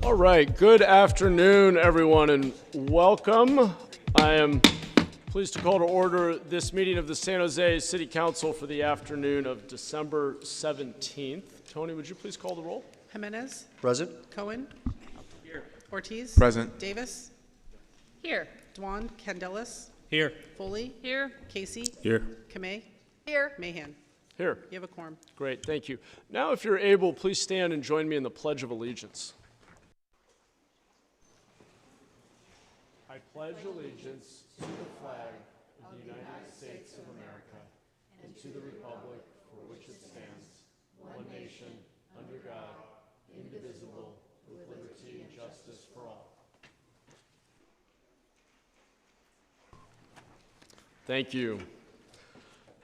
All right, good afternoon, everyone, and welcome. I am pleased to call to order this meeting of the San Jose City Council for the afternoon of December 17th. Tony, would you please call the roll? Jimenez. Present. Cohen. Here. Ortiz. Present. Davis. Here. Dwan. Candelas. Here. Foley. Here. Casey. Here. Kamei. Here. Mahan. Here. You have a quorum. Great, thank you. Now, if you're able, please stand and join me in the Pledge of Allegiance. I pledge allegiance to the flag of the United States of America and to the republic for which it stands, one nation, under God, indivisible, with liberty and justice for all. Thank you.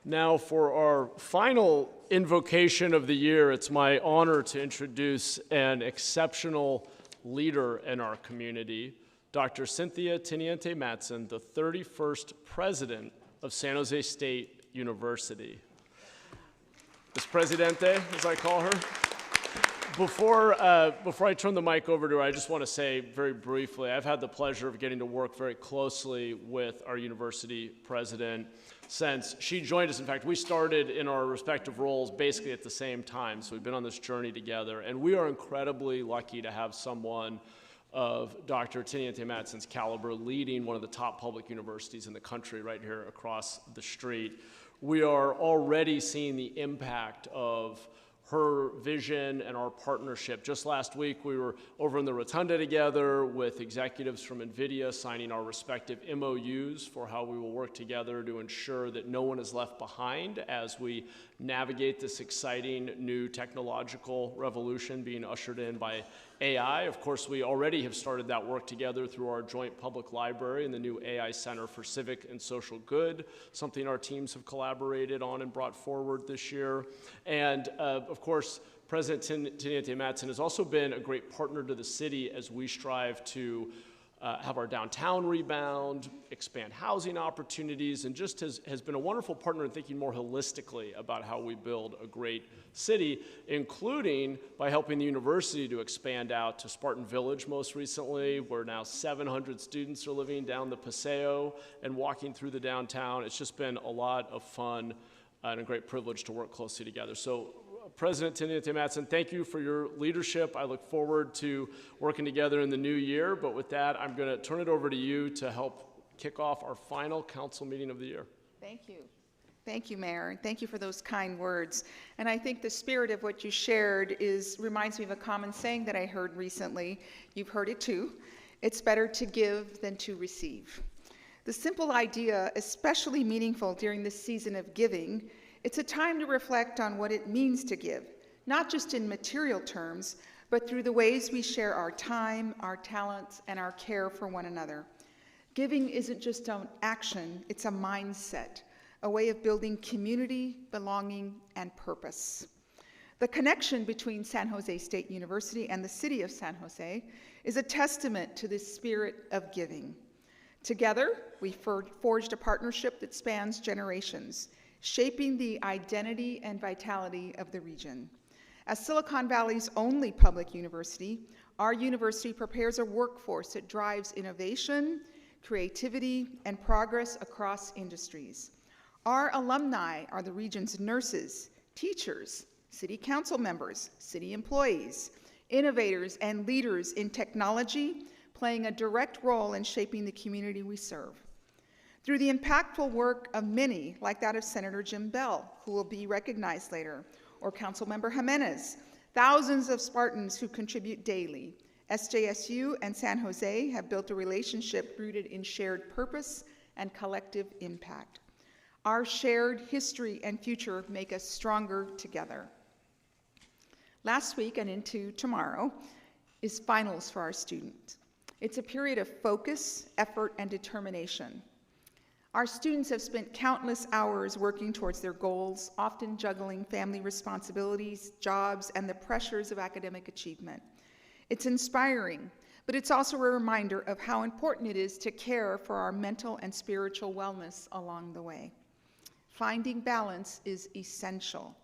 Now, for our final invocation of the year, it's my honor to introduce an exceptional leader in our community, Dr. Cynthia Teniente Matson, the 31st president of San Jose State University. Ms. Presidente, as I call her. Before I turn the mic over to her, I just want to say very briefly, I've had the pleasure of getting to work very closely with our university president since she joined us. In fact, we started in our respective roles basically at the same time, so we've been on this journey together, and we are incredibly lucky to have someone of Dr. Teniente Matson's caliber leading one of the top public universities in the country right here across the street. We are already seeing the impact of her vision and our partnership. Just last week, we were over in the Rotunda together with executives from NVIDIA signing our respective MOUs for how we will work together to ensure that no one is left behind as we navigate this exciting new technological revolution being ushered in by AI. Of course, we already have started that work together through our joint public library and the new AI Center for Civic and Social Good, something our teams have collaborated on and brought forward this year. And of course, President Teniente Matson has also been a great partner to the city as we strive to have our downtown rebound, expand housing opportunities, and just has been a wonderful partner in thinking more holistically about how we build a great city, including by helping the university to expand out to Spartan Village most recently, where now 700 students are living down the Paseo and walking through the downtown. It's just been a lot of fun and a great privilege to work closely together. So President Teniente Matson, thank you for your leadership. I look forward to working together in the new year, but with that, I'm going to turn it over to you to help kick off our final council meeting of the year. Thank you. Thank you, Mayor, and thank you for those kind words. And I think the spirit of what you shared reminds me of a common saying that I heard recently. You've heard it too. It's better to give than to receive. The simple idea, especially meaningful during this season of giving, it's a time to reflect on what it means to give, not just in material terms, but through the ways we share our time, our talents, and our care for one another. Giving isn't just an action, it's a mindset, a way of building community, belonging, and purpose. The connection between San Jose State University and the city of San Jose is a testament to this spirit of giving. Together, we forged a partnership that spans generations, shaping the identity and vitality of the region. As Silicon Valley's only public university, our university prepares a workforce that drives innovation, creativity, and progress across industries. Our alumni are the region's nurses, teachers, city council members, city employees, innovators, and leaders in technology, playing a direct role in shaping the community we serve. Through the impactful work of many, like that of Senator Jim Beall, who will be recognized later, or Councilmember Jimenez, thousands of Spartans who contribute daily, SJSU and San Jose have built a relationship rooted in shared purpose and collective impact. Our shared history and future make us stronger together. Last week and into tomorrow is finals for our students. It's a period of focus, effort, and determination. Our students have spent countless hours working towards their goals, often juggling family responsibilities, jobs, and the pressures of academic achievement. It's inspiring, but it's also a reminder of how important it is to care for our mental and spiritual wellness along the way. Finding balance is essential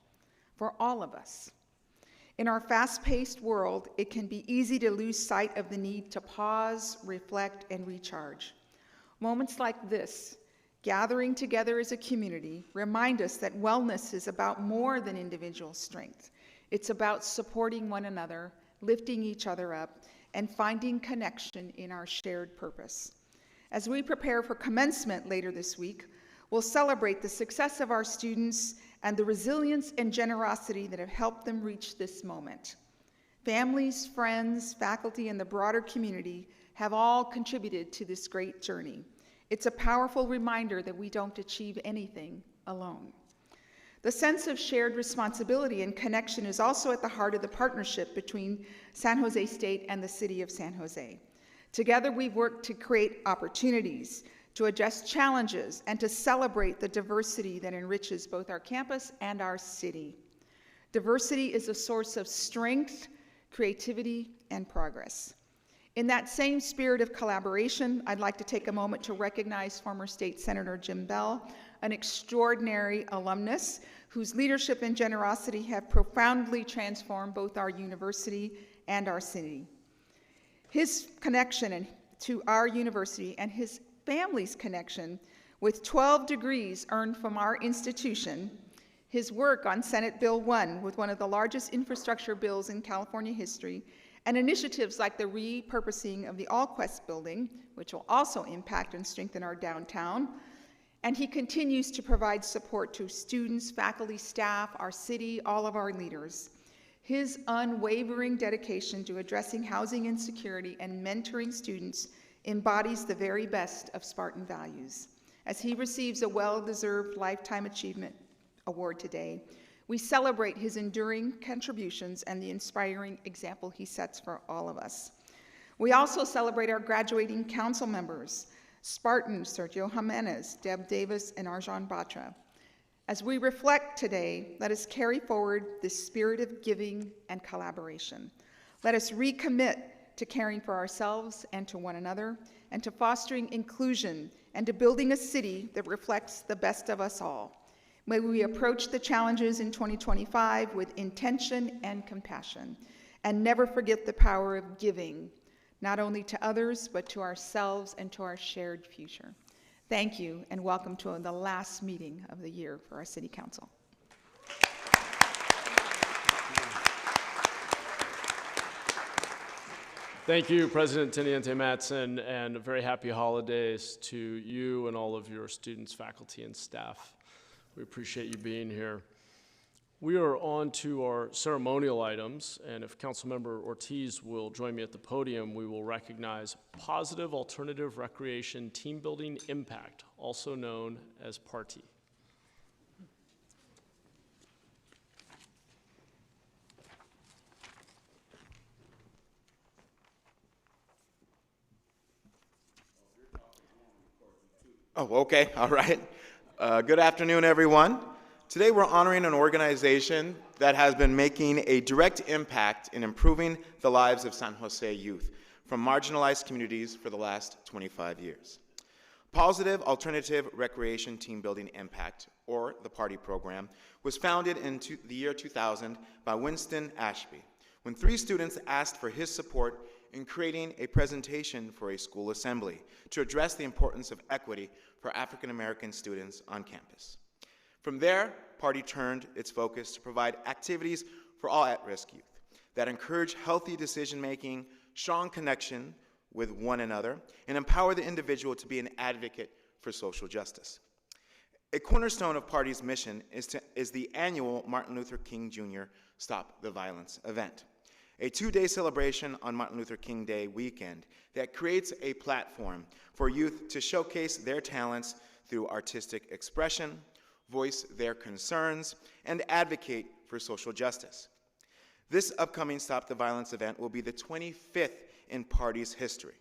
for all of us. In our fast-paced world, it can be easy to lose sight of the need to pause, reflect, and recharge. Moments like this, gathering together as a community, remind us that wellness is about more than individual strength. It's about supporting one another, lifting each other up, and finding connection in our shared purpose. As we prepare for commencement later this week, we'll celebrate the success of our students and the resilience and generosity that have helped them reach this moment. Families, friends, faculty, and the broader community have all contributed to this great journey. It's a powerful reminder that we don't achieve anything alone. The sense of shared responsibility and connection is also at the heart of the partnership between San Jose State and the City of San Jose. Together, we've worked to create opportunities, to address challenges, and to celebrate the diversity that enriches both our campus and our city. Diversity is a source of strength, creativity, and progress. In that same spirit of collaboration, I'd like to take a moment to recognize former State Senator Jim Beall, an extraordinary alumnus whose leadership and generosity have profoundly transformed both our university and our city. His connection to our university and his family's connection with 12 degrees earned from our institution, his work on Senate Bill 1 with one of the largest infrastructure bills in California history, and initiatives like the repurposing of the Allquest building, which will also impact and strengthen our downtown. And he continues to provide support to students, faculty, staff, our city, all of our leaders. His unwavering dedication to addressing housing insecurity and mentoring students embodies the very best of Spartan values. As he receives a well-deserved Lifetime Achievement Award today, we celebrate his enduring contributions and the inspiring example he sets for all of us. We also celebrate our graduating council members, Spartan Sergio Jimenez, Deb Davis, and Arjan Batra. As we reflect today, let us carry forward this spirit of giving and collaboration. Let us recommit to caring for ourselves and to one another, and to fostering inclusion, and to building a city that reflects the best of us all. May we approach the challenges in 2025 with intention and compassion, and never forget the power of giving, not only to others, but to ourselves and to our shared future. Thank you, and welcome to the last meeting of the year for our City Council. Thank you, President Teniente Mattson, and very happy holidays to you and all of your students, faculty, and staff. We appreciate you being here. We are on to our ceremonial items, and if Councilmember Ortiz will join me at the podium, we will recognize Positive Alternative Recreation Team Building Impact, also known as PARTY. Oh, okay, all right. Good afternoon, everyone. Today we're honoring an organization that has been making a direct impact in improving the lives of San Jose youth from marginalized communities for the last 25 years. Positive Alternative Recreation Team Building Impact, or the PARTY program, was founded in the year 2000 by Winston Ashby, when 3 students asked for his support in creating a presentation for a school assembly to address the importance of equity for African American students on campus. From there, PARTY turned its focus to provide activities for all at-risk youth that encourage healthy decision-making, strong connection with one another, and empower the individual to be an advocate for social justice. A cornerstone of PARTY's mission is the annual Martin Luther King Jr. Stop the Violence event, a 2-day celebration on Martin Luther King Day weekend that creates a platform for youth to showcase their talents through artistic expression, voice their concerns, and advocate for social justice. This upcoming Stop the Violence event will be the 25th in PARTY's history,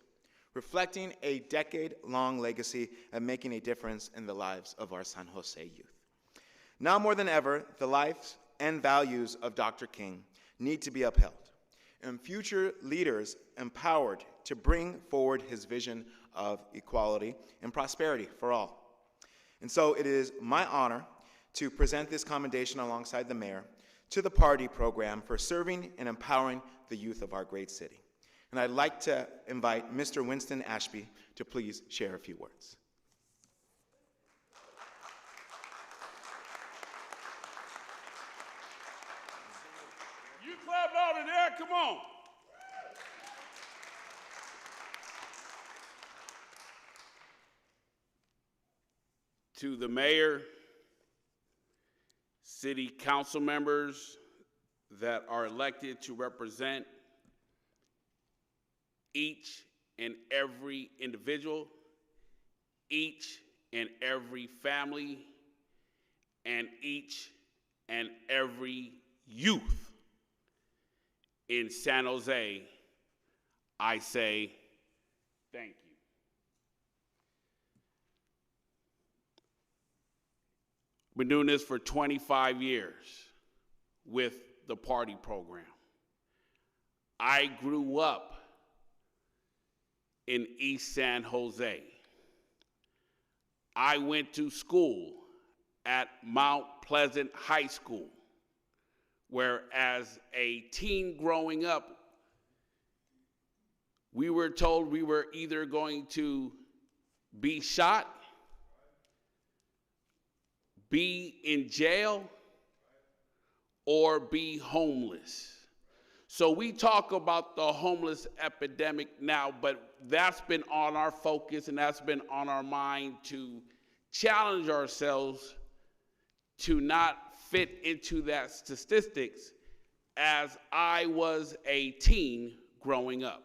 reflecting a decade-long legacy of making a difference in the lives of our San Jose youth. Now more than ever, the life and values of Dr. King need to be upheld, and future leaders empowered to bring forward his vision of equality and prosperity for all. And so it is my honor to present this commendation alongside the mayor to the party program for serving and empowering the youth of our great city. And I'd like to invite Mr. Winston Ashby to please share a few words. You clap louder there, come on. To the mayor, city council members that are elected to represent each and every individual, each and every family, and each and every youth in San Jose, I say thank you. Been doing this for 25 years with the party program. I grew up in East San Jose. I went to school at Mount Pleasant High School, where as a teen growing up, we were told we were either going to be shot, be in jail, or be homeless. So we talk about the homeless epidemic now, but that's been on our focus and that's been on our mind to challenge ourselves to not fit into that statistics as I was a teen growing up.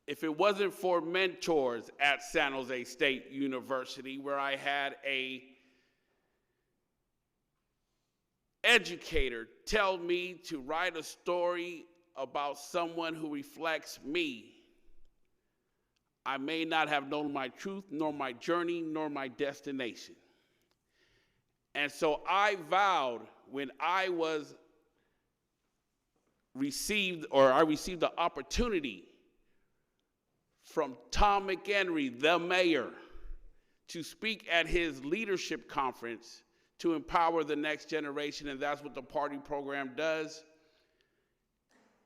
If it wasn't for mentors at San Jose State University, where I had a educator tell me to write a story about someone who reflects me, I may not have known my truth, nor my journey, nor my destination. And so I vowed when I received the opportunity from Tom McHenry, the mayor, to speak at his leadership conference to empower the next generation, and that's what the party program does.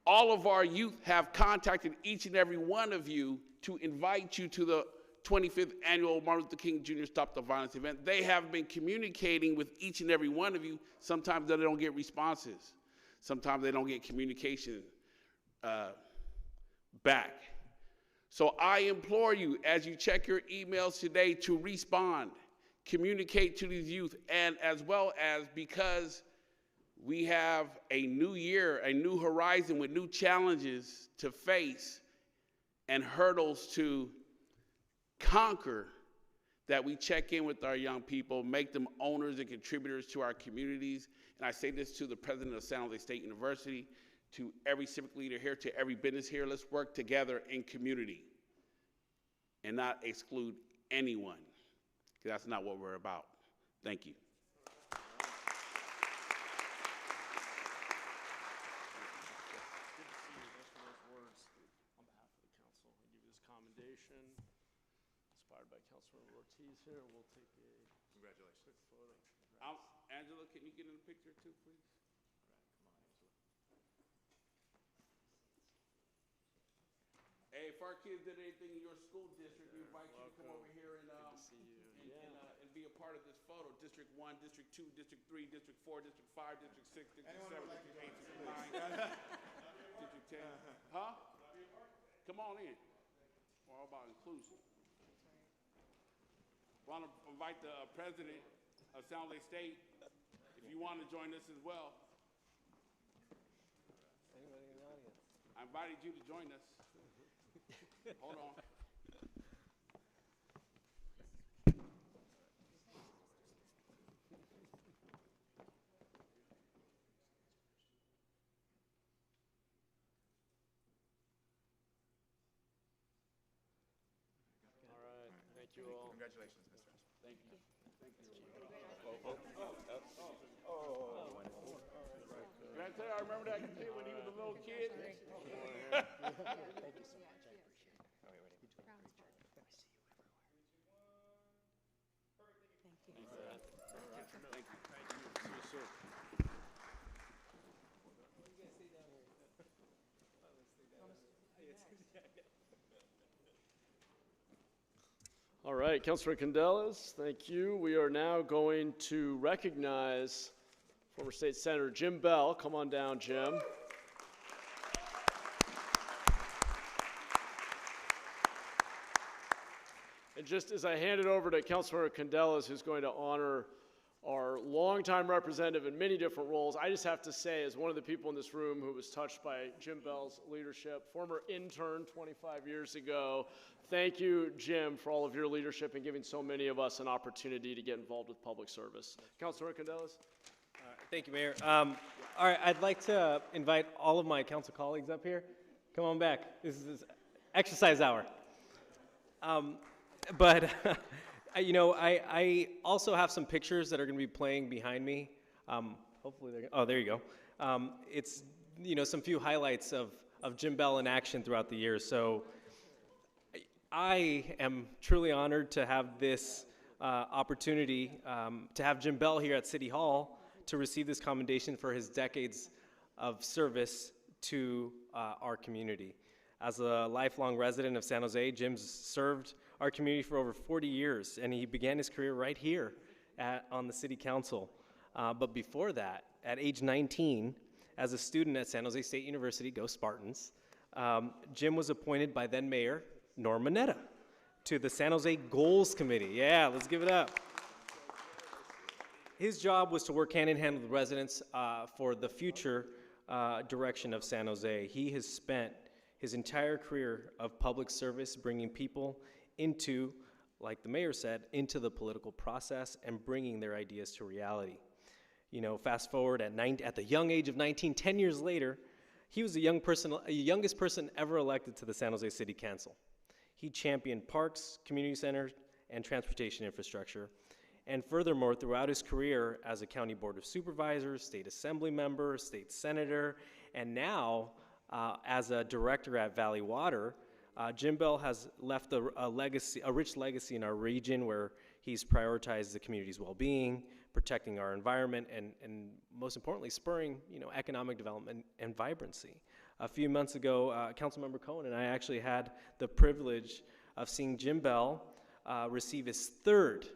All of our youth have contacted each and every one of you to invite you to the 25th annual Martin Luther King Jr. Stop the Violence event. They have been communicating with each and every one of you. Sometimes they don't get responses. Sometimes they don't get communication back. So I implore you, as you check your emails today, to respond, communicate to these youth, and as well as, because we have a new year, a new horizon with new challenges to face and hurdles to conquer, that we check in with our young people, make them owners and contributors to our communities. And I say this to the president of San Jose State University, to every civic leader here, to every business here: let's work together in community and not exclude anyone, because that's not what we're about. Thank you. Commendation, inspired by Councilmember Ortiz here. We'll take a quick photo. Angela, can you get in the picture too, please? All right, come on, Angela. Hey, if our kids did anything in your school district, we invite you to come over here and be a part of this photo. District 1, District 2, District 3, District 4, District 5, District 6, District 7, District 8, District 9, District 10. Huh? Come on in. We're all about inclusion. I want to invite the president of San Jose State, if you want to join us as well. Anybody in the audience? I invited you to join us. Hold on. Thank you all. Congratulations, Mr. Thank you. Thank you. Did I tell you I remember that kid when he was a little kid? Thank you so much. I appreciate it. Oh, wait. I see you everywhere. Thank you. See you soon. All right, Councilor Candelas, thank you. We are now going to recognize former State Senator Jim Beall. Come on down, Jim. And just as I hand it over to Councilor Candelas, who's going to honor our longtime representative in many different roles, I just have to say, as one of the people in this room who was touched by Jim Beall's leadership, former intern 25 years ago, thank you, Jim, for all of your leadership and giving so many of us an opportunity to get involved with public service. Councilor Candelas? Thank you, Mayor. All right, I'd like to invite all of my council colleagues up here. Come on back. This is exercise hour. You know, I also have some pictures that are going to be playing behind me. Hopefully, there you go. It's, you know, some few highlights of Jim Beall in action throughout the years. So I am truly honored to have this opportunity to have Jim Beall here at City Hall to receive this commendation for his decades of service to our community. As a lifelong resident of San Jose, Jim's served our community for over 40 years, and he began his career right here on the city council. But before that, at age 19, as a student at San Jose State University, go Spartans, Jim was appointed by then Mayor Norm Mineta to the San Jose Goals Committee. Yeah, let's give it up. His job was to work hand in hand with residents for the future direction of San Jose. He has spent his entire career of public service bringing people into, like the mayor said, into the political process and bringing their ideas to reality. You know, fast forward at the young age of 19, 10 years later, he was the youngest person ever elected to the San Jose City Council. He championed parks, community centers, and transportation infrastructure. And furthermore, throughout his career as a county board of supervisors, state assembly member, state senator, and now as a director at Valley Water, Jim Beall has left a rich legacy in our region where he's prioritized the community's well-being, protecting our environment, and most importantly, spurring, you know, economic development and vibrancy. A few months ago, Councilmember Cohen and I actually had the privilege of seeing Jim Beall receive his third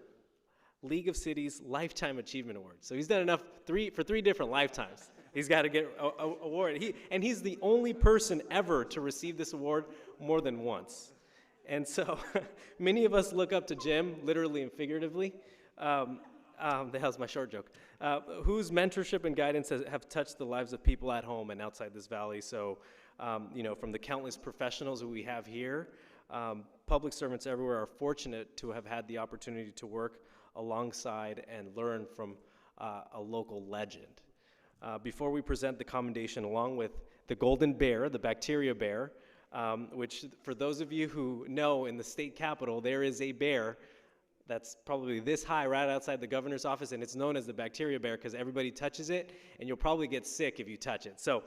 League of Cities Lifetime Achievement Award. So he's done enough for three different lifetimes. He's got to get an award. He's the only person ever to receive this award more than once. And so many of us look up to Jim, literally and figuratively. That was my short joke. Whose mentorship and guidance have touched the lives of people at home and outside this valley. So, you know, from the countless professionals that we have here, public servants everywhere are fortunate to have had the opportunity to work alongside and learn from a local legend. Before we present the commendation along with the golden bear, the bacteria bear, which for those of you who know, in the state capitol, there is a bear that's probably this high right outside the governor's office, and it's known as the bacteria bear because everybody touches it, and you'll probably get sick if you touch it. So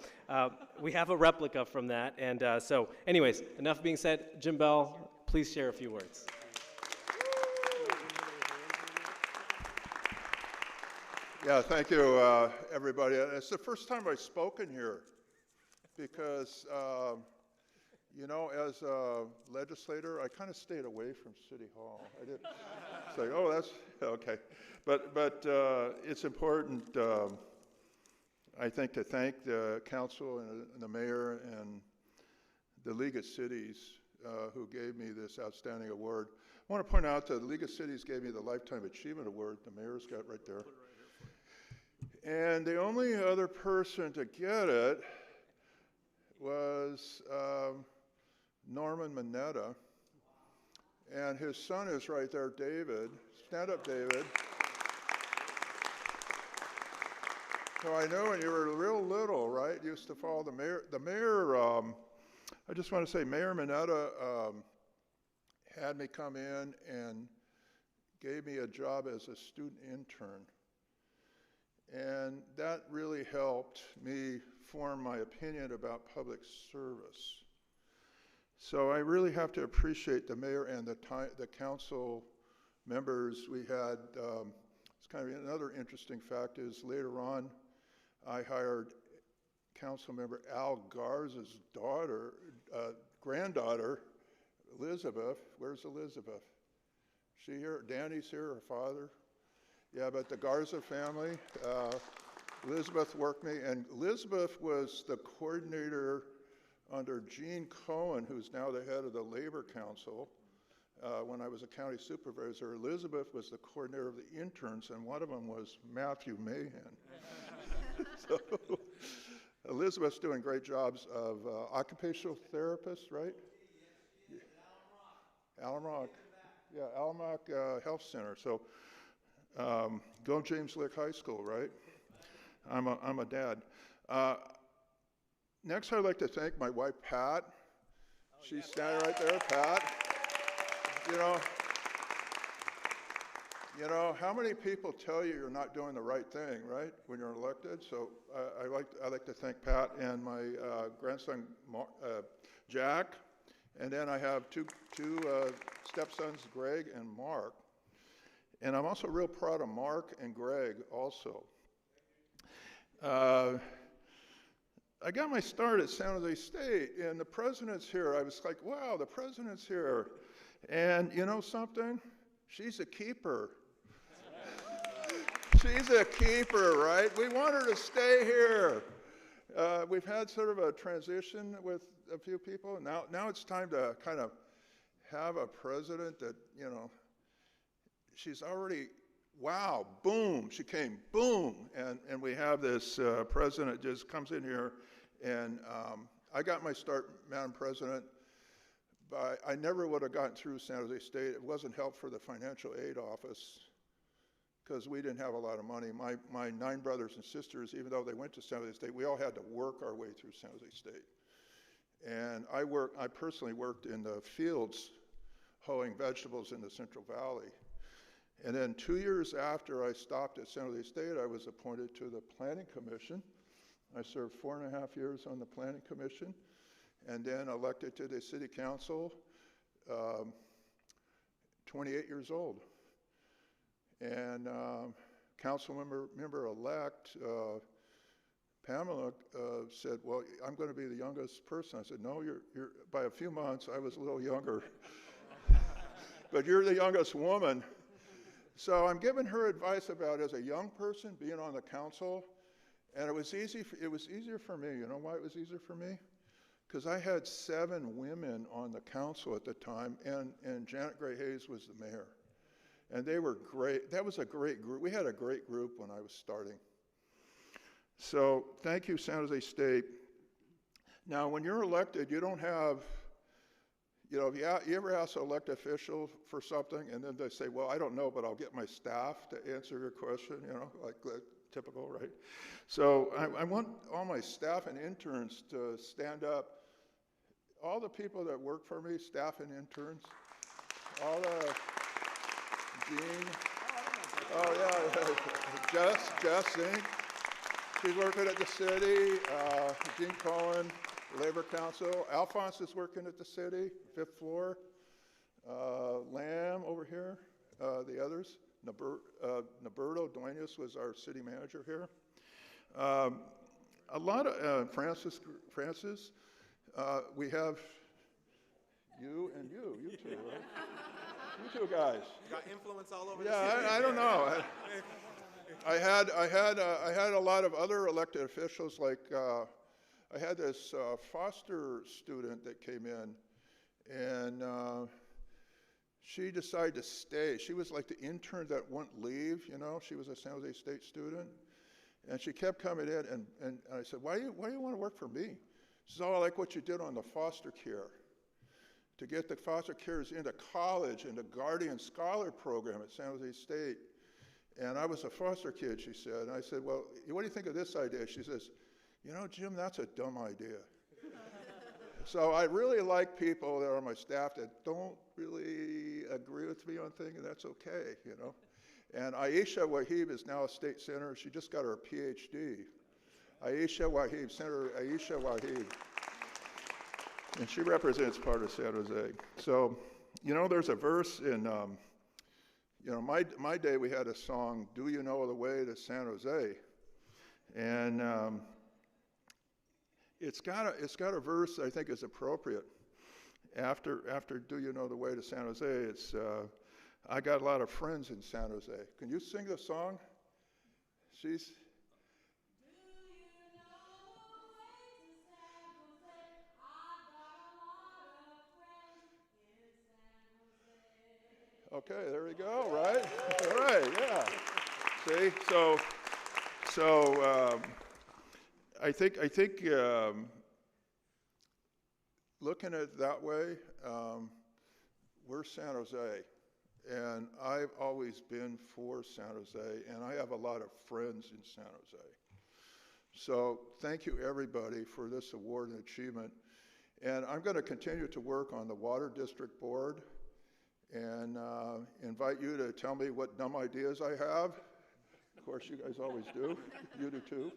we have a replica from that. And so anyways, enough being said, Jim Beall, please share a few words. Yeah, thank you, everybody. It's the first time I've spoken here because, you know, as a legislator, I kind of stayed away from City Hall. I didn't say, oh, that's okay. But it's important, I think, to thank the council and the mayor and the League of Cities who gave me this outstanding award. I want to point out that the League of Cities gave me the Lifetime Achievement Award. The mayor's got it right there. And the only other person to get it was Norman Mineta. And his son is right there, David. Stand up, David. So I know when you were real little, right, you used to follow the mayor. The mayor, I just want to say, Mayor Mineta had me come in and gave me a job as a student intern. And that really helped me form my opinion about public service. So I really have to appreciate the mayor and the council members we had. It's kind of another interesting fact is later on, I hired council member Al Garza's daughter, granddaughter, Elizabeth. Where's Elizabeth? She here, Danny's here, her father. Yeah, but the Garza family, Elizabeth worked me, and Elizabeth was the coordinator under Gene Cohen, who's now the head of the Labor Council. When I was a county supervisor, Elizabeth was the coordinator of the interns, and one of them was Matthew Mahan. So Elizabeth's doing great jobs of occupational therapist, right? Allen Rock. Yeah, Allen Rock Health Center. So go James Lick High School, right? I'm a dad. Next, I'd like to thank my wife, Pat. She's standing right there, Pat. You know, how many people tell you you're not doing the right thing, right, when you're elected? So I like to thank Pat and my grandson, Jack. And then I have two stepsons, Greg and Mark. And I'm also real proud of Mark and Greg also. I got my start at San Jose State, and the president's here. I was like, wow, the president's here. And you know something? She's a keeper. She's a keeper, right? We want her to stay here. We've had sort of a transition with a few people. Now it's time to kind of have a president that, you know, she's already, wow, boom, she came, boom. And we have this president just comes in here. And I got my start, Madam President, but I never would have gotten through San Jose State. It wasn't help for the financial aid office because we didn't have a lot of money. My 9 brothers and sisters, even though they went to San Jose State, we all had to work our way through San Jose State. And I personally worked in the fields hoeing vegetables in the Central Valley. And then 2 years after I stopped at San Jose State, I was appointed to the Planning Commission. I served 4.5 years on the Planning Commission, and then elected to the City Council, 28 years old. And council member-elect Pamela said, well, I'm going to be the youngest person. I said, no, you're by a few months, I was a little younger. But you're the youngest woman. So I'm giving her advice about, as a young person, being on the council. And it was easier for me. You know why it was easier for me? Because I had 7 women on the council at the time, and Janet Gray Hayes was the mayor. And they were great. That was a great group. We had a great group when I was starting. So thank you, San Jose State. Now, when you're elected, you don't have, you know, you ever ask an elected official for something, and then they say, well, I don't know, but I'll get my staff to answer your question, you know, like typical, right? So I want all my staff and interns to stand up. All the people that work for me, staff and interns, all the, Jean, oh yeah, Jess Zink, she's working at the city, Gene Cohen, Labor Council, Alphonse is working at the city, 5th floor, Lamb over here, the others. Naberto Duenas was our city manager here. A lot of, Francis, we have you and you two, right? You two guys. You got influence all over the Yeah, city. I don't know. I had a lot of other elected officials, like I had this foster student that came in, and she decided to stay. She was like the intern that wouldn't leave, you know. She was a San Jose State student. And she kept coming in, and I said, why do you want to work for me? She said, oh, I like what you did on the foster care. To get the foster carers into college, in the Guardian Scholar Program at San Jose State. And I was a foster kid, she said. And I said, well, what do you think of this idea? She says, you know, Jim, that's a dumb idea. So I really like people that are on my staff that don't really agree with me on things, and that's okay, you know. And Aisha Wahib is now a state senator. She just got her PhD. Aisha Wahib, Senator Aisha Wahib. And she represents part of San Jose. So, you know, there's a verse in, you know, my day we had a song, Do You Know the Way to San Jose? And it's got a verse I think is appropriate. After Do You Know the Way to San Jose? It's I got a lot of friends in San Jose. Can you sing the song? She's. Okay, there we go, right? All right, yeah. See, so I think looking at it that way, we're San Jose, and I've always been for San Jose, and I have a lot of friends in San Jose. So thank you, everybody, for this award and achievement. And I'm going to continue to work on the Water District Board and invite you to tell me what dumb ideas I have. Of course, you guys always do. You do too.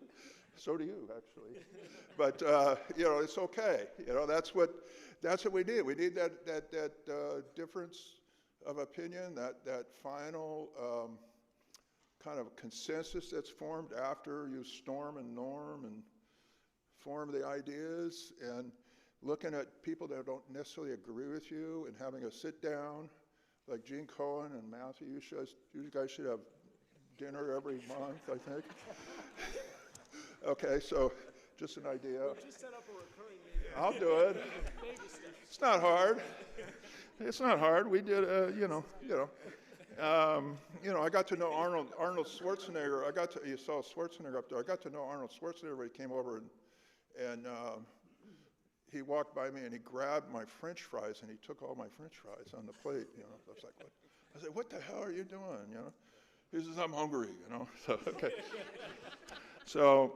So do you, actually. But you know, it's okay. You know, that's what we need. We need that difference of opinion, that final kind of consensus that's formed after you storm and norm and form the ideas, and looking at people that don't necessarily agree with you and having a sit down, like Gene Cohen and Matthew. You guys should have dinner every month, I think. Okay, so just an idea. Just set up a recurring meeting. I'll do it. It's not hard. It's not hard. We did, you know, I got to know Arnold Schwarzenegger. You saw Schwarzenegger up there. I got to know Arnold Schwarzenegger when he came over, and he walked by me and he grabbed my French fries and he took all my French fries on the plate. You know, I was like, what? I said, what the hell are you doing? You know, he says, I'm hungry. You know, so okay. So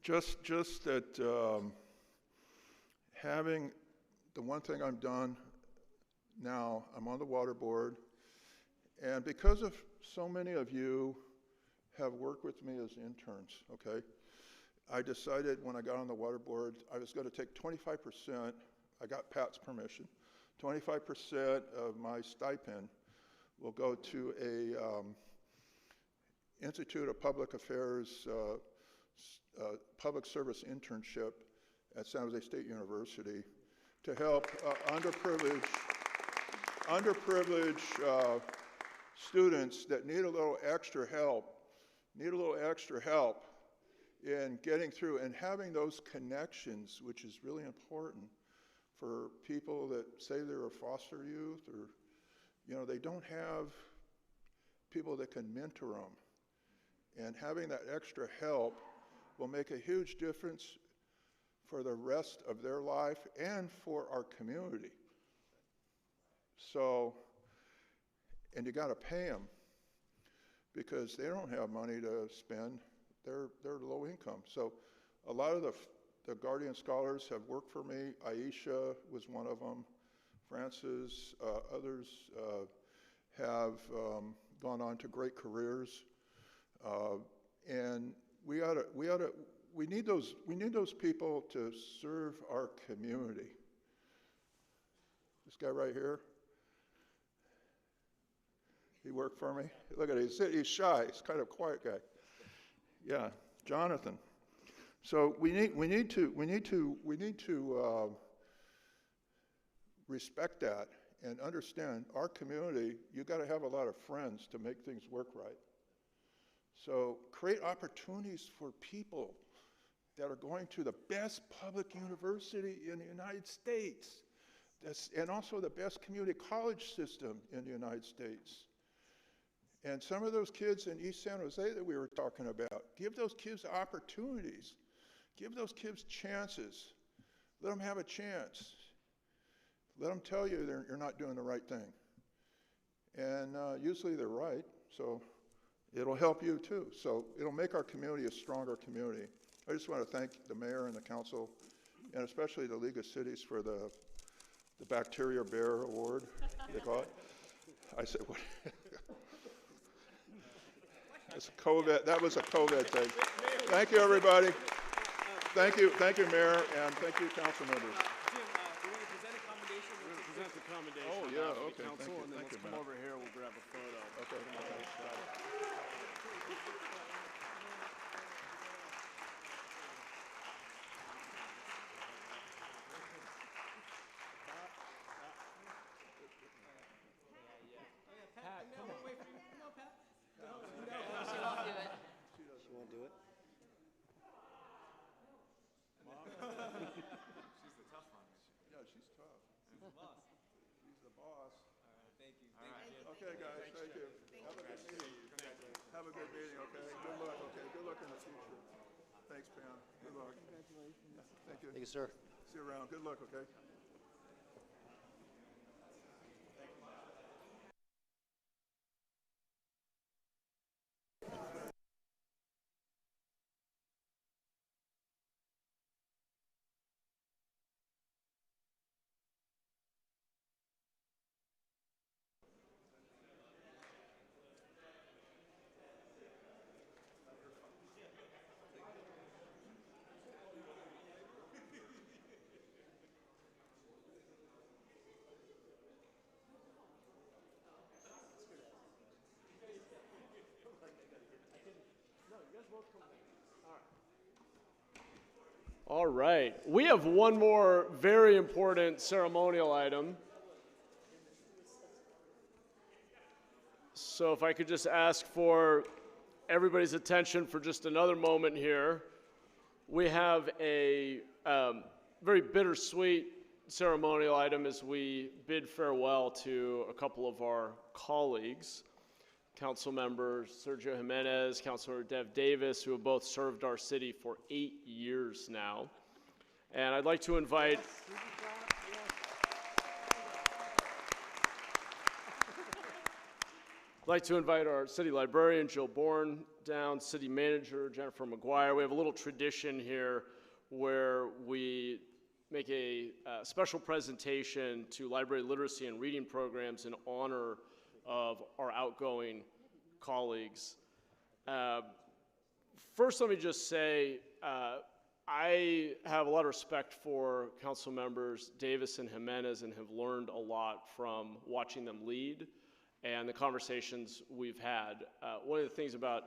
just that having the one thing I've done now, I'm on the water board, and because of so many of you have worked with me as interns, okay, I decided when I got on the water board, I was going to take 25%, I got Pat's permission, 25% of my stipend will go to a Institute of Public Affairs public service internship at San Jose State University to help underprivileged students that need a little extra help in getting through and having those connections, which is really important for people that say they're a foster youth, or, you know, they don't have people that can mentor them. And having that extra help will make a huge difference for the rest of their life and for our community. So, and you got to pay them because they don't have money to spend. They're low income. So a lot of the Guardian Scholars have worked for me. Aisha was one of them. Francis, others have gone on to great careers. And we need those people to serve our community. This guy right here, he worked for me. Look at him, he's shy, he's kind of a quiet guy. Yeah, Jonathan. So we need to respect that and understand our community. You got to have a lot of friends to make things work right. So create opportunities for people that are going to the best public university in the United States, and also the best community college system in the United States. And some of those kids in East San Jose that we were talking about, give those kids opportunities. Give those kids chances. Let them have a chance. Let them tell you you're not doing the right thing. And usually they're right, so it'll help you too. So it'll make our community a stronger community. I just want to thank the mayor and the council, and especially the League of Cities for the Bacteria Bear Award, they call it. I said, what? That's COVID. That was a COVID thing. Thank you, everybody. Thank you, Mayor, and thank you, council members. Jim, we want to present a commendation. We're going to present the commendation. Oh, yeah, okay. Council, Thank you, and then thank let's you, come Matt. over here. We'll grab a photo. Okay. He's the boss. All right, thank you. Okay, guys, thank you. Have a good meeting. Have a good meeting, okay? Good luck, okay? Good luck in the future. Thanks, Pam. Good luck. Congratulations. Thank you. Thank you, sir. See you around. Good luck, okay? All right. We have one more very important ceremonial item. So if I could just ask for everybody's attention for just another moment here. We have a very bittersweet ceremonial item as we bid farewell to a couple of our colleagues. Councilmember Sergio Jimenez, Councilor Dev Davis, who have both served our city for 8 years now. And I'd like to invite our city librarian, Jill Bourne, down, city manager, Jennifer McGuire. We have a little tradition here where we make a special presentation to library literacy and reading programs in honor of our outgoing colleagues. First, let me just say, I have a lot of respect for Council members Davis and Jimenez and have learned a lot from watching them lead and the conversations we've had. One of the things about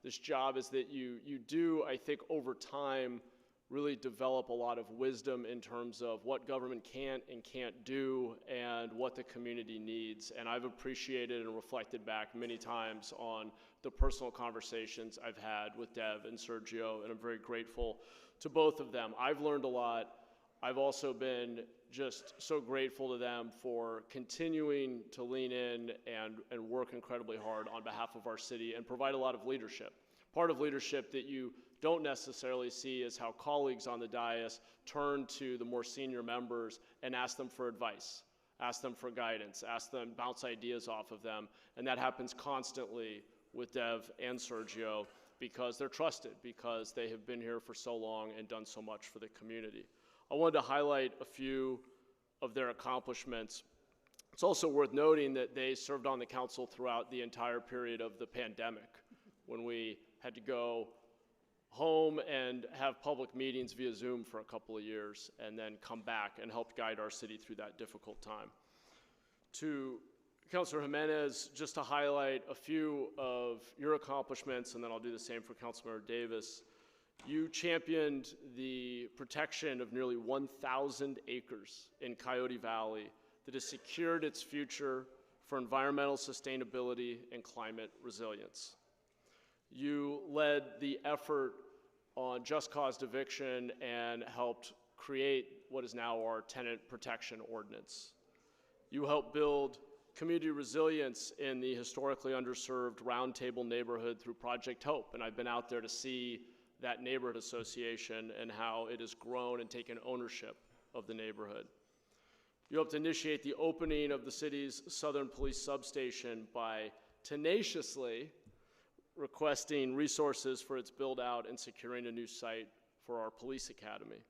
this job is that you do, I think, over time, really develop a lot of wisdom in terms of what government can and can't do and what the community needs. And I've appreciated and reflected back many times on the personal conversations I've had with Dev and Sergio, and I'm very grateful to both of them. I've learned a lot. I've also been just so grateful to them for continuing to lean in and work incredibly hard on behalf of our city and provide a lot of leadership. Part of leadership that you don't necessarily see is how colleagues on the dais turn to the more senior members and ask them for advice, ask them for guidance, ask them, bounce ideas off of them. And that happens constantly with Dev and Sergio because they're trusted, because they have been here for so long and done so much for the community. I wanted to highlight a few of their accomplishments. It's also worth noting that they served on the council throughout the entire period of the pandemic, when we had to go home and have public meetings via Zoom for a couple of years and then come back and help guide our city through that difficult time. To Councilor Jimenez, just to highlight a few of your accomplishments, and then I'll do the same for Councilmember Davis. You championed the protection of nearly 1,000 acres in Coyote Valley that has secured its future for environmental sustainability and climate resilience. You led the effort on just cause eviction and helped create what is now our tenant protection ordinance. You helped build community resilience in the historically underserved Round Table neighborhood through Project Hope, and I've been out there to see that neighborhood association and how it has grown and taken ownership of the neighborhood. You helped initiate the opening of the city's Southern Police Substation by tenaciously requesting resources for its build out and securing a new site for our police academy.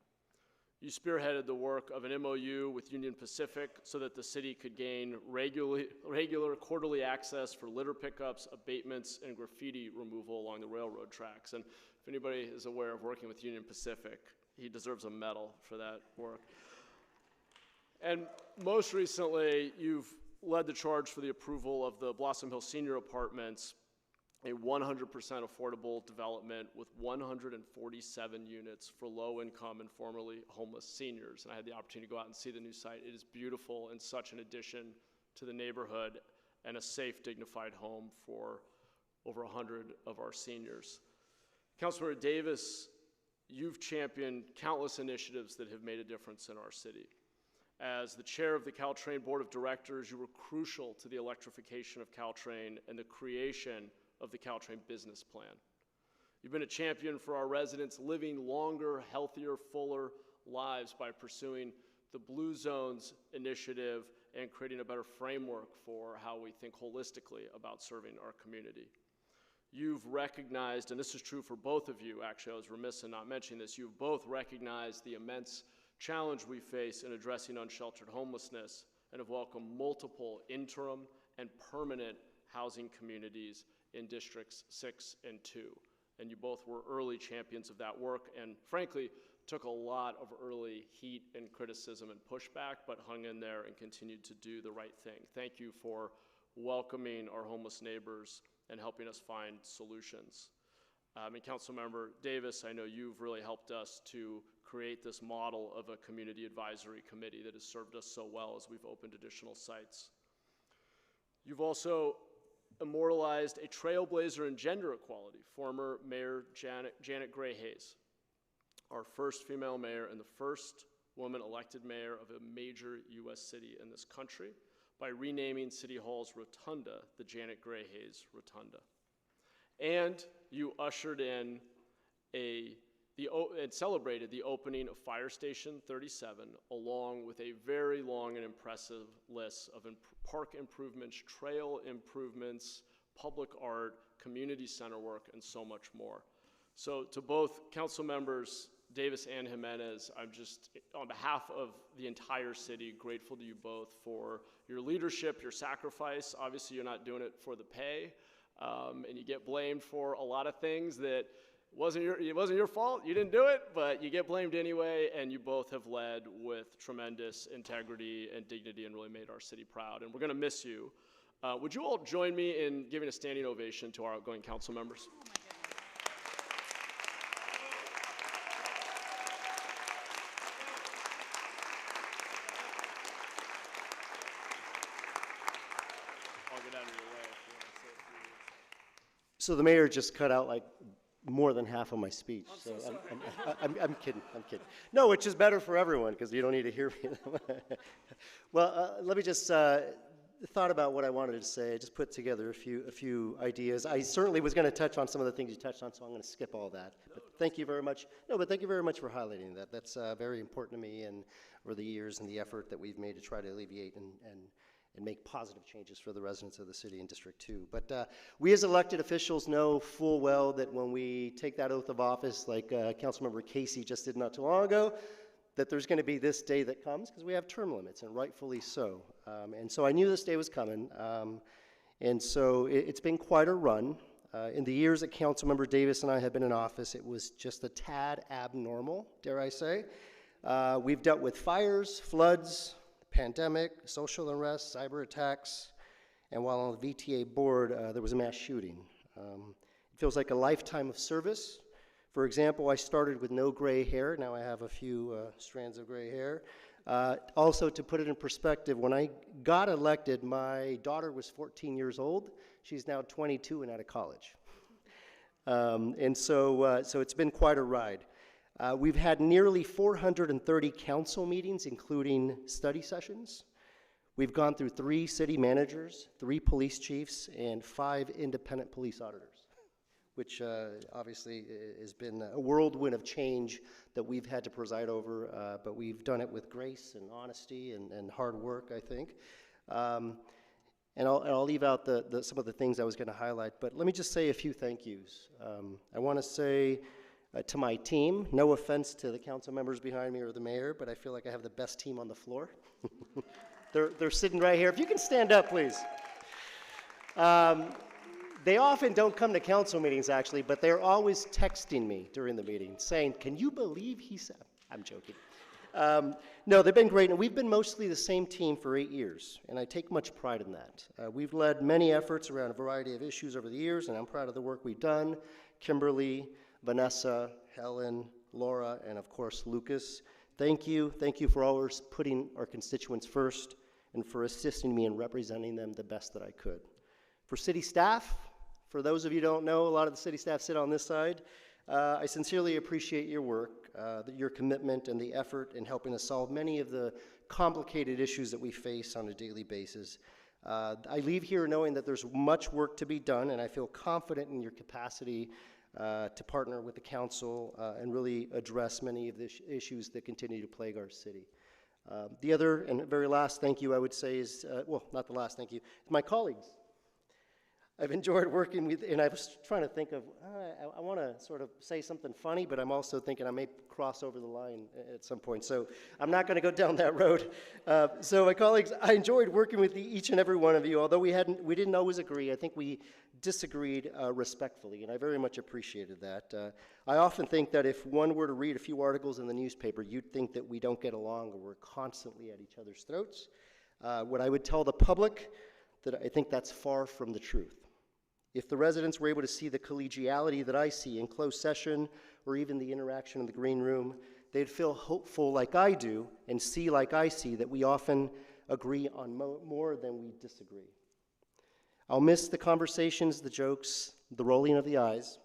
You spearheaded the work of an MOU with Union Pacific so that the city could gain regular quarterly access for litter pickups, abatements, and graffiti removal along the railroad tracks. And if anybody is aware of working with Union Pacific, he deserves a medal for that work. And most recently, you've led the charge for the approval of the Blossom Hill Senior Apartments, a 100% affordable development with 147 units for low-income and formerly homeless seniors. And I had the opportunity to go out and see the new site. It is beautiful and such an addition to the neighborhood and a safe, dignified home for over 100 of our seniors. Councilor Davis, you've championed countless initiatives that have made a difference in our city. As the chair of the Caltrain Board of Directors, you were crucial to the electrification of Caltrain and the creation of the Caltrain business plan. You've been a champion for our residents living longer, healthier, fuller lives by pursuing the Blue Zones initiative and creating a better framework for how we think holistically about serving our community. You've recognized, and this is true for both of you, actually, I was remiss in not mentioning this, you've both recognized the immense challenge we face in addressing unsheltered homelessness and have welcomed multiple interim and permanent housing communities in Districts 6 and 2. And you both were early champions of that work and, frankly, took a lot of early heat and criticism and pushback, but hung in there and continued to do the right thing. Thank you for welcoming our homeless neighbors and helping us find solutions. And Councilmember Davis, I know you've really helped us to create this model of a community advisory committee that has served us so well as we've opened additional sites. You've also immortalized a trailblazer in gender equality, former Mayor Janet Gray Hayes, our first female mayor and the first woman elected mayor of a major U.S. city in this country by renaming City Hall's rotunda the Janet Gray Hayes Rotunda. And you ushered in and celebrated the opening of Fire Station 37, along with a very long and impressive list of park improvements, trail improvements, public art, community center work, and so much more. So to both council members Davis and Jimenez, I'm just, on behalf of the entire city, grateful to you both for your leadership, your sacrifice. Obviously, you're not doing it for the pay, and you get blamed for a lot of things that it wasn't your fault, you didn't do it, but you get blamed anyway, and you both have led with tremendous integrity and dignity and really made our city proud, and we're gonna miss you. Would you all join me in giving a standing ovation to our outgoing council members? I'll get out of your way if you want to say a few words. So the mayor just cut out like more than half of my speech. I'm kidding, I'm kidding. No, which is better for everyone because you don't need to hear me. Well, let me just thought about what I wanted to say. I just put together a few ideas. I certainly was going to touch on some of the things you touched on, so I'm going to skip all that. But thank you very much. No, but thank you very much for highlighting that. That's very important to me and over the years and the effort that we've made to try to alleviate and make positive changes for the residents of the city in District 2. But we as elected officials know full well that when we take that oath of office, like Councilmember Casey just did not too long ago, that there's going to be this day that comes because we have term limits, and rightfully so. And so I knew this day was coming. And so it's been quite a run. In the years that Councilmember Davis and I have been in office, it was just a tad abnormal, dare I say. We've dealt with fires, floods, pandemic, social unrest, cyber attacks, and while on the VTA board, there was a mass shooting. It feels like a lifetime of service. For example, I started with no gray hair. Now I have a few strands of gray hair. Also, to put it in perspective, when I got elected, my daughter was 14 years old. She's now 22 and out of college. And so it's been quite a ride. We've had nearly 430 council meetings, including study sessions. We've gone through 3 city managers, 3 police chiefs, and 5 independent police auditors, which obviously has been a whirlwind of change that we've had to preside over, but we've done it with grace and honesty and hard work, I think. And I'll leave out some of the things I was going to highlight, but let me just say a few thank yous. I want to say to my team, no offense to the council members behind me or the mayor, but I feel like I have the best team on the floor. They're sitting right here. If you can stand up, please. They often don't come to council meetings, actually, but they're always texting me during the meeting saying, can you believe he said? I'm joking. No, they've been great, and we've been mostly the same team for 8 years, and I take much pride in that. We've led many efforts around a variety of issues over the years, and I'm proud of the work we've done. Kimberly, Vanessa, Helen, Laura, and of course, Lucas. Thank you. Thank you for always putting our constituents first and for assisting me in representing them the best that I could. For city staff, for those of you who don't know, a lot of the city staff sit on this side. I sincerely appreciate your work. your commitment and the effort in helping us solve many of the complicated issues that we face on a daily basis. I leave here knowing that there's much work to be done, and I feel confident in your capacity to partner with the council and really address many of the issues that continue to plague our city. The other and very last thank you I would say is, well, not the last thank you, my colleagues. I've enjoyed working with, and I was trying to think of, I want to sort of say something funny, but I'm also thinking I may cross over the line at some point, so I'm not going to go down that road. So my colleagues, I enjoyed working with each and every one of you, although we didn't always agree. I think we disagreed respectfully, and I very much appreciated that. I often think that if one were to read a few articles in the newspaper, you'd think that we don't get along or we're constantly at each other's throats. What I would tell the public, that I think that's far from the truth. If the residents were able to see the collegiality that I see in closed session or even the interaction in the green room, they'd feel hopeful like I do and see like I see that we often agree on more than we disagree. I'll miss the conversations, the jokes, the rolling of the eyes,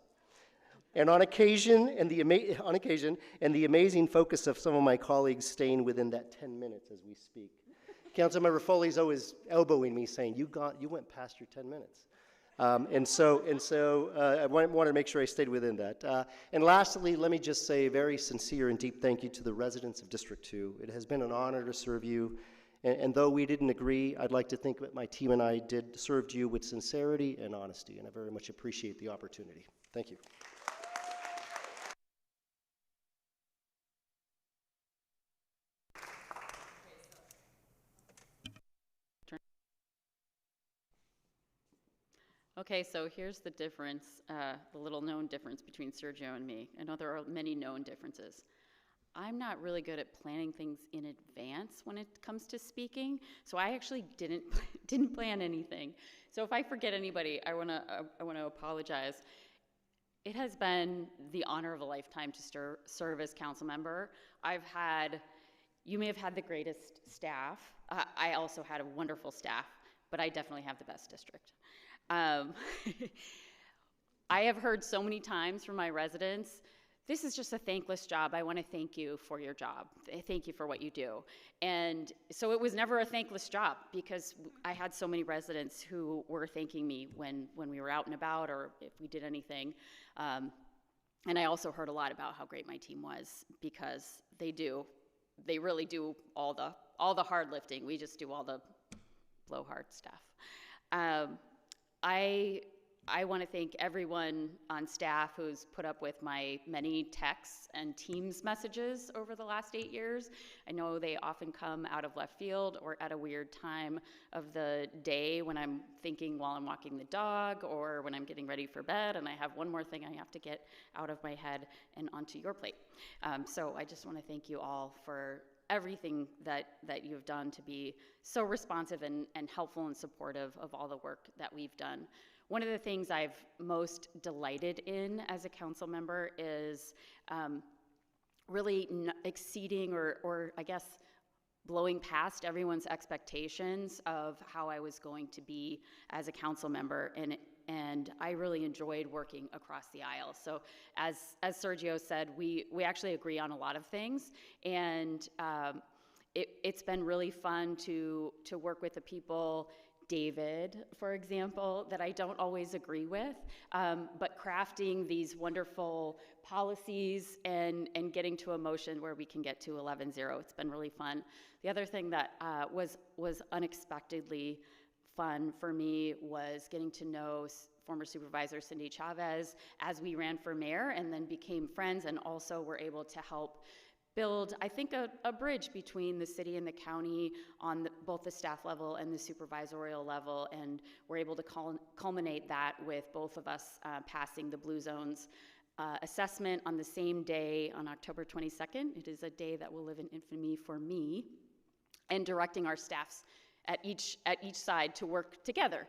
and on occasion, the amazing focus of some of my colleagues staying within that 10 minutes as we speak. Councilmember Foley's always elbowing me saying, you went past your 10 minutes. And so I wanted to make sure I stayed within that. And lastly, let me just say a very sincere and deep thank you to the residents of District 2. It has been an honor to serve you. And though we didn't agree, I'd like to think that my team and I did served you with sincerity and honesty, and I very much appreciate the opportunity. Thank you. Okay, so here's the difference, the little known difference between Sergio and me. I know there are many known differences. I'm not really good at planning things in advance when it comes to speaking, so I actually didn't plan anything. So if I forget anybody, I wanna apologize. It has been the honor of a lifetime to serve as council member. You may have had the greatest staff. I also had a wonderful staff, but I definitely have the best district. I have heard so many times from my residents, this is just a thankless job. I want to thank you for your job. Thank you for what you do. And so it was never a thankless job because I had so many residents who were thanking me when we were out and about or if we did anything. And I also heard a lot about how great my team was because they really do all the hard lifting. We just do all the blowhard stuff. I want to thank everyone on staff who's put up with my many texts and Teams messages over the last 8 years. I know they often come out of left field or at a weird time of the day when I'm thinking while I'm walking the dog or when I'm getting ready for bed and I have one more thing I have to get out of my head and onto your plate. So I just want to thank you all for everything that you have done to be so responsive and helpful and supportive of all the work that we've done. One of the things I've most delighted in as a council member is really exceeding or I guess blowing past everyone's expectations of how I was going to be as a council member, and I really enjoyed working across the aisle. So as Sergio said, we actually agree on a lot of things, and it's been really fun to work with the people, David, for example, that I don't always agree with, but crafting these wonderful policies and getting to a motion where we can get to 11-0. It's been really fun. The other thing that was unexpectedly fun for me was getting to know former Supervisor Cindy Chavez as we ran for mayor and then became friends and also were able to help build, I think, a bridge between the city and the county on both the staff level and the supervisorial level, and we're able to culminate that with both of us passing the Blue Zones assessment on the same day on October 22nd. It is a day that will live in infamy for me, and directing our staffs at each side to work together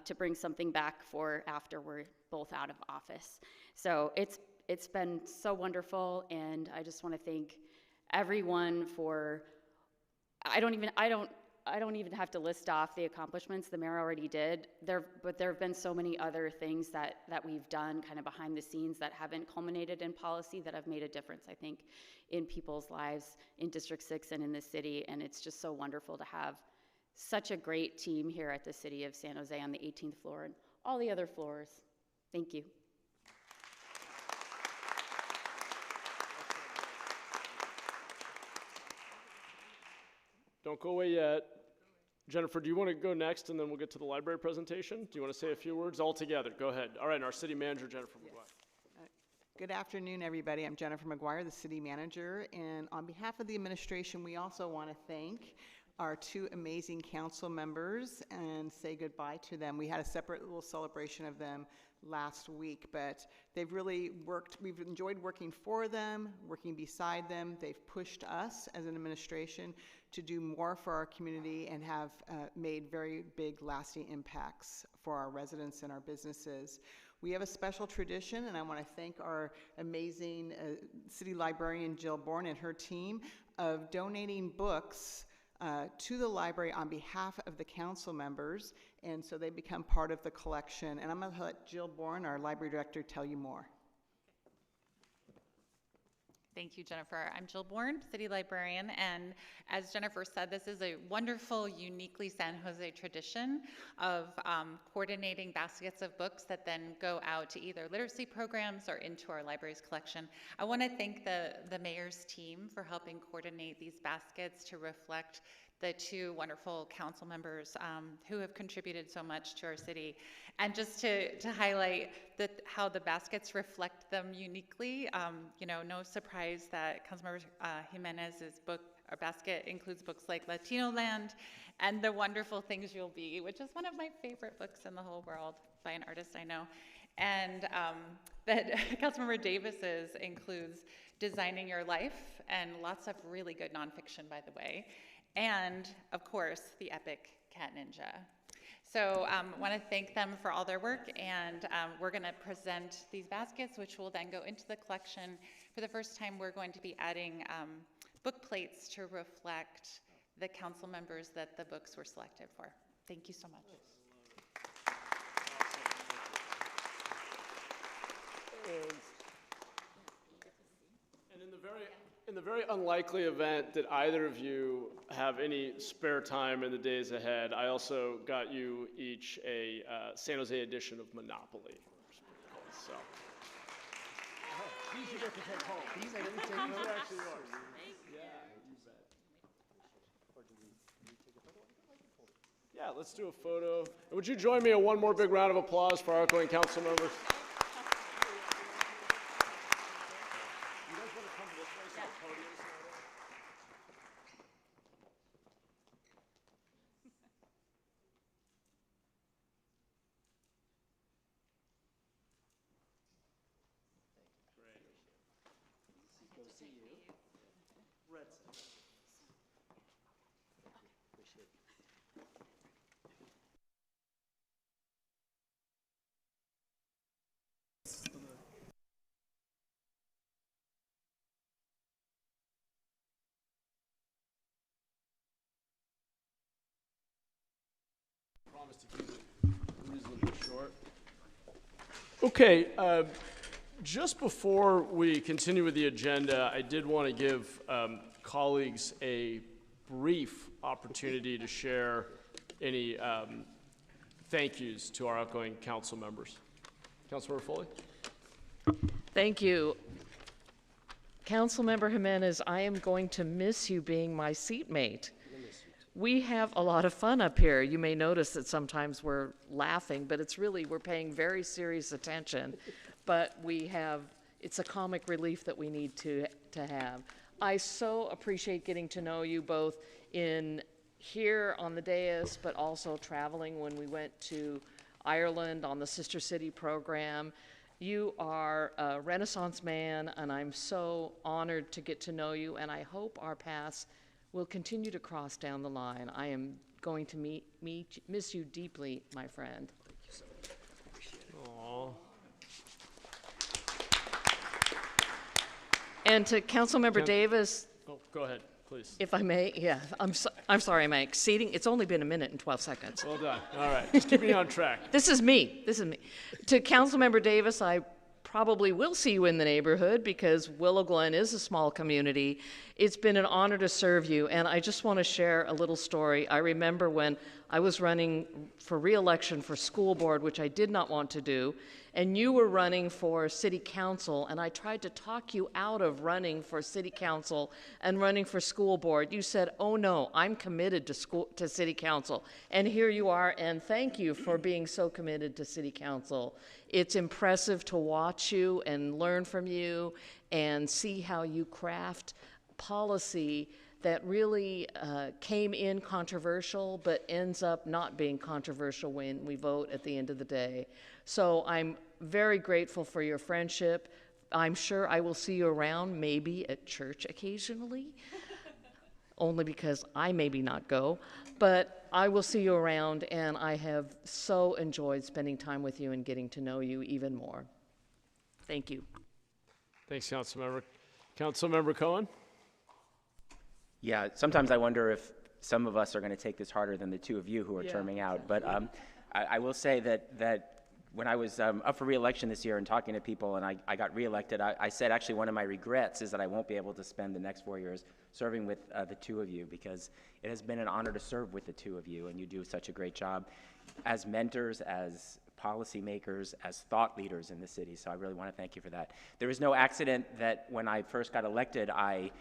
to bring something back for after we're both out of office. So it's been so wonderful, and I just want to thank everyone for, I don't I don't even have to list off the accomplishments, the mayor already did, but there have been so many other things that we've done kind of behind the scenes that haven't culminated in policy that have made a difference, I think, in people's lives in District 6 and in the city, and it's just so wonderful to have such a great team here at the City of San Jose on the 18th floor and all the other floors. Thank you. Don't go away yet. Jennifer, do you want to go next and then we'll get to the library presentation? Do you want to say a few words all together? Go ahead. All right, and our city manager, Jennifer McGuire. Good afternoon, everybody. I'm Jennifer McGuire, the city manager, and on behalf of the administration, we also want to thank our 2 amazing council members and say goodbye to them. We had a separate little celebration of them last week, but they've really worked, we've enjoyed working for them, working beside them. They've pushed us as an administration to do more for our community and have made very big lasting impacts for our residents and our businesses. We have a special tradition, and I want to thank our amazing city librarian Jill Bourne and her team of donating books to the library on behalf of the council members, and so they become part of the collection. And I'm going to let Jill Bourne, our library director, tell you more. Thank you, Jennifer. I'm Jill Bourne, city librarian, and as Jennifer said, this is a wonderful, uniquely San Jose tradition of coordinating baskets of books that then go out to either literacy programs or into our library's collection. I want to thank the mayor's team for helping coordinate these baskets to reflect the 2 wonderful council members who have contributed so much to our city. And just to highlight how the baskets reflect them uniquely, you know, no surprise that Councilmember Jimenez's book or basket includes books like Latino Land and The Wonderful Things You'll Be, which is one of my favorite books in the whole world by an artist I know. And that Councilmember Davis's includes Designing Your Life and lots of really good nonfiction, by the way. And, of course, the epic Cat Ninja. So I want to thank them for all their work, and we're going to present these baskets, which will then go into the collection. For the first time, we're going to be adding book plates to reflect the council members that the books were selected for. Thank you so much. And in the very unlikely event that either of you have any spare time in the days ahead, I also got you each a San Jose edition of Monopoly. So. These you get to take home. These I didn't take home. These are actually yours. Yeah, you bet. Or do we take a photo? Yeah, let's do a photo. And would you join me in one more big round of applause for our outgoing council members? To keep it reasonably short. Okay, just before we continue with the agenda, I did want to give colleagues a brief opportunity to share any thank yous to our outgoing council members. Councilmember Foley? Thank you. Councilmember Jimenez, I am going to miss you being my seatmate. We have a lot of fun up here. You may notice that sometimes we're laughing, but it's really, we're paying very serious attention. But it's a comic relief that we need to have. I so appreciate getting to know you both in here on the dais, but also traveling when we went to Ireland on the Sister City program. You are a Renaissance man, and I'm so honored to get to know you, and I hope our paths will continue to cross down the line. I am going to miss you deeply, my friend. Thank you so much. Appreciate it. Aww. And to Councilmember Davis. Oh, go ahead, please. If I may, yeah. I'm so, I'm sorry, am I exceeding? It's only been a minute and 12 seconds. Well done. All right, just keep me on track. This is me. This is me. To Councilmember Davis, I probably will see you in the neighborhood because Willow Glen is a small community. It's been an honor to serve you, and I just want to share a little story. I remember when I was running for re-election for school board, which I did not want to do, and you were running for city council, and I tried to talk you out of running for city council and running for school board. You said, oh no, I'm committed to city council. And here you are, and thank you for being so committed to city council. It's impressive to watch you and learn from you and see how you craft policy that really came in controversial but ends up not being controversial when we vote at the end of the day. So I'm very grateful for your friendship. I'm sure I will see you around, maybe at church occasionally, only because I maybe not go, but I will see you around, and I have so enjoyed spending time with you and getting to know you even more. Thank you. Thanks, Councilmember. Councilmember Cohen? Yeah, sometimes I wonder if some of us are going to take this harder than the two of you who are terming out. But I will say that when I was up for re-election this year and talking to people and I got re-elected, I said actually one of my regrets is that I won't be able to spend the next 4 years serving with the two of you, because it has been an honor to serve with the two of you, and you do such a great job as mentors, as policymakers, as thought leaders in the city. So I really want to thank you for that. There is no accident that when I first got elected, I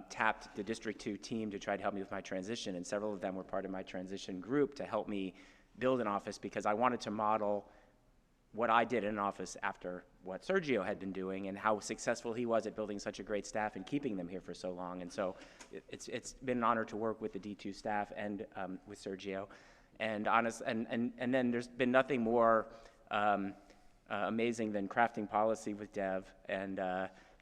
tapped the District 2 team to try to help me with my transition, and several of them were part of my transition group to help me build an office, because I wanted to model what I did in an office after what Sergio had been doing and how successful he was at building such a great staff and keeping them here for so long. And so it's been an honor to work with the D2 staff and with Sergio. And then there's been nothing more amazing than crafting policy with Dev and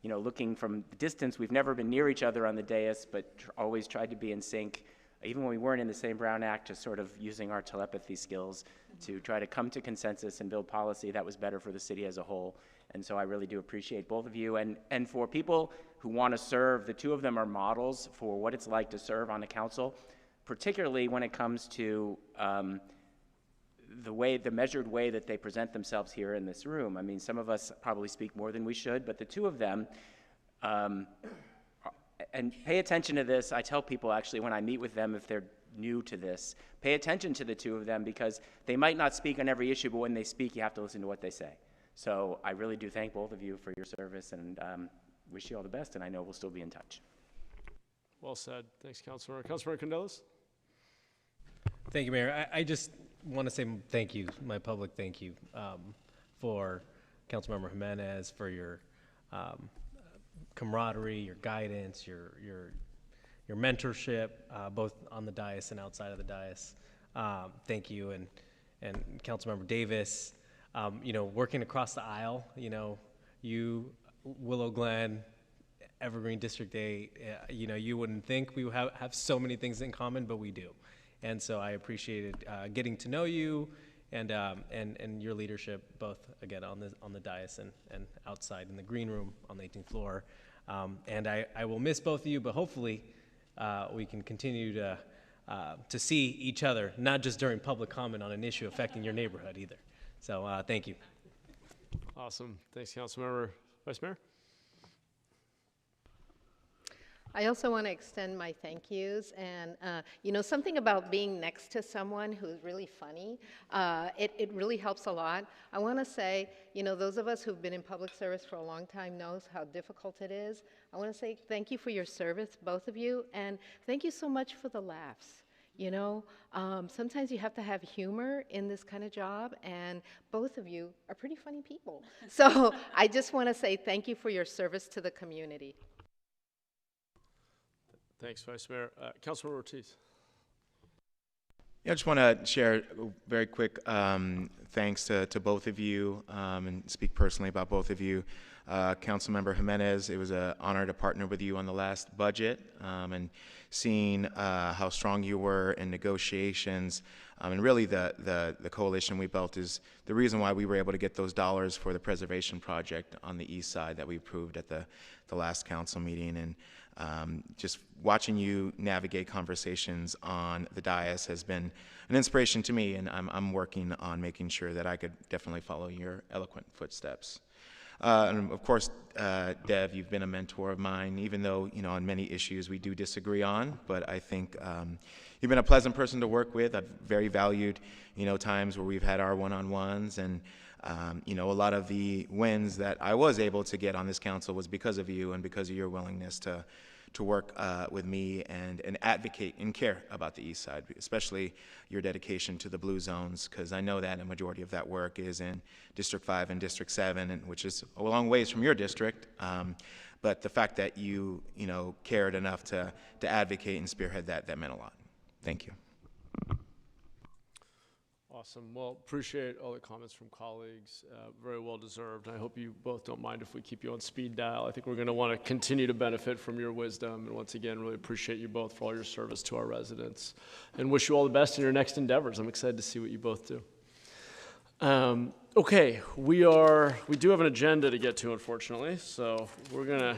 you know, looking from the distance. We've never been near each other on the dais, but always tried to be in sync, even when we weren't in the same Brown Act, just sort of using our telepathy skills to try to come to consensus and build policy that was better for the city as a whole. And so I really do appreciate both of you. And for people who want to serve, the two of them are models for what it's like to serve on the council, particularly when it comes to the measured way that they present themselves here in this room. I mean, some of us probably speak more than we should, but the two of them, and pay attention to this. I tell people actually when I meet with them, if they're new to this, pay attention to the two of them, because they might not speak on every issue, but when they speak, you have to listen to what they say. So I really do thank both of you for your service, and wish you all the best, and I know we'll still be in touch. Well said. Thanks, Councilmember. Councilmember Candelas? Thank you, Mayor. I just want to say thank you, my public thank you, for Councilmember Jimenez, for your camaraderie, your guidance, your mentorship, both on the dais and outside of the dais. Thank you, and Councilmember Davis, you know, working across the aisle, you know, you, Willow Glen, Evergreen District 8, you know, you wouldn't think we would have so many things in common, but we do. And so I appreciated getting to know you and your leadership, both again on the dais and outside in the green room on the 18th floor. And I will miss both of you, but hopefully we can continue to see each other, not just during public comment on an issue affecting your neighborhood either. So thank you. Awesome. Thanks, Councilmember. Vice Mayor? I also want to extend my thank yous, and you know, something about being next to someone who's really funny, it really helps a lot. I want to say, you know, those of us who've been in public service for a long time knows how difficult it is. I want to say thank you for your service, both of you, and thank you so much for the laughs. You know, sometimes you have to have humor in this kind of job, and both of you are pretty funny people. So I just want to say thank you for your service to the community. Thanks, Vice Mayor. Councilmember Ortiz. Yeah, I just want to share a very quick thanks to both of you and speak personally about both of you. Councilmember Jimenez, it was an honor to partner with you on the last budget and seeing how strong you were in negotiations. And really the coalition we built is the reason why we were able to get those dollars for the preservation project on the east side that we approved at the last council meeting. And Just watching you navigate conversations on the dais has been an inspiration to me, and I'm working on making sure that I could definitely follow your eloquent footsteps. And of course, Dev, you've been a mentor of mine, even though, on many issues we do disagree on, but I think you've been a pleasant person to work with. I've very valued, times where we've had our one-on-ones, and, a lot of the wins that I was able to get on this council was because of you and because of your willingness to work with me and advocate and care about the East Side, especially your dedication to the blue zones, because I know that a majority of that work is in District 5 and District 7, which is a long ways from your district. But the fact that you, cared enough to advocate and spearhead that meant a lot. Thank you. Awesome. Well, appreciate all the comments from colleagues. Very well deserved. I hope you both don't mind if we keep you on speed dial. I think we're going to want to continue to benefit from your wisdom. And once again, really appreciate you both for all your service to our residents. And wish you all the best in your next endeavors. I'm excited to see what you both do. Okay, we do have an agenda to get to, unfortunately. So we're going to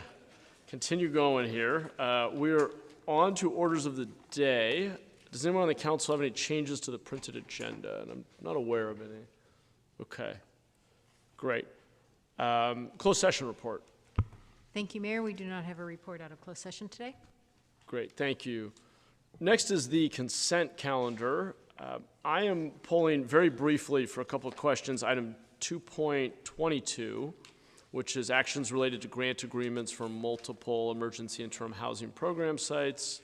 continue going here. We're on to orders of the day. Does anyone on the council have any changes to the printed agenda? And I'm not aware of any. Okay, great. Closed session report. Thank you, Mayor. We do not have a report out of closed session today. Great, thank you. Next is the consent calendar. I am pulling very briefly for a couple of questions, item 2.22, which is actions related to grant agreements for multiple emergency interim housing program sites.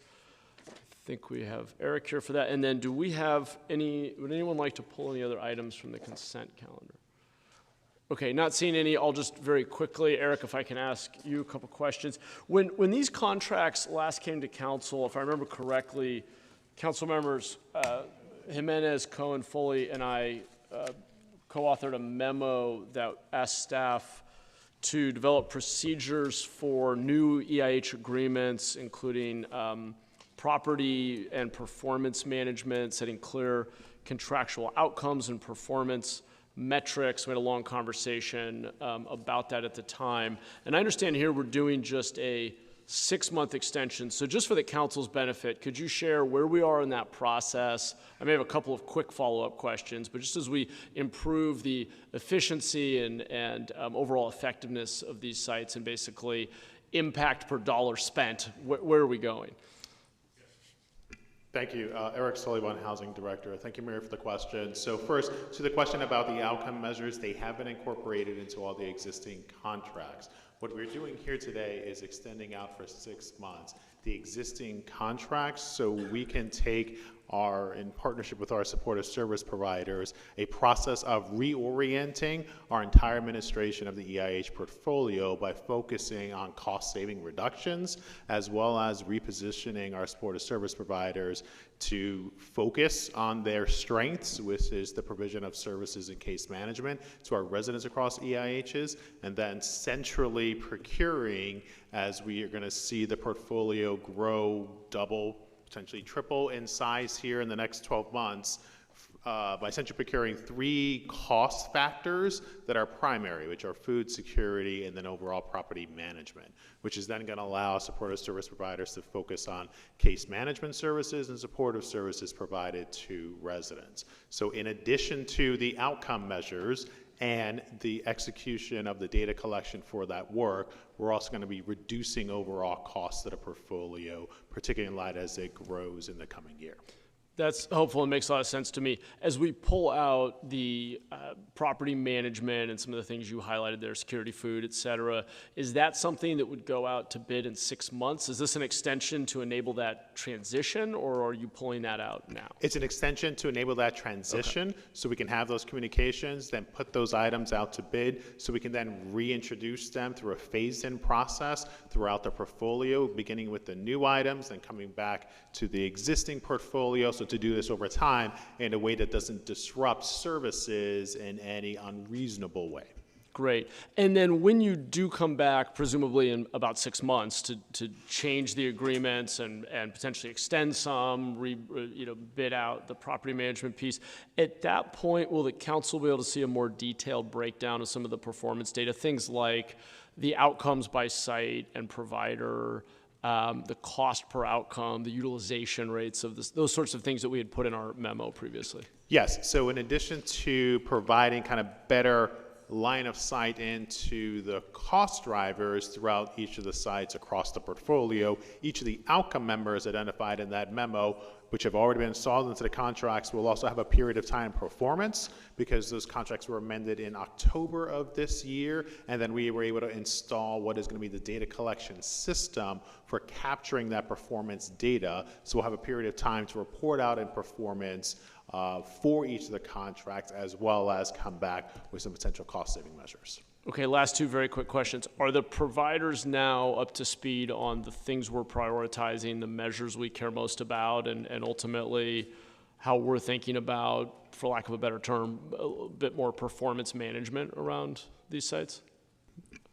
I think we have Eric here for that. And then would anyone like to pull any other items from the consent calendar? Okay, not seeing any. I'll just very quickly, Eric, if I can ask you a couple questions. When these contracts last came to council, if I remember correctly, council members Jimenez, Cohen, Foley, and I co-authored a memo that asked staff to develop procedures for new EIH agreements, including property and performance management, setting clear contractual outcomes and performance metrics. We had a long conversation about that at the time. And I understand here we're doing just a 6-month extension. So just for the council's benefit, could you share where we are in that process? I may have a couple of quick follow-up questions, but just as we improve the efficiency and overall effectiveness of these sites and basically impact per dollar spent, where are we going? Thank you. Eric Sullivan, Housing Director. Thank you, Mayor, for the question. So first, to the question about the outcome measures, they have been incorporated into all the existing contracts. What we're doing here today is extending out for 6 months the existing contracts so we can take in partnership with our supportive service providers, a process of reorienting our entire administration of the EIH portfolio by focusing on cost-saving reductions, as well as repositioning our supportive service providers to focus on their strengths, which is the provision of services and case management to our residents across EIHs, and then centrally procuring as we are going to see the portfolio grow, double, potentially triple in size here in the next 12 months by centrally procuring 3 cost factors that are primary, which are food security and then overall property management, which is then going to allow supportive service providers to focus on case management services and supportive services provided to residents. So in addition to the outcome measures and the execution of the data collection for that work, we're also going to be reducing overall costs of the portfolio, particularly in light as it grows in the coming year. That's helpful and makes a lot of sense to me. As we pull out the property management and some of the things you highlighted there, security, food, et cetera, is that something that would go out to bid in 6 months? Is this an extension to enable that transition, or are you pulling that out now? It's an extension to enable that transition, okay, so we can have those communications, then put those items out to bid, so we can then reintroduce them through a phased-in process throughout the portfolio, beginning with the new items, then coming back to the existing portfolio, so to do this over time in a way that doesn't disrupt services in any unreasonable way. Great. And then when you do come back, presumably in about 6 months, to change the agreements and potentially extend some, bid out the property management piece, at that point, will the council be able to see a more detailed breakdown of some of the performance data, things like the outcomes by site and provider, the cost per outcome, the utilization rates of this, those sorts of things that we had put in our memo previously. Yes, so in addition to providing kind of better line of sight into the cost drivers throughout each of the sites across the portfolio, each of the outcome members identified in that memo, which have already been installed into the contracts, will also have a period of time performance, because those contracts were amended in October of this year, and then we were able to install what is going to be the data collection system for capturing that performance data. So we'll have a period of time to report out in performance for each of the contracts, as well as come back with some potential cost-saving measures. Okay, last two very quick questions. Are the providers now up to speed on the things we're prioritizing, the measures we care most about, and ultimately how we're thinking about, for lack of a better term, a bit more performance management around these sites?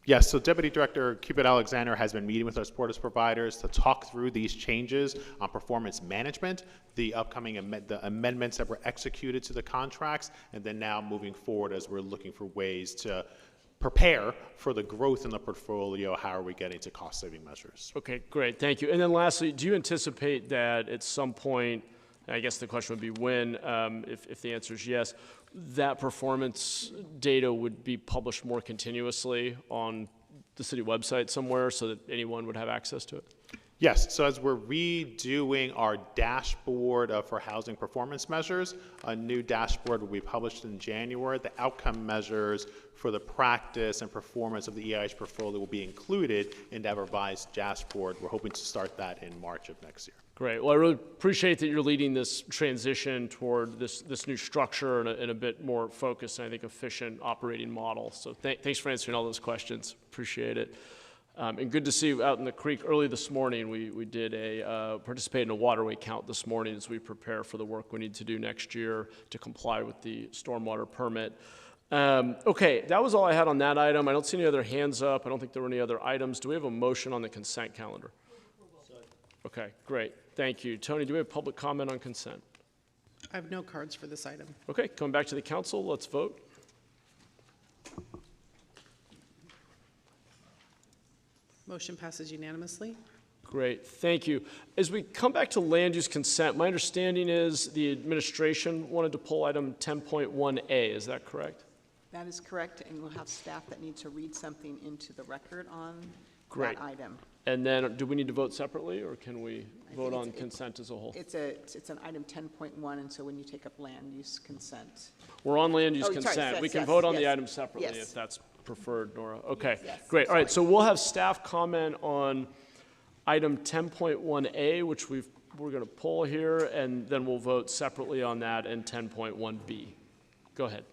Yes, so Deputy Director Cupid Alexander has been meeting with our sports providers to talk through these changes on performance management, the upcoming the amendments that were executed to the contracts, and then now moving forward as we're looking for ways to prepare for the growth in the portfolio. How are we getting to cost-saving measures? Okay, great, thank you. And then lastly, do you anticipate that at some point, I guess the question would be when, if the answer is yes, that performance data would be published more continuously on the city website somewhere so that anyone would have access to it? Yes, so as we're redoing our dashboard for housing performance measures, a new dashboard will be published in January. The outcome measures for the practice and performance of the EIH portfolio will be included in that revised dashboard. We're hoping to start that in March of next year. Great. Well, I really appreciate that you're leading this transition toward this new structure and a bit more focused and I think efficient operating model. So thanks for answering all those questions. Appreciate it. And good to see you out in the creek early this morning. We did participate in a waterway count this morning as we prepare for the work we need to do next year to comply with the stormwater permit. Okay, that was all I had on that item. I don't see any other hands up. I don't think there were any other items. Do we have a motion on the consent calendar? Okay, great. Thank you. Tony, do we have public comment on consent? I have no cards for this item. Okay, coming back to the council, let's vote. Motion passes unanimously. Great, thank you. As we come back to land use consent, my understanding is the administration wanted to pull item 10.1A, is that correct? That is correct, and we'll have staff that need to read something into the record on Great. that item. And then do we need to vote separately, or can we vote on consent as a whole? It's an item 10.1, and so when you take up land use consent. We're on land use Oh, sorry, consent. yes, We can yes, vote on yes. the item separately Yes. if that's preferred, Nora. Okay, Yes, great. All right, sorry. so we'll have staff comment on item 10.1A, which we're going to pull here, and then we'll vote separately on that and 10.1B. Go ahead.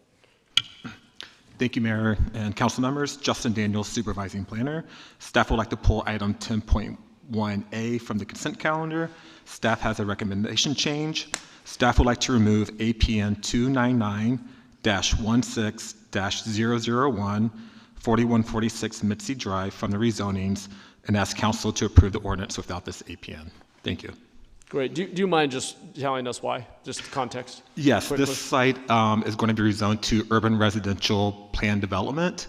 Thank you, Mayor and council members. Justin Daniels, Supervising Planner. Staff would like to pull item 10.1A from the consent calendar. Staff has a recommendation change. Staff would like to remove APN 299-16-001, 4146 Mitzi Drive from the rezonings and ask council to approve the ordinance without this APN. Thank you. Great. Do you mind just telling us why? Just context? Yes, quickly. this site is going to be rezoned to urban residential plan development.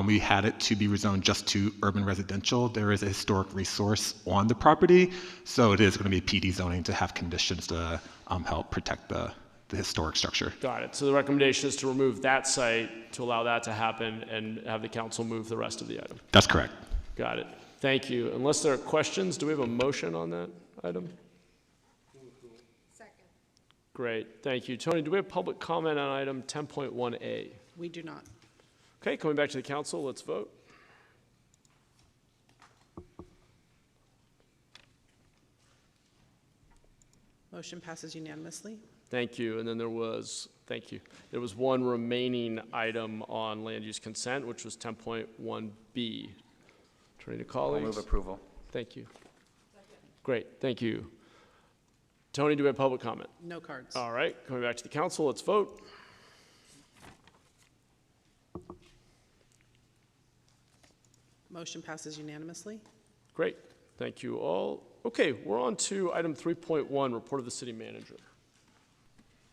We had it to be rezoned just to urban residential. There is a historic resource on the property, so it is going to be PD zoning to have conditions to help protect the historic structure. Got it. So the recommendation is to remove that site to allow that to happen and have the council move the rest of the item. That's correct. Got it. Thank you. Unless there are questions, do we have a motion on that item? Second. Great. Thank you. Tony, do we have public comment on item 10.1A? We do not. Okay, coming back to the council, let's vote. Motion passes unanimously. Thank you. And then there was one remaining item on land use consent, which was 10.1B. Attorney to colleagues. I'll move approval. Thank you. Great. Thank you. Tony, do we have public comment? No cards. All right. Coming back to the council, let's vote. Motion passes unanimously. Great. Thank you all. Okay, we're on to item 3.1, report of the city manager.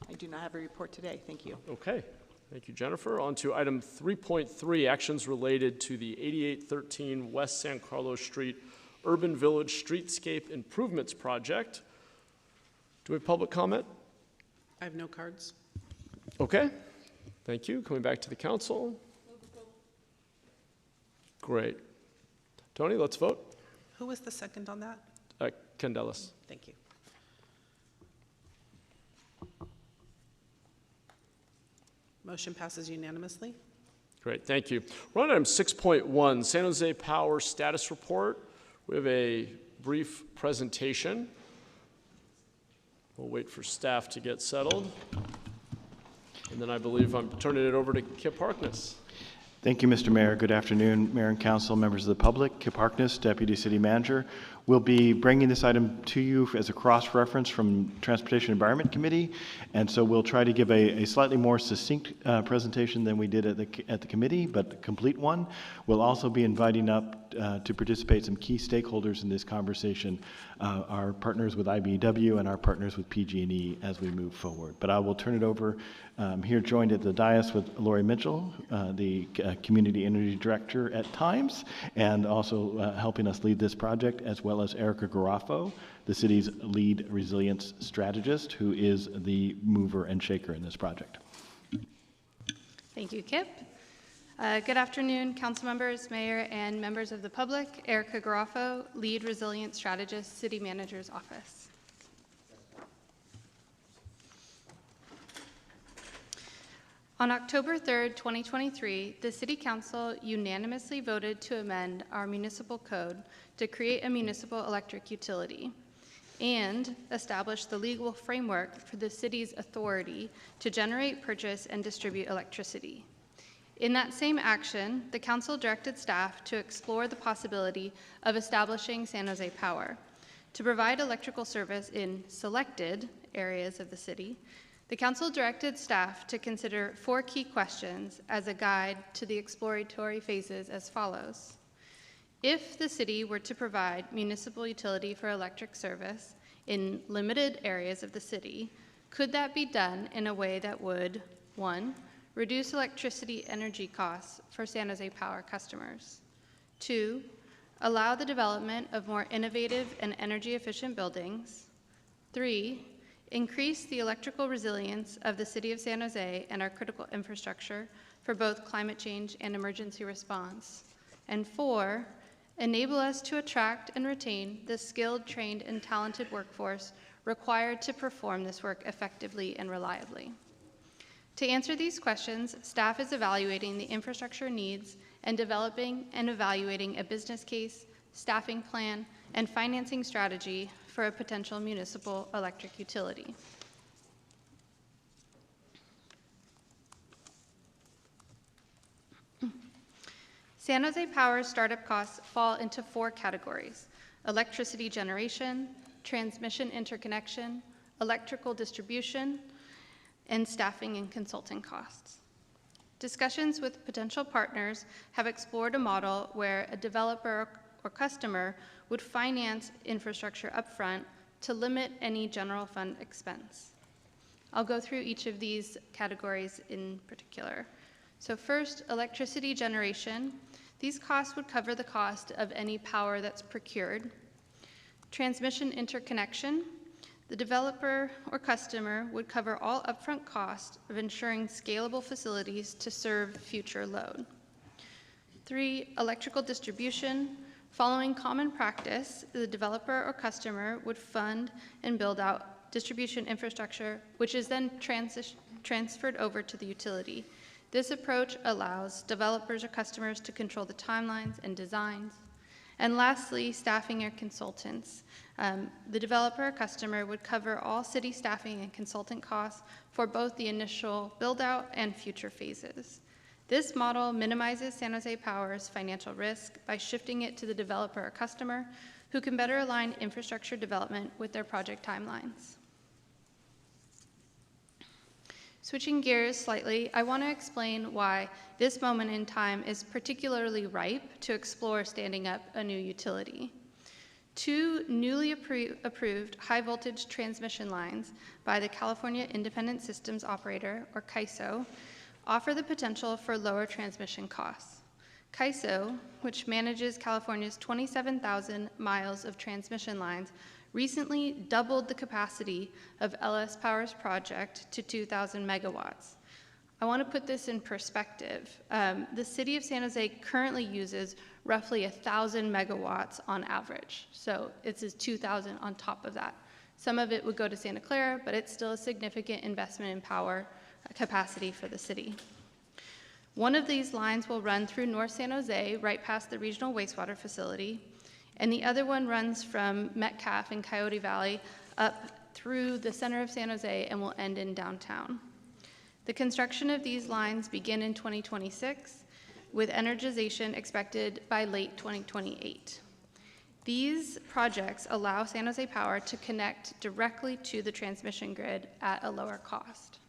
I do not have a report today. Thank you. Okay. Thank you, Jennifer. On to item 3.3, actions related to the 8813 West San Carlos Street Urban Village Streetscape Improvements Project. Do we have public comment? I have no cards. Okay, thank you. Coming back to the council. Great. Tony, let's vote. Who was the second on that? Candelas. Thank you. Motion passes unanimously. Great, thank you. We're on item 6.1, San Jose Power Status Report. We have a brief presentation. We'll wait for staff to get settled. And then I believe I'm turning it over to Kip Harkness. Thank you, Mr. Mayor. Good afternoon, Mayor and Council, members of the public. Kip Harkness, Deputy City Manager. We'll be bringing this item to you as a cross-reference from Transportation Environment Committee, and so we'll try to give a slightly more succinct presentation than we did at the committee, but a complete one. We'll also be inviting up to participate some key stakeholders in this conversation, our partners with IBEW and our partners with PG&E as we move forward. But I will turn it over here, joined at the dais with Lori Mitchell, the Community Energy Director at times, and also helping us lead this project, as well as Erica Garafo, the city's lead resilience strategist, who is the mover and shaker in this project. Thank you, Kip. Good afternoon, council members, mayor, and members of the public. Erica Garafo, lead resilience strategist, city manager's office. On October 3rd, 2023, the City Council unanimously voted to amend our municipal code to create a municipal electric utility and establish the legal framework for the city's authority to generate, purchase, and distribute electricity. In that same action, the Council directed staff to explore the possibility of establishing San Jose Power to provide electrical service in selected areas of the city. The Council directed staff to consider 4 key questions as a guide to the exploratory phases as follows. If the city were to provide municipal utility for electric service in limited areas of the city, could that be done in a way that would, 1, reduce electricity energy costs for San Jose Power customers, 2, allow the development of more innovative and energy efficient buildings, 3, increase the electrical resilience of the city of San Jose and our critical infrastructure for both climate change and emergency response, and 4, enable us to attract and retain the skilled, trained, and talented workforce required to perform this work effectively and reliably. To answer these questions, staff is evaluating the infrastructure needs and developing and evaluating a business case, staffing plan, and financing strategy for a potential municipal electric utility. San Jose Power's startup costs fall into 4 categories: electricity generation, transmission interconnection, electrical distribution, and staffing and consulting costs. Discussions with potential partners have explored a model where a developer or customer would finance infrastructure upfront to limit any general fund expense. I'll go through each of these categories in particular. So first, electricity generation. These costs would cover the cost of any power that's procured. Transmission interconnection. The developer or customer would cover all upfront costs of ensuring scalable facilities to serve future load. 3, electrical distribution. Following common practice, the developer or customer would fund and build out distribution infrastructure, which is then transferred over to the utility. This approach allows developers or customers to control the timelines and designs. And lastly, staffing or consultants. The developer or customer would cover all city staffing and consultant costs for both the initial build-out and future phases. This model minimizes San Jose Power's financial risk by shifting it to the developer or customer, who can better align infrastructure development with their project timelines. Switching gears slightly, I want to explain why this moment in time is particularly ripe to explore standing up a new utility. 2 newly approved high-voltage transmission lines by the California Independent Systems Operator, or CAISO, offer the potential for lower transmission costs. CAISO, which manages California's 27,000 miles of transmission lines, recently doubled the capacity of LS Power's project to 2,000 megawatts. I want to put this in perspective. The city of San Jose currently uses roughly 1,000 megawatts on average. So it's 2,000 on top of that. Some of it would go to Santa Clara, but it's still a significant investment in power capacity for the city. One of these lines will run through North San Jose, right past the regional wastewater facility, and the other one runs from Metcalf in Coyote Valley up through the center of San Jose and will end in downtown. The construction of these lines begin in 2026, with energization expected by late 2028. These projects allow San Jose Power to connect directly to the transmission grid at a lower cost.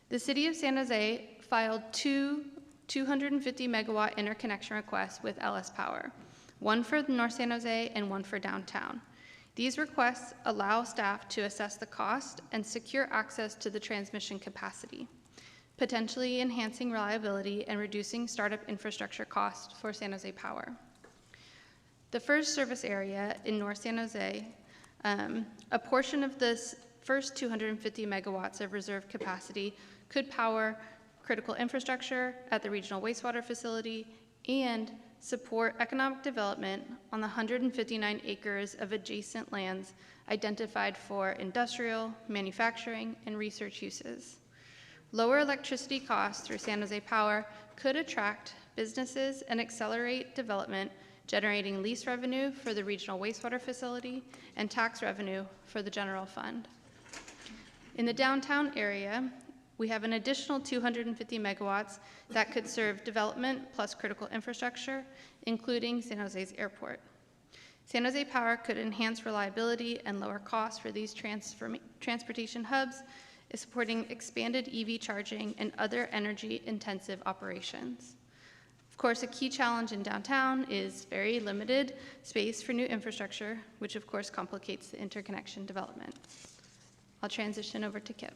The city of San Jose filed two 250 megawatt interconnection requests with LS Power, one for North San Jose and one for downtown. These requests allow staff to assess the cost and secure access to the transmission capacity, potentially enhancing reliability and reducing startup infrastructure costs for San Jose Power. The first service area in North San Jose, a portion of this first 250 megawatts of reserve capacity could power critical infrastructure at the regional wastewater facility and support economic development on the 159 acres of adjacent lands identified for industrial, manufacturing, and research uses. Lower electricity costs through San Jose Power could attract businesses and accelerate development, generating lease revenue for the regional wastewater facility and tax revenue for the general fund. In the downtown area, we have an additional 250 megawatts that could serve development plus critical infrastructure, including San Jose's airport. San Jose Power could enhance reliability and lower costs for these transportation hubs, supporting expanded EV charging and other energy-intensive operations. Of course, a key challenge in downtown is very limited space for new infrastructure, which of course complicates the interconnection development. I'll transition over to Kip.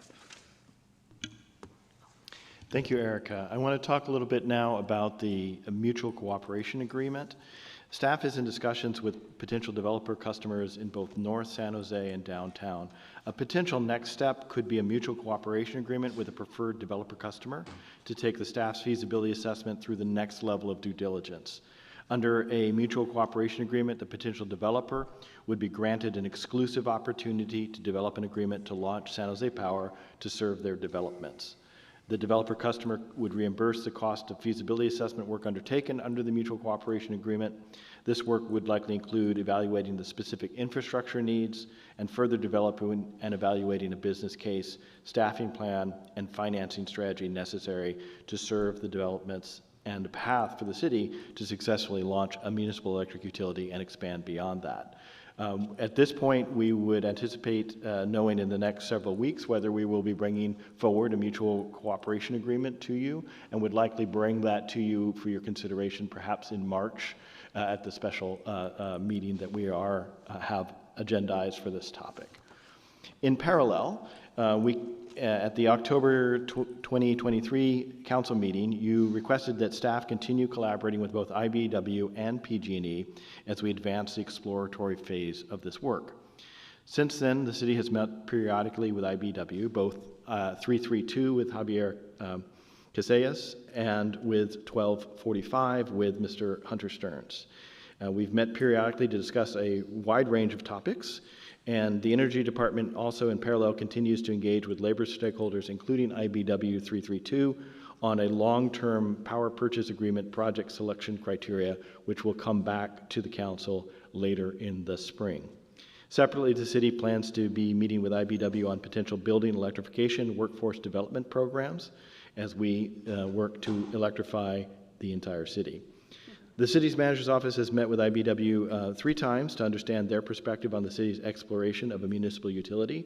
Thank you, Erica. I want to talk a little bit now about the mutual cooperation agreement. Staff is in discussions with potential developer customers in both North San Jose and downtown. A potential next step could be a mutual cooperation agreement with a preferred developer customer to take the staff's feasibility assessment through the next level of due diligence. Under a mutual cooperation agreement, the potential developer would be granted an exclusive opportunity to develop an agreement to launch San Jose Power to serve their developments. The developer customer would reimburse the cost of feasibility assessment work undertaken under the mutual cooperation agreement. This work would likely include evaluating the specific infrastructure needs and further developing and evaluating a business case, staffing plan, and financing strategy necessary to serve the developments and a path for the city to successfully launch a municipal electric utility and expand beyond that. At this point, we would anticipate knowing in the next several weeks whether we will be bringing forward a mutual cooperation agreement to you, and would likely bring that to you for your consideration perhaps in March at the special meeting that we have agendized for this topic. In parallel, at the October 2023 council meeting, you requested that staff continue collaborating with both IBEW and PG&E as we advance the exploratory phase of this work. Since then, the city has met periodically with IBEW, both 332 with Javier Casillas and with 1245 with Mr. Hunter Stearns. We've met periodically to discuss a wide range of topics, and the Energy Department also in parallel continues to engage with labor stakeholders, including IBEW 332, on a long-term power purchase agreement project selection criteria, which will come back to the council later in the spring. Separately, the city plans to be meeting with IBEW on potential building electrification workforce development programs as we work to electrify the entire city. The city's manager's office has met with IBEW 3 times to understand their perspective on the city's exploration of a municipal utility,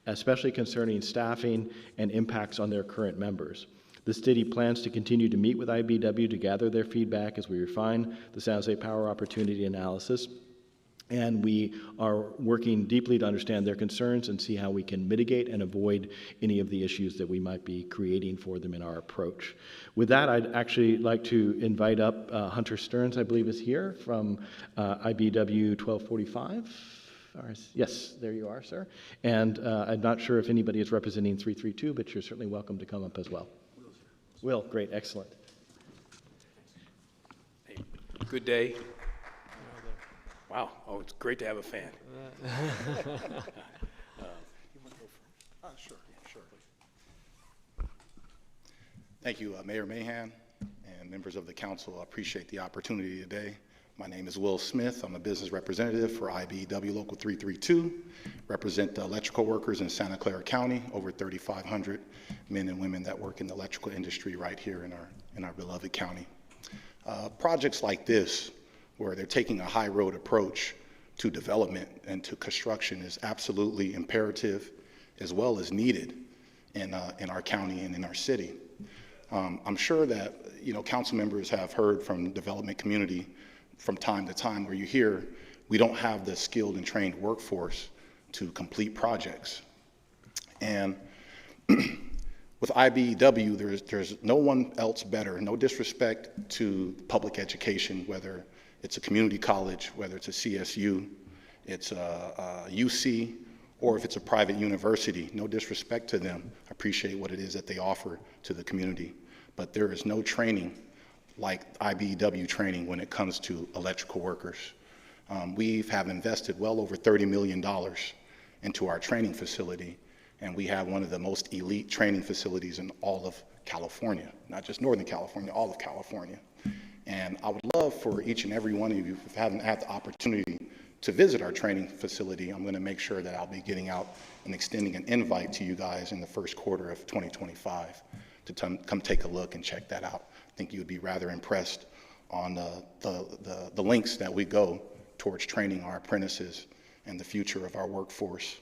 especially concerning staffing and impacts on their current members. The city plans to continue to meet with IBEW to gather their feedback as we refine the San Jose Power opportunity analysis And we are working deeply to understand their concerns and see how we can mitigate and avoid any of the issues that we might be creating for them in our approach. With that, I'd actually like to invite up Hunter Stearns, I believe is here, from IBW 1245. Yes, there you are, sir. And I'm not sure if anybody is representing 332, but you're certainly welcome to come up as well. Will, great, excellent. Hey, good day. Wow, oh, it's great to have a fan. Sure. Thank you, Mayor Mahan and members of the council. I appreciate the opportunity today. My name is Will Smith. I'm a business representative for IBEW Local 332, represent the electrical workers in Santa Clara County, over 3,500 men and women that work in the electrical industry right here in our beloved county. Projects like this, where they're taking a high road approach to development and to construction, is absolutely imperative as well as needed in our county and in our city. I'm sure that council members have heard from the development community from time to time where you hear we don't have the skilled and trained workforce to complete projects. And with IBEW, there's no one else better, no disrespect to public education, whether it's a community college, whether it's a CSU, it's a UC, or if it's a private university. No disrespect to them. I appreciate what it is that they offer to the community. But there is no training like IBEW training when it comes to electrical workers. We have invested well over $30 million into our training facility, and we have one of the most elite training facilities in all of California, not just Northern California, all of California. And I would love for each and every one of you, if you haven't had the opportunity to visit our training facility, I'm going to make sure that I'll be getting out and extending an invite to you guys in the first quarter of 2025 to come take a look and check that out. I think you would be rather impressed on the lengths that we go towards training our apprentices and the future of our workforce.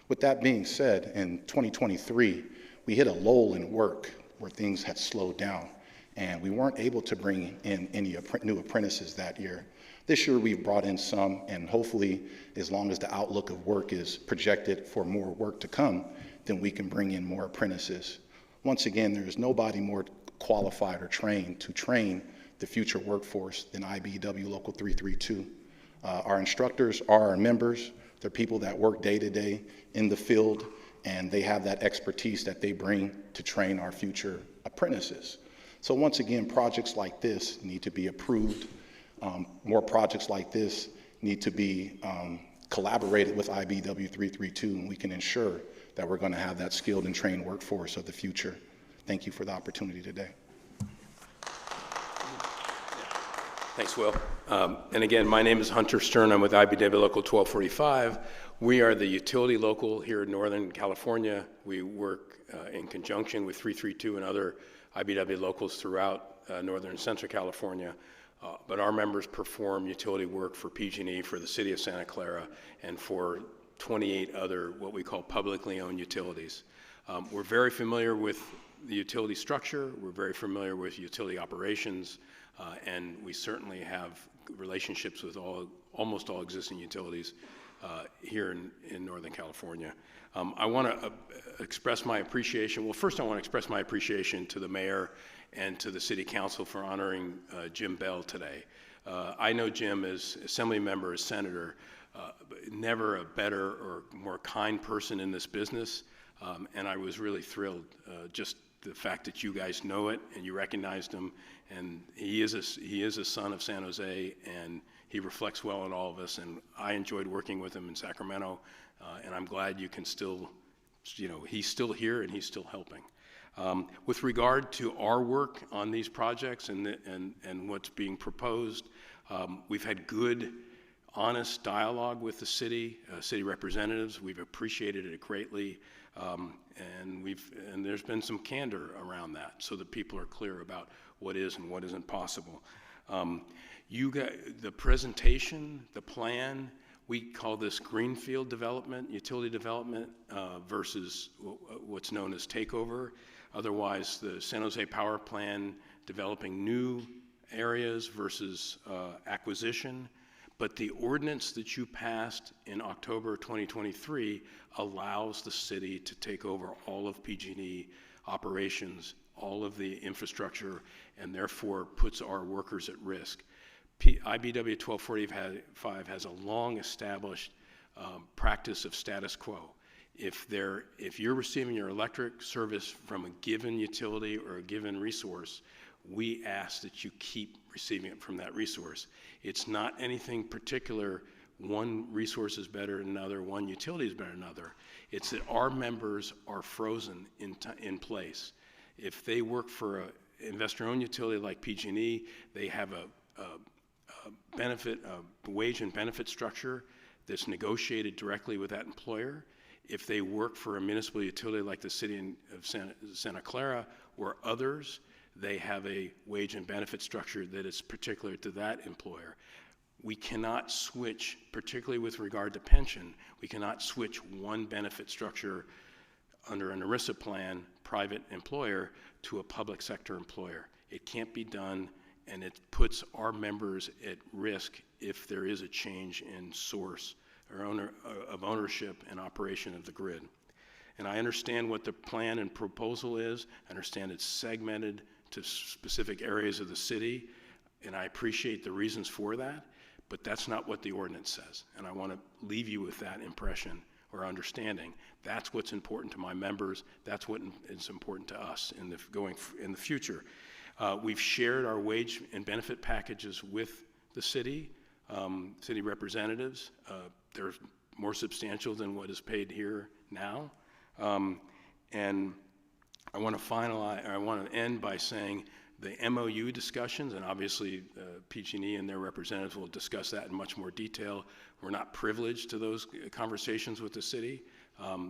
With that being said, in 2023, we hit a lull in work where things had slowed down, and we weren't able to bring in any new apprentices that year. This year we've brought in some, and hopefully as long as the outlook of work is projected for more work to come, then we can bring in more apprentices. Once again, there's nobody more qualified or trained to train the future workforce than IBEW Local 332. Our instructors are our members. They're people that work day to day in the field, and they have that expertise that they bring to train our future apprentices. So once again, projects like this need to be approved. More projects like this need to be collaborated with IBEW 332, and we can ensure that we're going to have that skilled and trained workforce of the future. Thank you for the opportunity today. Thanks, Will. And again, my name is Hunter Stern. I'm with IBEW Local 1245. We are the utility local here in Northern California. We work in conjunction with 332 and other IBEW locals throughout Northern and Central California. But our members perform utility work for PG&E, for the city of Santa Clara, and for 28 other what we call publicly owned utilities. We're very familiar with the utility structure. We're very familiar with utility operations. And we certainly have relationships with almost all existing utilities here in Northern California. I want to express my appreciation. Well, first I want to express my appreciation to the mayor and to the city council for honoring Jim Beall today. I know Jim as assembly member, as senator, never a better or more kind person in this business, and I was really thrilled just the fact that you guys know it and you recognized him, and he is a son of San Jose, and he reflects well on all of us, and I enjoyed working with him in Sacramento, and I'm glad you can still, he's still here and he's still helping. With regard to our work on these projects and what's being proposed, we've had good, honest dialogue with the city representatives. We've appreciated it greatly. And there's been some candor around that so that people are clear about what is and what isn't possible. The presentation, the plan, we call this greenfield development, utility development, versus what's known as takeover. Otherwise, the San Jose Power Plan developing new areas versus acquisition. But the ordinance that you passed in October 2023 allows the city to take over all of PG&E operations, all of the infrastructure, and therefore puts our workers at risk. IBW 1245 has a long-established practice of status quo. If you're receiving your electric service from a given utility or a given resource, we ask that you keep receiving it from that resource. It's not anything particular, one resource is better than another, one utility is better than another. It's that our members are frozen in place. If they work for an investor-owned utility like PG&E, they have a wage and benefit structure that's negotiated directly with that employer. If they work for a municipal utility like the city of Santa Clara or others, they have a wage and benefit structure that is particular to that employer. We cannot switch, particularly with regard to pension, we cannot switch one benefit structure under an ERISA plan, private employer, to a public sector employer. It can't be done, and it puts our members at risk if there is a change in source or ownership and operation of the grid. And I understand what the plan and proposal is. I understand it's segmented to specific areas of the city, and I appreciate the reasons for that, but that's not what the ordinance says. And I want to leave you with that impression or understanding. That's what's important to my members. That's what is important to us in the future. We've shared our wage and benefit packages with the city representatives. They're more substantial than what is paid here now. And I want to end by saying the MOU discussions, and obviously PG&E and their representatives will discuss that in much more detail. We're not privileged to those conversations with the city.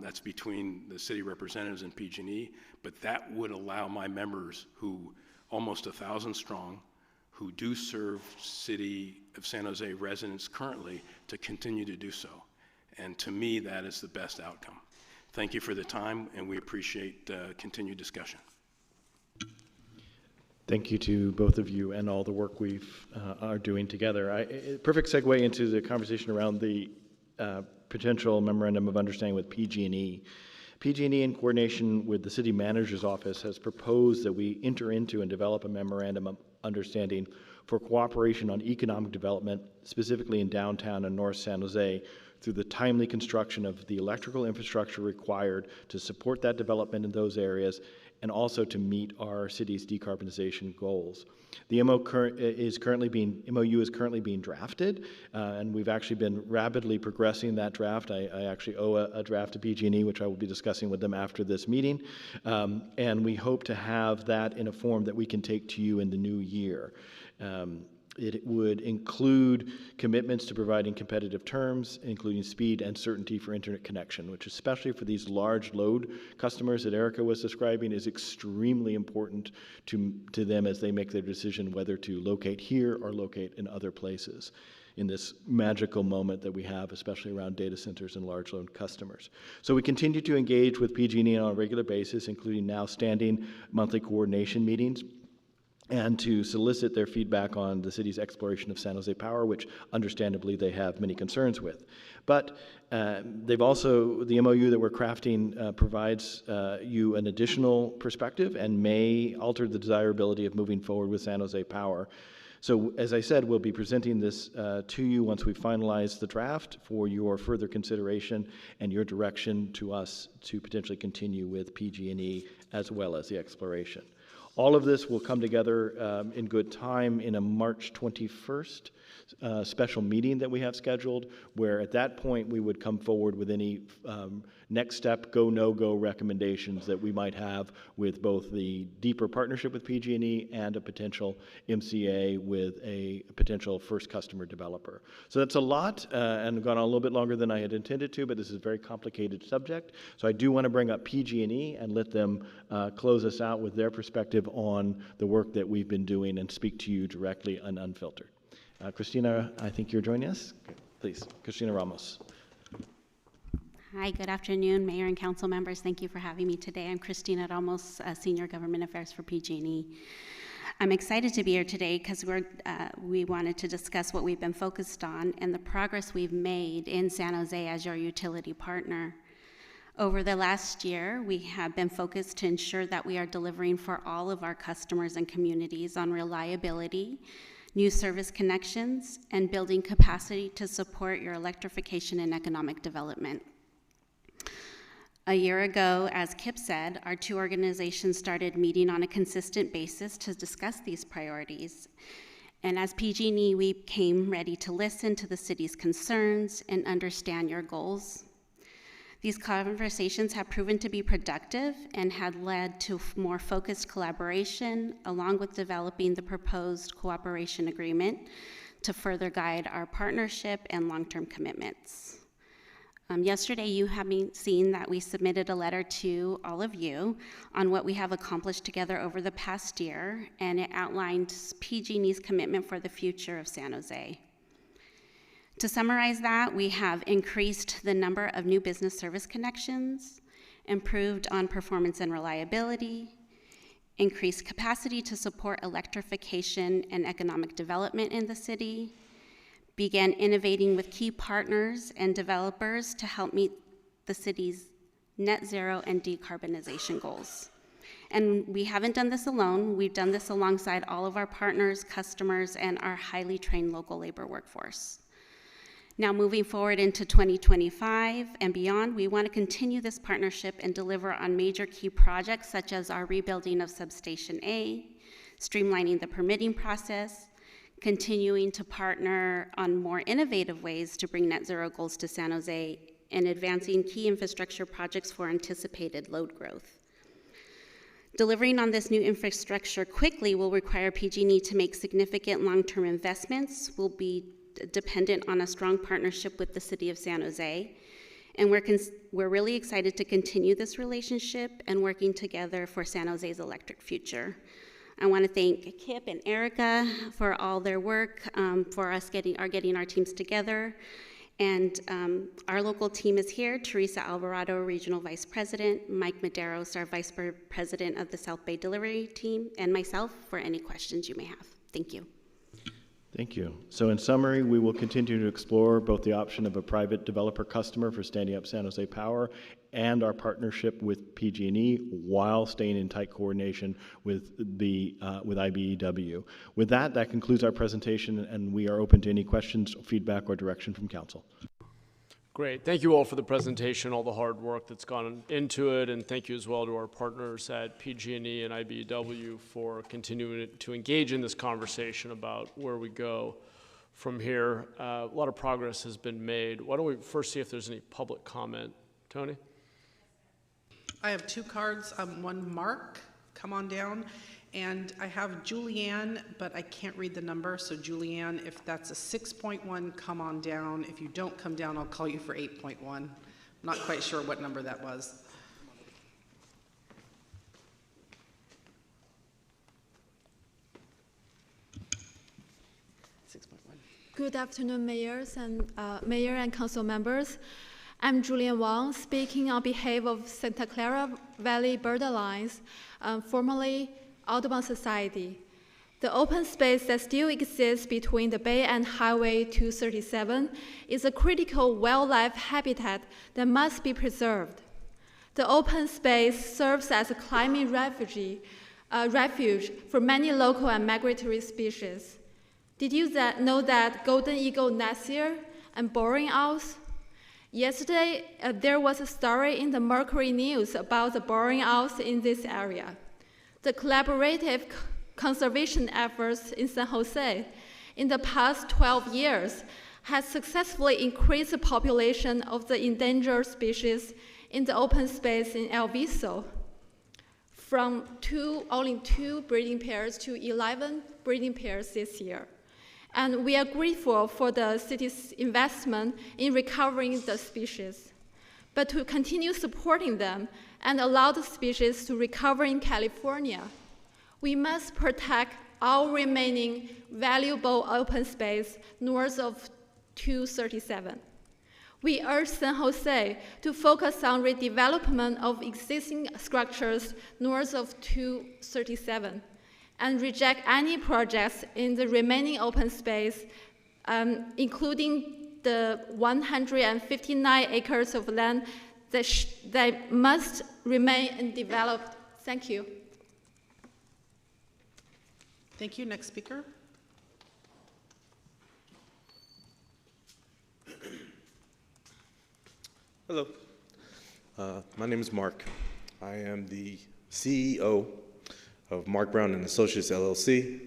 That's between the city representatives and PG&E, but that would allow my members, who almost 1,000 strong, who do serve City of San Jose residents currently, to continue to do so. And to me, that is the best outcome. Thank you for the time, and we appreciate continued discussion. Thank you to both of you and all the work we are doing together. Perfect segue into the conversation around the potential memorandum of understanding with PG&E. PG&E, in coordination with the city manager's office, has proposed that we enter into and develop a memorandum of understanding for cooperation on economic development, specifically in downtown and North San Jose, through the timely construction of the electrical infrastructure required to support that development in those areas, and also to meet our city's decarbonization goals. The MOU is currently being drafted, and we've actually been rapidly progressing that draft. I actually owe a draft to PG&E, which I will be discussing with them after this meeting, and we hope to have that in a form that we can take to you in the new year. It would include commitments to providing competitive terms, including speed and certainty for internet connection, which, especially for these large load customers that Erica was describing, is extremely important to them as they make their decision whether to locate here or locate in other places in this magical moment that we have, especially around data centers and large load customers. So we continue to engage with PG&E on a regular basis, including now standing monthly coordination meetings, and to solicit their feedback on the city's exploration of San Jose Power, which understandably they have many concerns with. But they've also, the MOU that we're crafting provides you an additional perspective and may alter the desirability of moving forward with San Jose Power. So as I said, we'll be presenting this to you once we finalize the draft for your further consideration and your direction to us to potentially continue with PG&E as well as the exploration. All of this will come together in good time in a March 21st special meeting that we have scheduled, where at that point we would come forward with any next step, go, no-go recommendations that we might have with both the deeper partnership with PG&E and a potential MCA with a potential first customer developer. So that's a lot and gone on a little bit longer than I had intended to, but this is a very complicated subject. So I do want to bring up PG&E and let them close us out with their perspective on the work that we've been doing and speak to you directly and unfiltered. Christina, I think you're joining us. Okay, please, Christina Ramos. Hi, good afternoon, Mayor and Council members. Thank you for having me today. I'm Christina Ramos, Senior Government Affairs for PG&E. I'm excited to be here today because we wanted to discuss what we've been focused on and the progress we've made in San Jose as your utility partner. Over the last year, we have been focused to ensure that we are delivering for all of our customers and communities on reliability, new service connections, and building capacity to support your electrification and economic development. A year ago, as Kip said, our two organizations started meeting on a consistent basis to discuss these priorities. And as PG&E, we came ready to listen to the city's concerns and understand your goals. These conversations have proven to be productive and had led to more focused collaboration, along with developing the proposed cooperation agreement to further guide our partnership and long-term commitments. Yesterday, you have seen that we submitted a letter to all of you on what we have accomplished together over the past year, and it outlined PG&E's commitment for the future of San Jose. To summarize that, we have increased the number of new business service connections, improved on performance and reliability, increased capacity to support electrification and economic development in the city, began innovating with key partners and developers to help meet the city's net zero and decarbonization goals. And we haven't done this alone. We've done this alongside all of our partners, customers, and our highly trained local labor workforce. Now, moving forward into 2025 and beyond, we want to continue this partnership and deliver on major key projects such as our rebuilding of Substation A, streamlining the permitting process, continuing to partner on more innovative ways to bring net zero goals to San Jose, and advancing key infrastructure projects for anticipated load growth. Delivering on this new infrastructure quickly will require PG&E to make significant long-term investments, will be dependent on a strong partnership with the City of San Jose, and we're really excited to continue this relationship and working together for San Jose's electric future. I want to thank Kip and Erica for all their work, for us getting our teams together, and our local team is here: Teresa Alvarado, Regional Vice President, Mike Medeiros, our Vice President of the South Bay Delivery Team, and myself for any questions you may have. Thank you. Thank you. So in summary, we will continue to explore both the option of a private developer customer for standing up San Jose Power and our partnership with PG&E while staying in tight coordination with IBEW. With that concludes our presentation, and we are open to any questions, feedback, or direction from council. Great. Thank you all for the presentation, all the hard work that's gone into it, and thank you as well to our partners at PG&E and IBEW for continuing to engage in this conversation about where we go from here. A lot of progress has been made. Why don't we first see if there's any public comment? Tony? I have two cards. One, Mark, come on down. And I have Julianne, but I can't read the number. So Julianne, if that's a 6.1, come on down. If you don't come down, I'll call you for 8.1. I'm not quite sure what number that was. Good afternoon, mayors and mayor and council members. I'm Julian Wang, speaking on behalf of Santa Clara Valley Bird Alliance, formerly Audubon Society. The open space that still exists between the bay and Highway 237 is a critical wildlife habitat that must be preserved. The open space serves as a climate refuge for many local and migratory species. Did you know that golden eagle nasir and boring owls? Yesterday, there was a story in the Mercury News about the boring owls in this area. The collaborative conservation efforts in San Jose in the past 12 years has successfully increased the population of the endangered species in the open space in El Viso from only 2 breeding pairs to 11 breeding pairs this year. And we are grateful for the city's investment in recovering the species. But to continue supporting them and allow the species to recover in California, we must protect our remaining valuable open space north of 237. We urge San Jose to focus on redevelopment of existing structures north of 237, and reject any projects in the remaining open space, including the 159 acres of land that must remain undeveloped. Thank you. Thank you. Next speaker. Hello. My name is Mark. I am the CEO of Mark Brown and Associates LLC.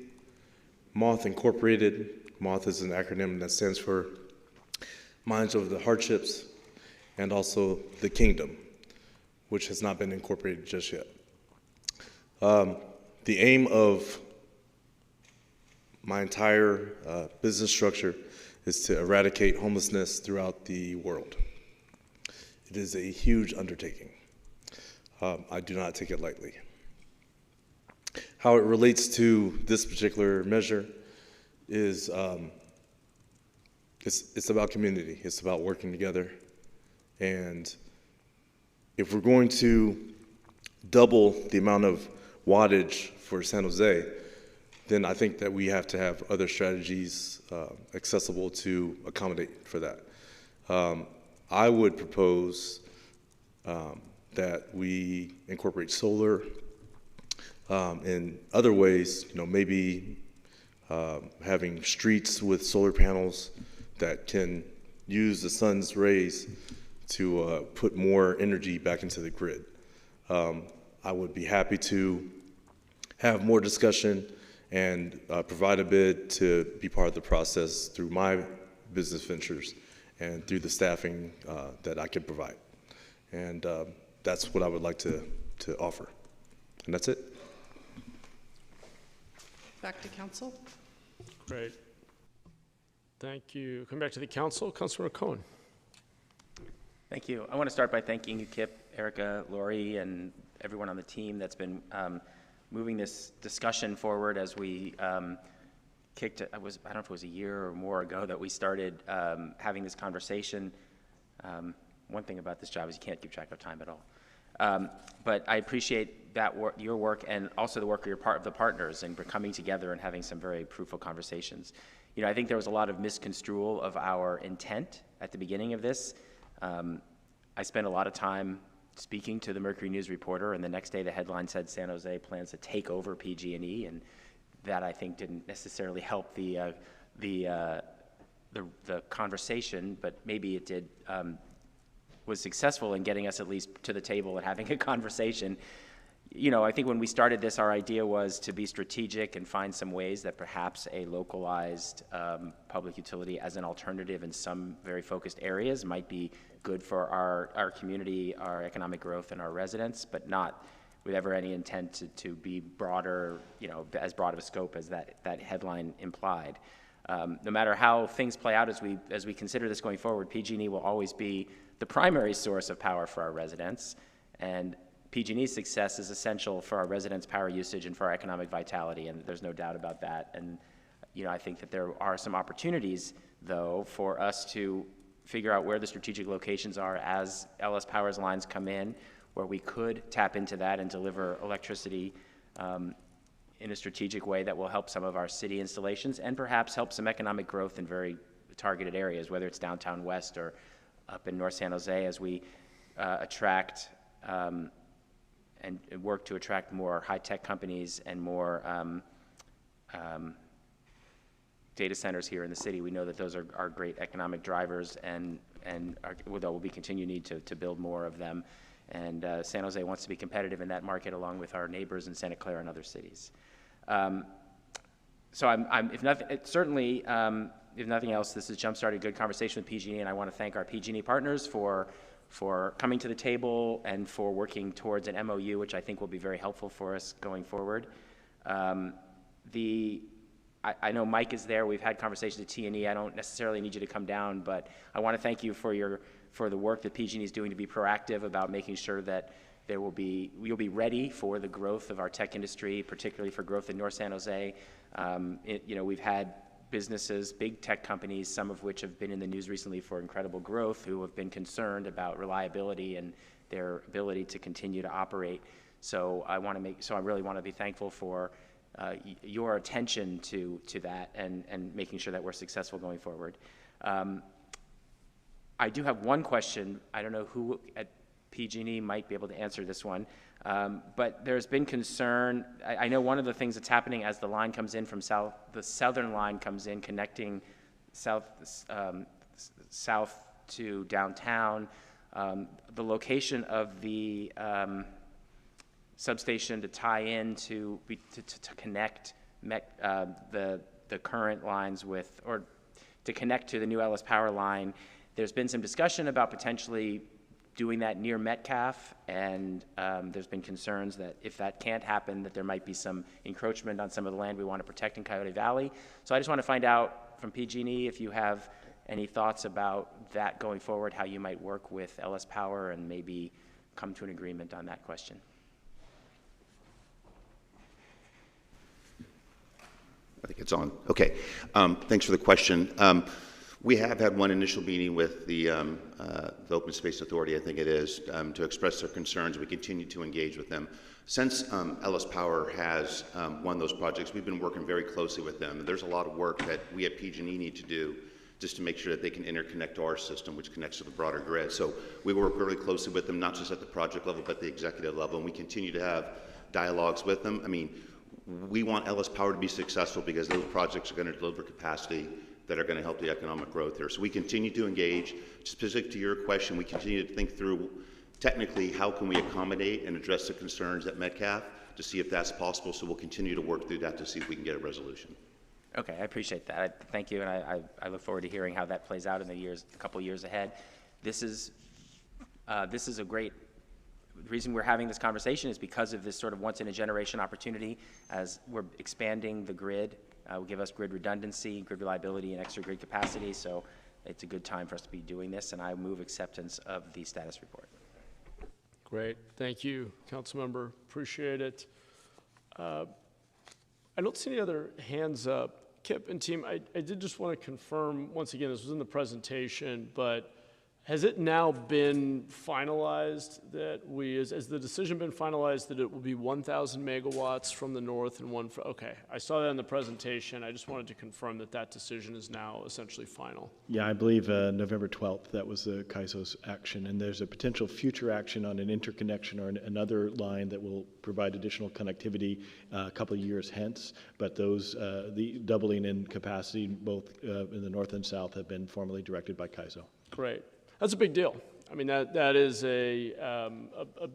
MOTH Incorporated. MOTH is an acronym that stands for Minds Over the Hardships, and also the Kingdom, which has not been incorporated just yet. The aim of my entire business structure is to eradicate homelessness throughout the world. It is a huge undertaking. I do not take it lightly. How it relates to this particular measure is it's about community. It's about working together. And if we're going to double the amount of wattage for San Jose, then I think that we have to have other strategies accessible to accommodate for that. I would propose that we incorporate solar in other ways, maybe having streets with solar panels that can use the sun's rays to put more energy back into the grid. I would be happy to have more discussion and provide a bid to be part of the process through my business ventures and through the staffing that I can provide. And that's what I would like to offer. And that's it. Back to council. Great. Thank you. Come back to the council. Councilor Cohen. Thank you. I want to start by thanking you, Kip, Erica, Lori, and everyone on the team that's been moving this discussion forward as we kicked it. I don't know if it was a year or more ago that we started having this conversation. One thing about this job is you can't keep track of time at all. But I appreciate that your work and also the work of your part of the partners and coming together and having some very fruitful conversations. I think there was a lot of misconstrual of our intent at the beginning of this. I spent a lot of time speaking to the Mercury News reporter, and the next day the headline said San Jose plans to take over PG&E, and that I think didn't necessarily help the conversation, but maybe it did was successful in getting us at least to the table and having a conversation. I think when we started this, our idea was to be strategic and find some ways that perhaps a localized public utility as an alternative in some very focused areas might be good for our community, our economic growth, and our residents, but not with ever any intent to be broader, as broad of a scope as that headline implied. No matter how things play out as we consider this going forward, PG&E will always be the primary source of power for our residents, and PG&E's success is essential for our residents' power usage and for our economic vitality, and there's no doubt about that. And I think that there are some opportunities, though, for us to figure out where the strategic locations are as LS Power's lines come in, where we could tap into that and deliver electricity in a strategic way that will help some of our city installations and perhaps help some economic growth in very targeted areas, whether it's downtown West or up in North San Jose, as we attract and work to attract more high-tech companies and more data centers here in the city. We know that those are great economic drivers, and there will be continued need to build more of them. And San Jose wants to be competitive in that market along with our neighbors in Santa Clara and other cities. So if nothing else, this has jump-started a good conversation with PG&E, and I want to thank our PG&E partners for coming to the table and for working towards an MOU, which I think will be very helpful for us going forward. I know Mike is there. We've had conversations at T&E. I don't necessarily need you to come down, but I want to thank you for the work that PG&E is doing to be proactive about making sure that we'll be ready for the growth of our tech industry, particularly for growth in North San Jose. We've had businesses, big tech companies, some of which have been in the news recently for incredible growth, who have been concerned about reliability and their ability to continue to operate. So I really want to be thankful for your attention to that and making sure that we're successful going forward. I do have one question. I don't know who at PG&E might be able to answer this one, but there's been concern. I know one of the things that's happening as the line comes in from south, the southern line comes in connecting south to downtown. The location of the substation to tie in to connect the current lines with, or to connect to the new Ellis Power line. There's been some discussion about potentially doing that near Metcalf, and there's been concerns that if that can't happen, that there might be some encroachment on some of the land we want to protect in Coyote Valley. So I just want to find out from PG&E if you have any thoughts about that going forward, how you might work with Ellis Power and maybe come to an agreement on that question. I think it's on. Okay. Thanks for the question. We have had one initial meeting with the Open Space Authority, I think it is, to express their concerns. We continue to engage with them. Since Ellis Power has won those projects, we've been working very closely with them. There's a lot of work that we at PG&E need to do just to make sure that they can interconnect to our system, which connects to the broader grid. So we work really closely with them, not just at the project level, but the executive level, and we continue to have dialogues with them. I mean, we want Ellis Power to be successful because those projects are going to deliver capacity that are going to help the economic growth here. So we continue to engage. Specific to your question, we continue to think through technically how can we accommodate and address the concerns at Metcalf to see if that's possible. So we'll continue to work through that to see if we can get a resolution. Okay, I appreciate that. Thank you, and I look forward to hearing how that plays out in the couple years ahead. This is a great. The reason we're having this conversation is because of this sort of once-in-a-generation opportunity as we're expanding the grid. Will give us grid redundancy, grid reliability, and extra grid capacity, so it's a good time for us to be doing this, and I move acceptance of the status report. Great. Thank you, Councilmember. Appreciate it. I don't see any other hands up. Kip and team, I did just want to confirm, once again, this was in the presentation, but has it now been finalized that has the decision been finalized that it will be 1,000 megawatts from the north and one from, okay. I saw that in the presentation. I just wanted to confirm that that decision is now essentially final. Yeah, I believe November 12th, that was the CAISO's action. And there's a potential future action on an interconnection or another line that will provide additional connectivity a couple of years hence. But those, the doubling in capacity, both in the north and south, have been formally directed by CAISO. Great. That's a big deal. I mean, that is a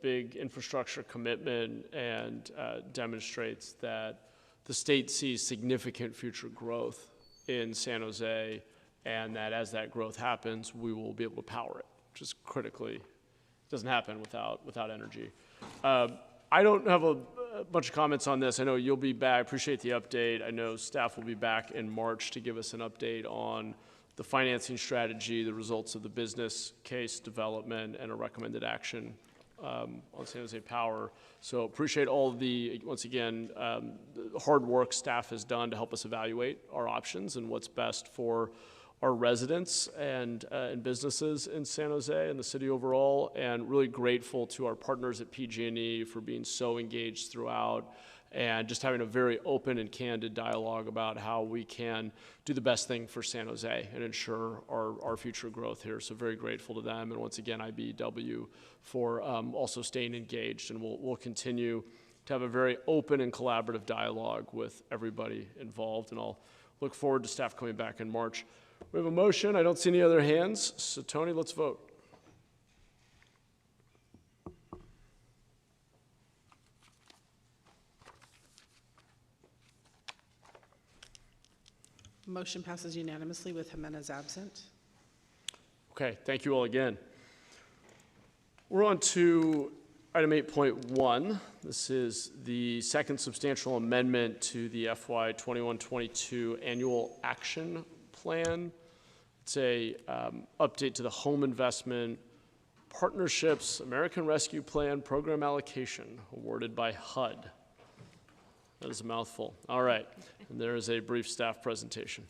big infrastructure commitment and demonstrates that the state sees significant future growth in San Jose, and that as that growth happens, we will be able to power it, which is critically, doesn't happen without energy. I don't have a bunch of comments on this. I know you'll be back. I appreciate the update. I know staff will be back in March to give us an update on the financing strategy, the results of the business case development, and a recommended action on San Jose Power. So appreciate all of the, once again, the hard work staff has done to help us evaluate our options and what's best for our residents and businesses in San Jose and the city overall, and really grateful to our partners at PG&E for being so engaged throughout and just having a very open and candid dialogue about how we can do the best thing for San Jose and ensure our future growth here. So very grateful to them, and once again, IBEW for also staying engaged, and we'll continue to have a very open and collaborative dialogue with everybody involved, and I'll look forward to staff coming back in March. We have a motion. I don't see any other hands, so Tony, let's vote. Motion passes unanimously with Jimenez absent. Okay, thank you all again. We're on to item 8.1. This is the second substantial amendment to the FY 21-22 annual action plan. It's a update to the Home Investment Partnerships American Rescue Plan program allocation awarded by HUD. That is a mouthful. All right, and there is a brief staff presentation.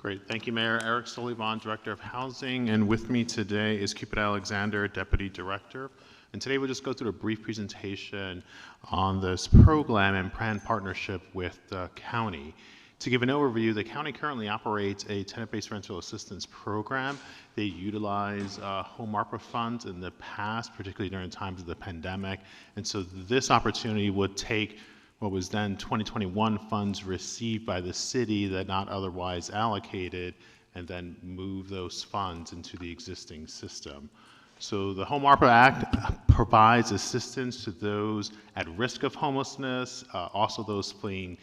Great. Thank you, Mayor. Eric Sullivan, Director of Housing, and with me today is Cupid Alexander, Deputy Director. And today we'll just go through a brief presentation on this program and planned partnership with the county. To give an overview, the county currently operates a tenant-based rental assistance program. They utilize home ARPA funds in the past, particularly during times of the pandemic. And so this opportunity would take what was then 2021 funds received by the city that not otherwise allocated, and then move those funds into the existing system. So the Home ARPA Act provides assistance to those at risk of homelessness, also those fleeing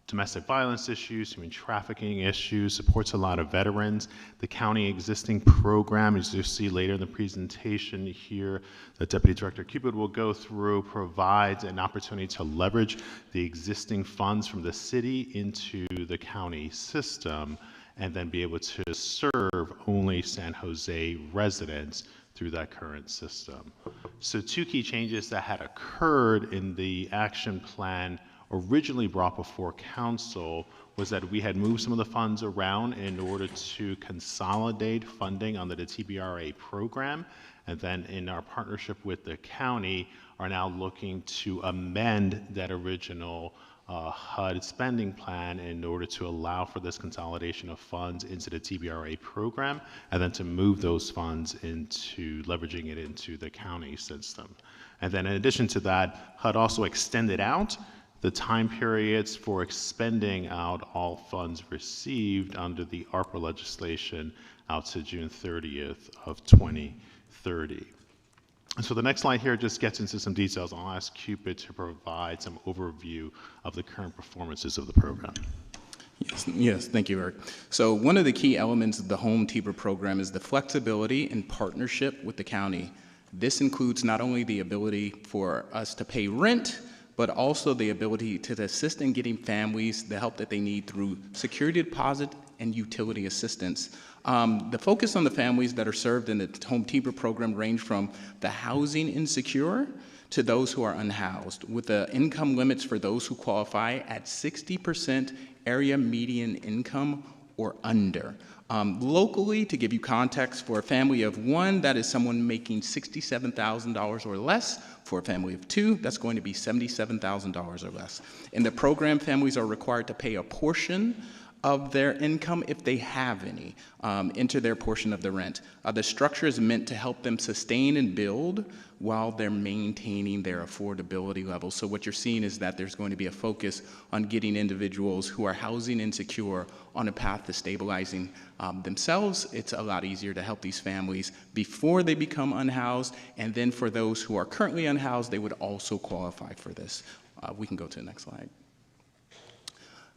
domestic violence issues, human trafficking issues, supports a lot of veterans. The county existing program, as you'll see later in the presentation here, that Deputy Director Cupid will go through, provides an opportunity to leverage the existing funds from the city into the county system, and then be able to serve only San Jose residents through that current system. So two key changes that had occurred in the action plan originally brought before council was that we had moved some of the funds around in order to consolidate funding under the TBRA program, and then in our partnership with the county are now looking to amend that original HUD spending plan in order to allow for this consolidation of funds into the TBRA program, and then to move those funds into leveraging it into the county system. And then in addition to that, HUD also extended out the time periods for expending out all funds received under the ARPA legislation out to June 30th of 2030. And so the next slide here just gets into some details. I'll ask Cupid to provide some overview of the current performances of the program. Yes, thank you, Eric. So one of the key elements of the Home TBRA program is the flexibility and partnership with the county. This includes not only the ability for us to pay rent, but also the ability to assist in getting families the help that they need through security deposit and utility assistance. The focus on the families that are served in the Home TBRA program range from the housing insecure to those who are unhoused, with the income limits for those who qualify at 60% area median income or under. Locally, to give you context, for a family of one, that is someone making $67,000 or less. For a family of two, that's going to be $77,000 or less. In the program, families are required to pay a portion of their income, if they have any, into their portion of the rent. The structure is meant to help them sustain and build while they're maintaining their affordability level. So what you're seeing is that there's going to be a focus on getting individuals who are housing insecure on a path to stabilizing themselves. It's a lot easier to help these families before they become unhoused, and then for those who are currently unhoused, they would also qualify for this. We can go to the next slide.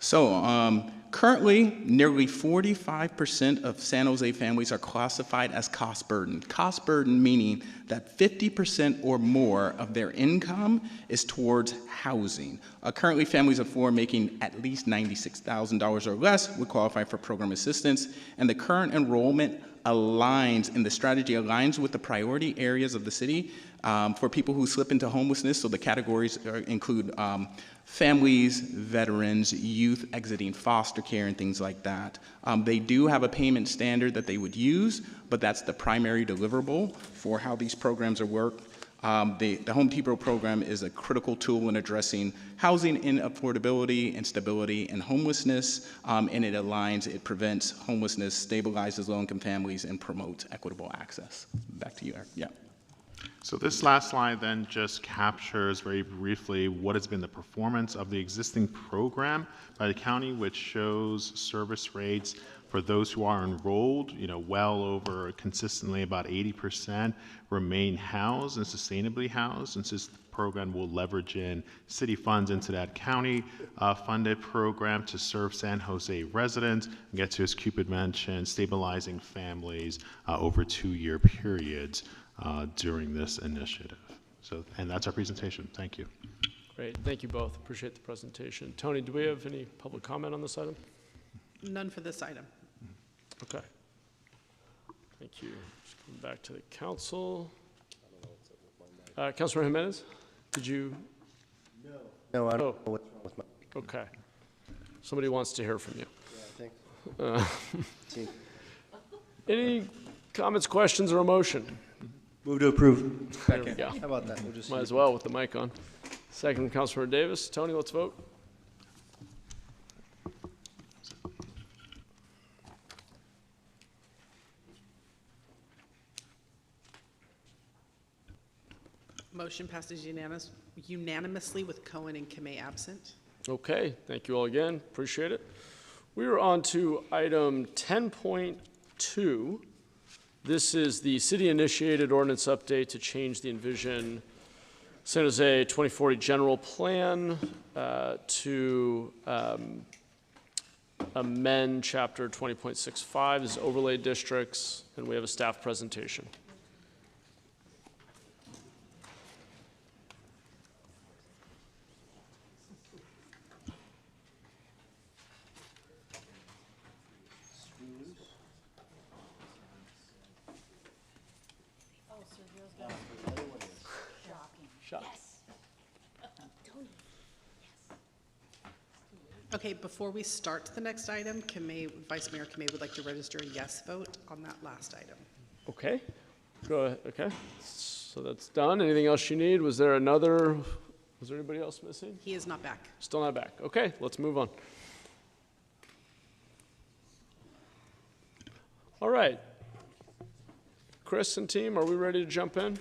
So currently, nearly 45% of San Jose families are classified as cost burden. Cost burden meaning that 50% or more of their income is towards housing. Currently, families of four making at least $96,000 or less would qualify for program assistance, and the current enrollment aligns, and the strategy aligns with the priority areas of the city for people who slip into homelessness. So the categories include families, veterans, youth exiting foster care, and things like that. They do have a payment standard that they would use, but that's the primary deliverable for how these programs are worked. The Home TBRA program is a critical tool in addressing housing inaffordability and stability and homelessness, and it aligns, it prevents homelessness, stabilizes low-income families, and promotes equitable access. Back to you, Eric. Yeah. So this last slide then just captures very briefly what has been the performance of the existing program by the county, which shows service rates for those who are enrolled, well over consistently about 80% remain housed and sustainably housed, since this program will leverage in city funds into that county funded program to serve San Jose residents and get to, as Cupid mentioned, stabilizing families over 2-year periods during this initiative. So, and that's our presentation. Thank you. Great. Thank you both. Appreciate the presentation. Tony, do we have any public comment on this item? None for this item. Okay. Thank you. Just coming back to the council. Councilor Jimenez, did you? No, I don't know what's wrong with my. Okay. Somebody wants to hear from you. Yeah, I think so. Any comments, questions, or a motion? Move to approve. There we go. How about that? We'll just Might as well with the mic on. Second, Councilor Davis. Tony, let's vote. Motion passes unanimously with Cohen and Kamei absent. Okay, thank you all again. Appreciate it. We are on to item 10.2. This is the city-initiated ordinance update to change the Envision San Jose 2040 general plan to amend chapter 20.65 as overlay districts, and we have a staff presentation. Okay, before we start the next item, Vice Mayor Kamei would like to register a yes vote on that last item. Okay, go ahead. Okay, so that's done. Anything else you need? Was there anybody else missing? He is not back. Still not back. Okay, let's move on. All right. Chris and team, are we ready to jump in?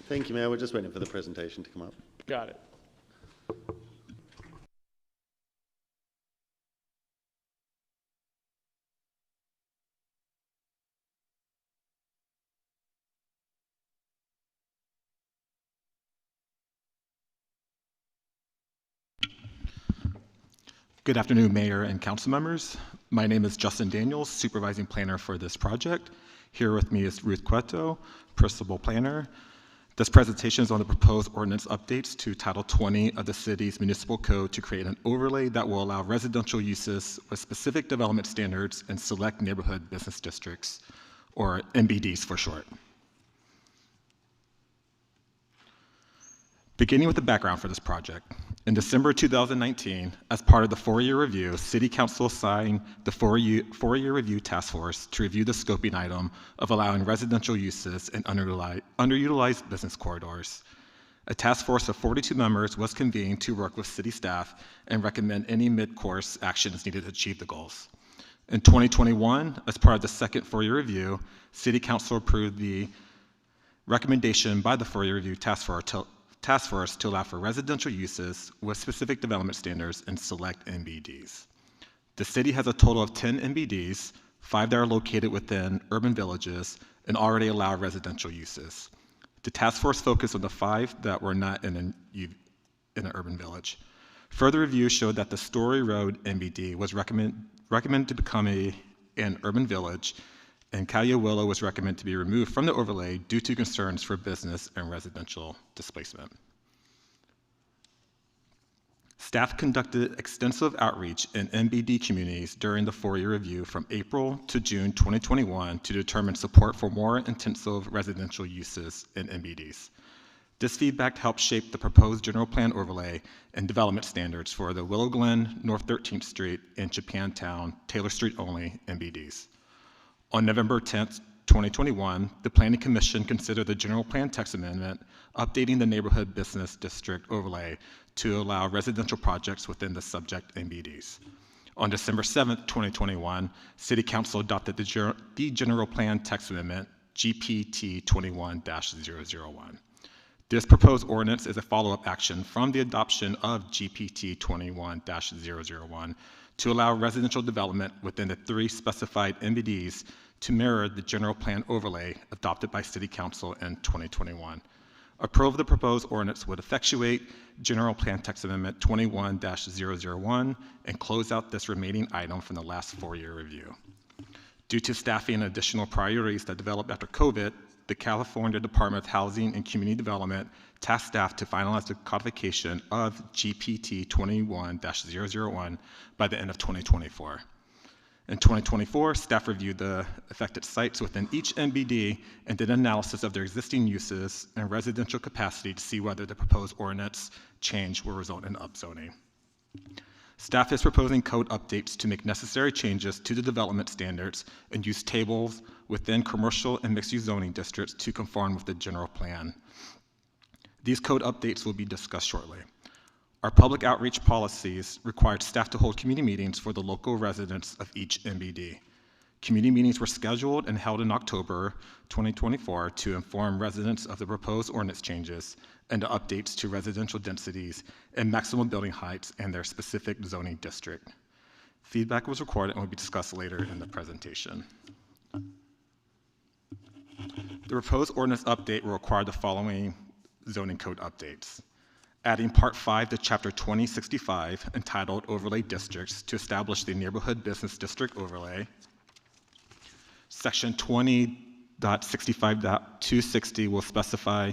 Thank you, Mayor. We're just waiting for the presentation to come up. Got it. Good afternoon, Mayor and Council members. My name is Justin Daniels, Supervising Planner for this project. Here with me is Ruth Cueto, Principal Planner. This presentation is on the proposed ordinance updates to Title 20 of the city's municipal code to create an overlay that will allow residential uses with specific development standards in select neighborhood business districts, or NBDs for short. Beginning with the background for this project, in December 2019, as part of the 4-year review, City Council assigned the 4-year review task force to review the scoping item of allowing residential uses in underutilized business corridors. A task force of 42 members was convened to work with city staff and recommend any mid-course actions needed to achieve the goals. In 2021, as part of the second 4-year review, City Council approved the recommendation by the 4-year review task force to allow for residential uses with specific development standards in select NBDs. The city has a total of 10 NBDs, 5 that are located within urban villages and already allow residential uses. The task force focused on the 5 that were not in an urban village. Further review showed that the Story Road NBD was recommended to become an urban village, and Cayo Willow was recommended to be removed from the overlay due to concerns for business and residential displacement. Staff conducted extensive outreach in NBD communities during the 4-year review from April to June 2021 to determine support for more intensive residential uses in NBDs. This feedback helped shape the proposed general plan overlay and development standards for the Willow Glen, North 13th Street, and Japantown, Taylor Street only NBDs. On November 10th, 2021, the Planning Commission considered the general plan text amendment updating the neighborhood business district overlay to allow residential projects within the subject NBDs. On December 7th, 2021, City Council adopted the general plan text amendment GPT 21-001. This proposed ordinance is a follow-up action from the adoption of GPT 21-001 to allow residential development within the 3 specified NBDs to mirror the general plan overlay adopted by City Council in 2021. Approval of the proposed ordinance would effectuate General Plan Text Amendment 21-001 and close out this remaining item from the last 4-year review. Due to staffing and additional priorities that developed after COVID, the California Department of Housing and Community Development tasked staff to finalize the codification of GPT 21-001 by the end of 2024. In 2024, staff reviewed the affected sites within each NBD and did analysis of their existing uses and residential capacity to see whether the proposed ordinance change will result in upzoning. Staff is proposing code updates to make necessary changes to the development standards and use tables within commercial and mixed-use zoning districts to conform with the general plan. These code updates will be discussed shortly. Our public outreach policies required staff to hold community meetings for the local residents of each MBD. Community meetings were scheduled and held in October 2024 to inform residents of the proposed ordinance changes and the updates to residential densities and maximum building heights and their specific zoning district. Feedback was recorded and will be discussed later in the presentation. The proposed ordinance update will require the following zoning code updates: adding Part 5 to Chapter 2065, entitled Overlay Districts, to establish the Neighborhood Business District Overlay. Section 20.65.260 will specify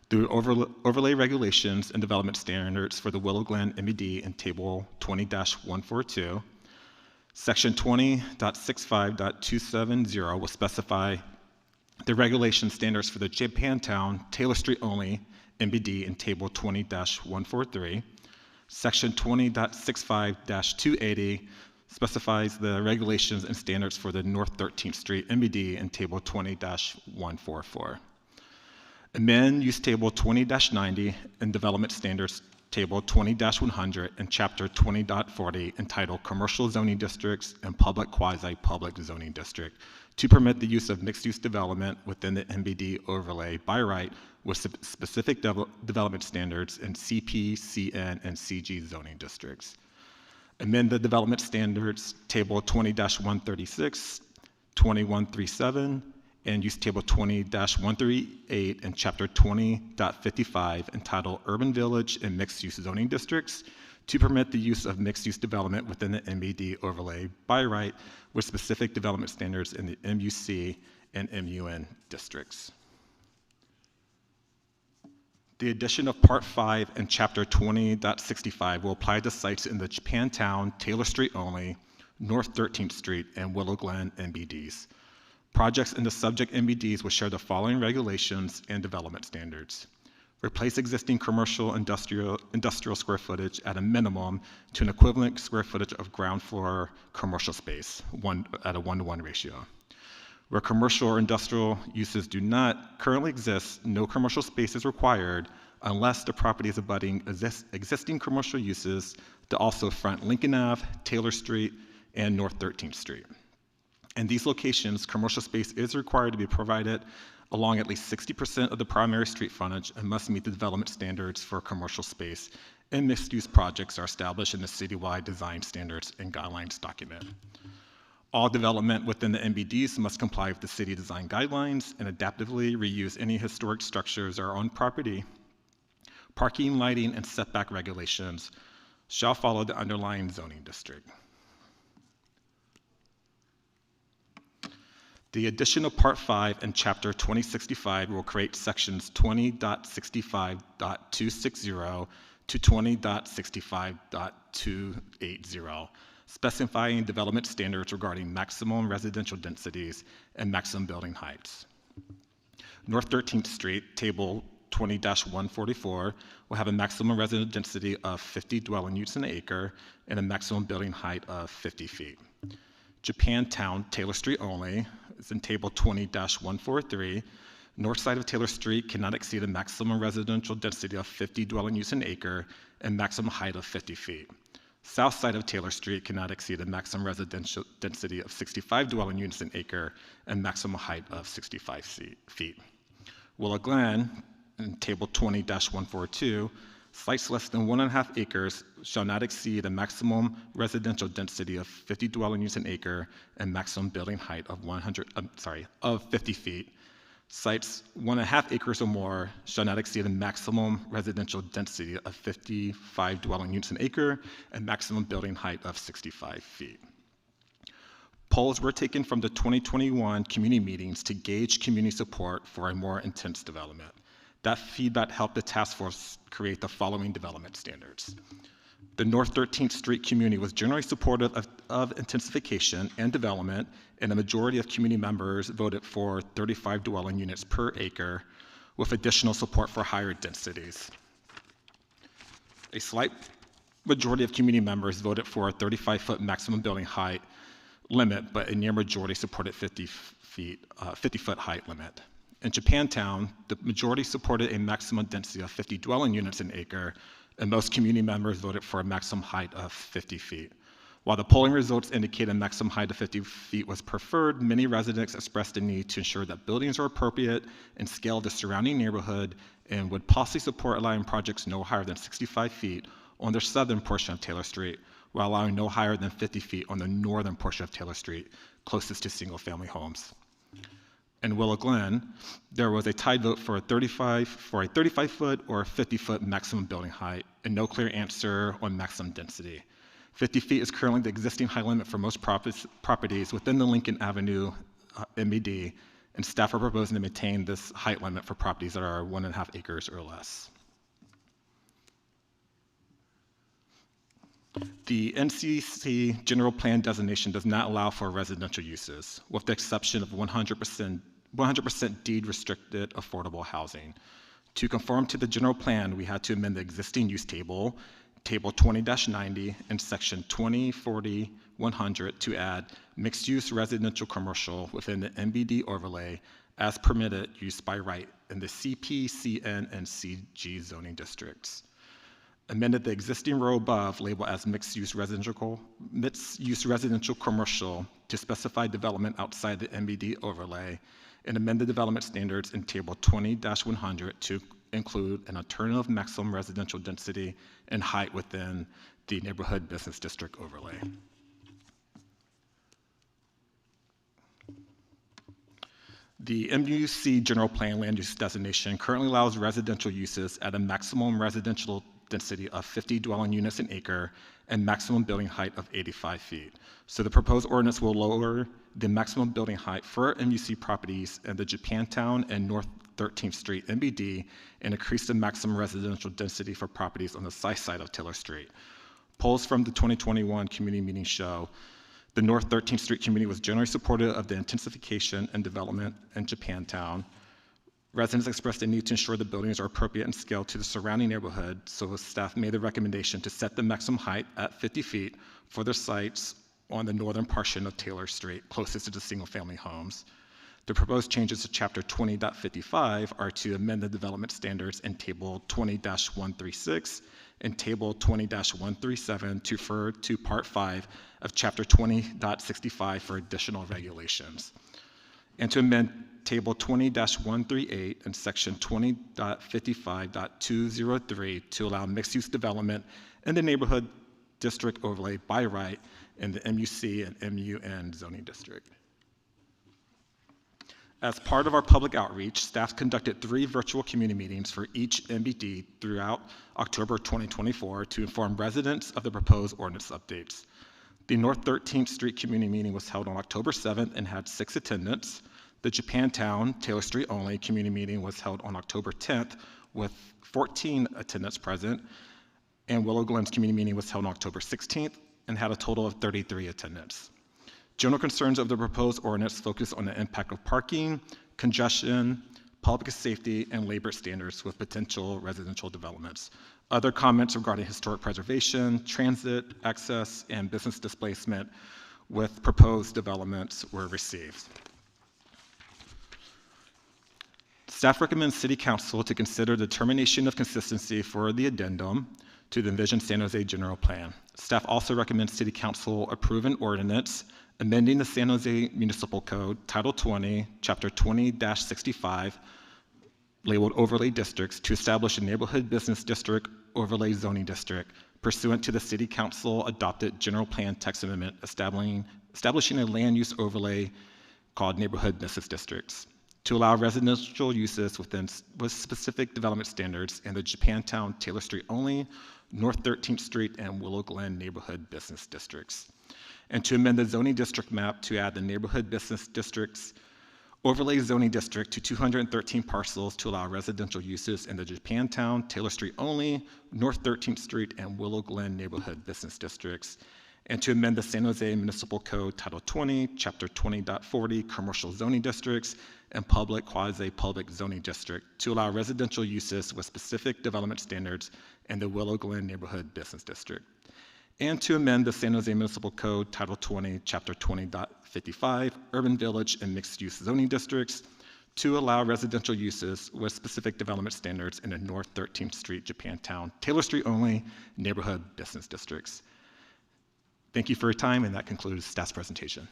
the overlay regulations and development standards for the Willow Glen MBD in Table 20-142. Section 20.65.270 will specify the regulation standards for the Japantown Taylor Street only MBD in Table 20-143. Section 20.65-280 specifies the regulations and standards for the North 13th Street MBD in Table 20-144. Amend Use Table 20-90 and Development Standards Table 20-100 and Chapter 20.40 entitled Commercial Zoning Districts and Public Quasi-Public Zoning District to permit the use of mixed-use development within the MBD overlay by right with specific development standards in CP, CN, and CG zoning districts. Amend the Development Standards Table 20-136, 2137, and Use Table 20-138 and Chapter 20.55 entitled Urban Village and Mixed-Use Zoning Districts to permit the use of mixed-use development within the MBD overlay by right with specific development standards in the MUC and MUN districts. The addition of Part 5 and Chapter 20.65 will apply to sites in the Japantown, Taylor Street only, North 13th Street, and Willow Glen MBDs. Projects in the subject MBDs will share the following regulations and development standards. Replace existing commercial industrial square footage at a minimum to an equivalent square footage of ground floor commercial space, at a 1-to-1 ratio. Where commercial or industrial uses do not currently exist, no commercial space is required unless the property is abutting existing commercial uses to also front Lincoln Ave, Taylor Street, and North 13th Street. In these locations, commercial space is required to be provided along at least 60% of the primary street frontage and must meet the development standards for commercial space, and mixed-use projects are established in the citywide design standards and guidelines document. All development within the MBDs must comply with the city design guidelines and adaptively reuse any historic structures or on property. Parking, lighting, and setback regulations shall follow the underlying zoning district. The addition of Part 5 and Chapter 2065 will create sections 20.65.260 to 20.65.280, specifying development standards regarding maximum residential densities and maximum building heights. North 13th Street, Table 20-144, will have a maximum residential density of 50 dwelling units an acre and a maximum building height of 50 feet. Japantown, Taylor Street only, is in Table 20-143. North side of Taylor Street cannot exceed a maximum residential density of 50 dwelling units an acre and maximum height of 50 feet. South side of Taylor Street cannot exceed a maximum residential density of 65 dwelling units an acre and maximum height of 65 feet. Willow Glen, in Table 20-142, sites less than 1.5 acres shall not exceed a maximum residential density of 50 dwelling units an acre and maximum building height of 50 feet. Sites 1.5 acres or more shall not exceed a maximum residential density of 55 dwelling units an acre and maximum building height of 65 feet. Polls were taken from the 2021 community meetings to gauge community support for a more intense development. That feedback helped the task force create the following development standards. The North 13th Street community was generally supportive of intensification and development, and a majority of community members voted for 35 dwelling units per acre, with additional support for higher densities. A slight majority of community members voted for a 35-foot maximum building height limit, but a near majority supported 50-foot height limit. In Japantown, the majority supported a maximum density of 50 dwelling units an acre, and most community members voted for a maximum height of 50 feet. While the polling results indicate a maximum height of 50 feet was preferred, many residents expressed the need to ensure that buildings are appropriate in scale to the surrounding neighborhood and would possibly support allowing projects no higher than 65 feet on the southern portion of Taylor Street, while allowing no higher than 50 feet on the northern portion of Taylor Street, closest to single-family homes. In Willow Glen, there was a tied vote for a 35-foot or 50-foot maximum building height, and no clear answer on maximum density. 50 feet is currently the existing height limit for most properties within the Lincoln Avenue MBD, and staff are proposing to maintain this height limit for properties that are 1.5 acres or less. The NCC general plan designation does not allow for residential uses, with the exception of 100% deed restricted affordable housing. To conform to the general plan, we had to amend the existing use table, Table 20-90, and Section 2040-100 to add mixed-use residential commercial within the MBD overlay as permitted use by right in the CP, CN, and CG zoning districts. Amended the existing row above labeled as mixed-use residential commercial to specify development outside the MBD overlay, and amend the development standards in Table 20-100 to include an alternative maximum residential density and height within the neighborhood business district overlay. The MUC general plan land use designation currently allows residential uses at a maximum residential density of 50 dwelling units an acre and maximum building height of 85 feet. So the proposed ordinance will lower the maximum building height for MUC properties in the Japantown and North 13th Street MBD and increase the maximum residential density for properties on the south side of Taylor Street. Polls from the 2021 community meeting show the North 13th Street community was generally supportive of the intensification and development in Japantown. Residents expressed the need to ensure the buildings are appropriate in scale to the surrounding neighborhood, so staff made the recommendation to set the maximum height at 50 feet for the sites on the northern portion of Taylor Street, closest to the single-family homes. The proposed changes to Chapter 20.55 are to amend the development standards in Table 20-136 and Table 20-137 to refer to Part 5 of Chapter 20.65 for additional regulations, and to amend Table 20-138 and Section 20.55.203 to allow mixed-use development in the neighborhood district overlay by right in the MUC and MUN zoning district. As part of our public outreach, staff conducted 3 virtual community meetings for each MBD throughout October 2024 to inform residents of the proposed ordinance updates. The North 13th Street community meeting was held on October 7th and had 6 attendants. The Japantown, Taylor Street only community meeting was held on October 10th with 14 attendants present, and Willow Glen's community meeting was held on October 16th and had a total of 33 attendants. General concerns of the proposed ordinance focus on the impact of parking, congestion, public safety, and labor standards with potential residential developments. Other comments regarding historic preservation, transit, access, and business displacement with proposed developments were received. Staff recommends City Council to consider determination of consistency for the addendum to the Envision San Jose General Plan. Staff also recommends City Council approve an ordinance amending the San Jose Municipal Code, Title 20, Chapter 20-65, labeled Overlay Districts, to establish a Neighborhood Business District Overlay Zoning District pursuant to the City Council adopted General Plan Text Amendment establishing a land use overlay called Neighborhood Business Districts to allow residential uses with specific development standards in the Japantown, Taylor Street only, North 13th Street, and Willow Glen neighborhood business districts, and to amend the zoning district map to add the neighborhood business districts overlay zoning district to 213 parcels to allow residential uses in the Japantown, Taylor Street only, North 13th Street, and Willow Glen neighborhood business districts, and to amend the San Jose Municipal Code Title 20, Chapter 20.40, Commercial Zoning Districts and Public Quasi-Public Zoning District to allow residential uses with specific development standards in the Willow Glen Neighborhood Business District, and to amend the San Jose Municipal Code Title 20, Chapter 20.55, Urban Village and Mixed-Use Zoning Districts to allow residential uses with specific development standards in the North 13th Street, Japantown, Taylor Street only neighborhood business districts. Thank you for your time, and that concludes staff's presentation.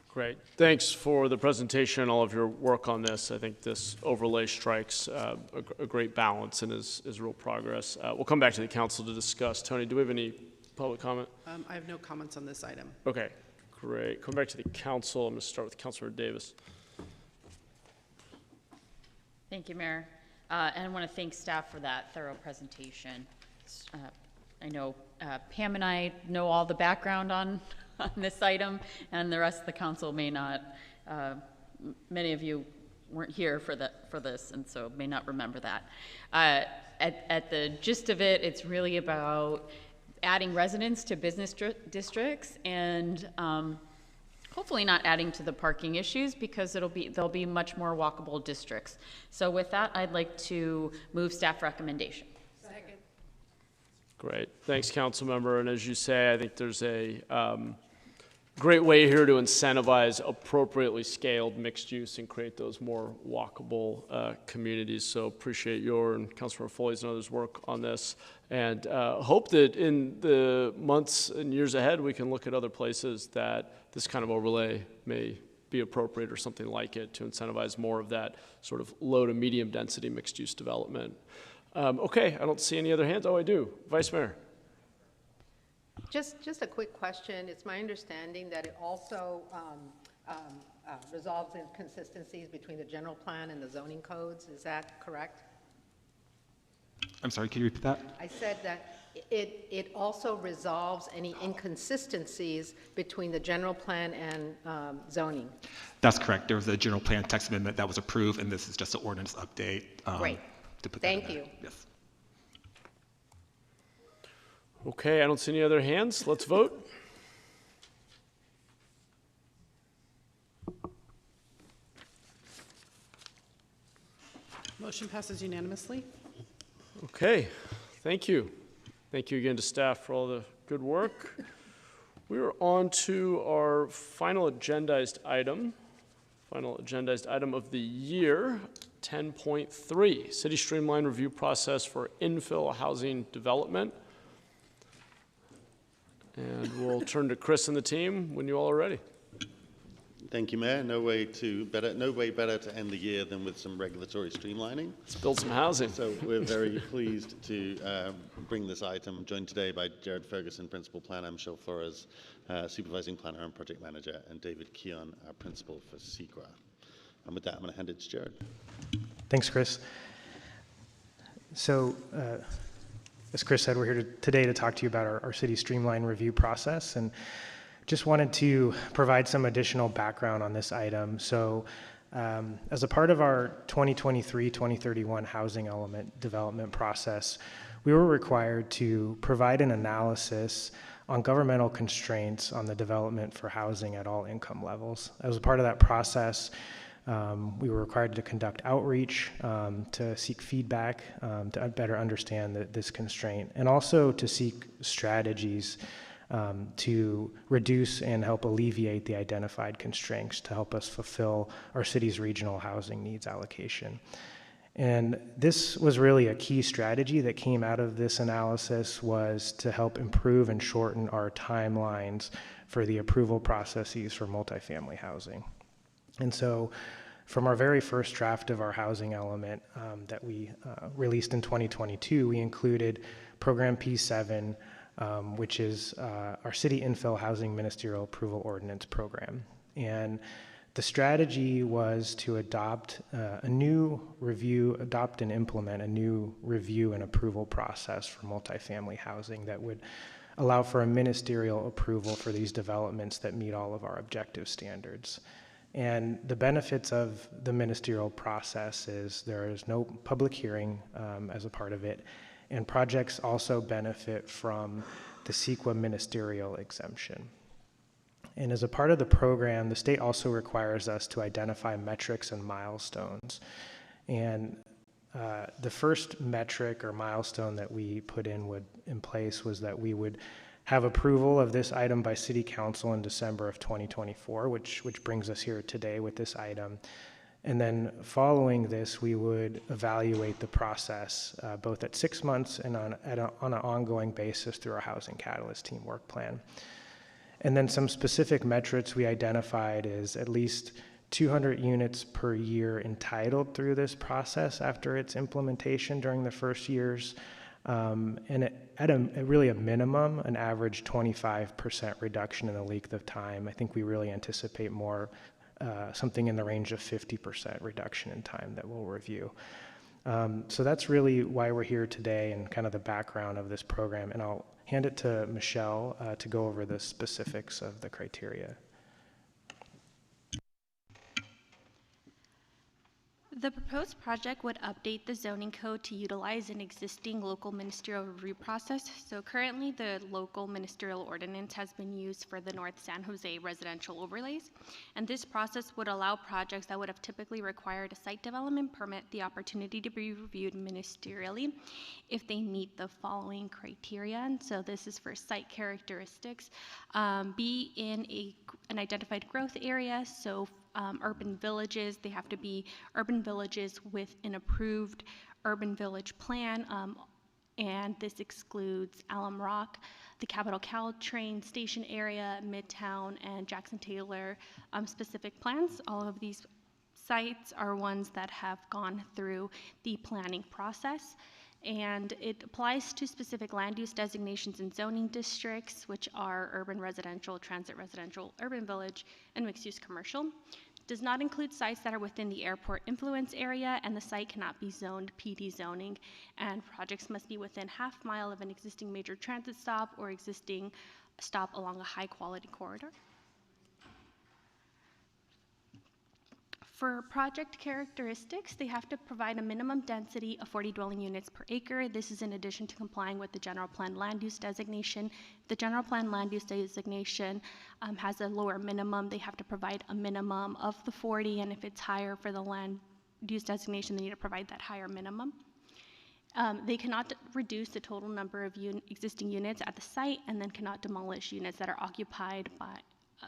Great. Thanks for the presentation, all of your work on this. I think this overlay strikes a great balance and is real progress. We'll come back to the council to discuss. Tony, do we have any public comment? I have no comments on this item. Okay, great. Come back to the council. I'm going to start with Councilor Davis. Thank you, Mayor. And I want to thank staff for that thorough presentation. I know Pam and I know all the background on this item, and the rest of the council may not. Many of you weren't here for this, and so may not remember that. At the gist of it, it's really about adding residents to business districts and hopefully not adding to the parking issues, because they'll be much more walkable districts. So with that, I'd like to move staff recommendation. Second. Great. Thanks, council member. And as you say, I think there's a great way here to incentivize appropriately scaled mixed use and create those more walkable communities. So appreciate your and Councilmember Foley's and others' work on this, and hope that in the months and years ahead we can look at other places that this kind of overlay may be appropriate or something like it to incentivize more of that sort of low to medium density mixed use development. Okay, I don't see any other hands. Oh, I do. Vice Mayor. Just a quick question. It's my understanding that it also resolves inconsistencies between the general plan and the zoning codes. Is that correct? I'm sorry, can you repeat that? I said that it also resolves any inconsistencies between the general plan and zoning. That's correct. There was a general plan text amendment that was approved, and this is just an ordinance update. Great. To put Thank that in you. there. Yes. Okay, I don't see any other hands. Let's vote. Motion passes unanimously. Okay, thank you. Thank you again to staff for all the good work. We are on to our final agendized item of the year, 10.3, City Streamline Review Process for Infill Housing Development. And we'll turn to Chris and the team when you all are ready. Thank you, Mayor. No way better to end the year than with some regulatory streamlining. Let's build some housing. So we're very pleased to bring this item. I'm joined today by Jared Ferguson, Principal Planner, Michelle Flores, Supervising Planner and Project Manager, and David Keon, our Principal for SECRA. And with that, I'm going to hand it to Jared. Thanks, Chris. So, as Chris said, we're here today to talk to you about our city streamline review process, and just wanted to provide some additional background on this item. So as a part of our 2023-2031 housing element development process, we were required to provide an analysis on governmental constraints on the development for housing at all income levels. As a part of that process, we were required to conduct outreach to seek feedback to better understand this constraint, and also to seek strategies to reduce and help alleviate the identified constraints to help us fulfill our city's regional housing needs allocation. And this was really a key strategy that came out of this analysis, was to help improve and shorten our timelines for the approval processes for multifamily housing. And so from our very first draft of our housing element that we released in 2022, we included Program P7, which is our City Infill Housing Ministerial Approval Ordinance Program. And the strategy was to adopt and implement a new review and approval process for multifamily housing that would allow for a ministerial approval for these developments that meet all of our objective standards. And the benefits of the ministerial process is there is no public hearing as a part of it, and projects also benefit from the CEQA ministerial exemption. And as a part of the program, the state also requires us to identify metrics and milestones. And the first metric or milestone that we put in place was that we would have approval of this item by City Council in December of 2024, which brings us here today with this item. And then following this, we would evaluate the process both at 6 months and on an ongoing basis through our Housing Catalyst Team Work Plan. And then some specific metrics we identified is at least 200 units per year entitled through this process after its implementation during the first years. And at really a minimum, an average 25% reduction in the length of time. I think we really anticipate more, something in the range of 50% reduction in time that we'll review. So that's really why we're here today and kind of the background of this program. And I'll hand it to Michelle to go over the specifics of the criteria. The proposed project would update the zoning code to utilize an existing local ministerial review process. So currently the local ministerial ordinance has been used for the North San Jose residential overlays. And this process would allow projects that would have typically required a site development permit the opportunity to be reviewed ministerially if they meet the following criteria. And so this is for site characteristics. Be in an identified growth area. So urban villages, they have to be urban villages with an approved urban village plan, and this excludes Alum Rock, the Capitol Caltrain station area, Midtown, and Jackson Taylor specific plans. All of these sites are ones that have gone through the planning process. And it applies to specific land use designations and zoning districts, which are urban residential, transit residential, urban village, and mixed-use commercial. Does not include sites that are within the airport influence area, and the site cannot be zoned PD zoning, and projects must be within half mile of an existing major transit stop or existing stop along a high-quality corridor. For project characteristics, they have to provide a minimum density of 40 dwelling units per acre. This is in addition to complying with the general plan land use designation. The general plan land use designation has a lower minimum. They have to provide a minimum of the 40, and if it's higher for the land use designation, they need to provide that higher minimum. They cannot reduce the total number of existing units at the site, and then cannot demolish units that are occupied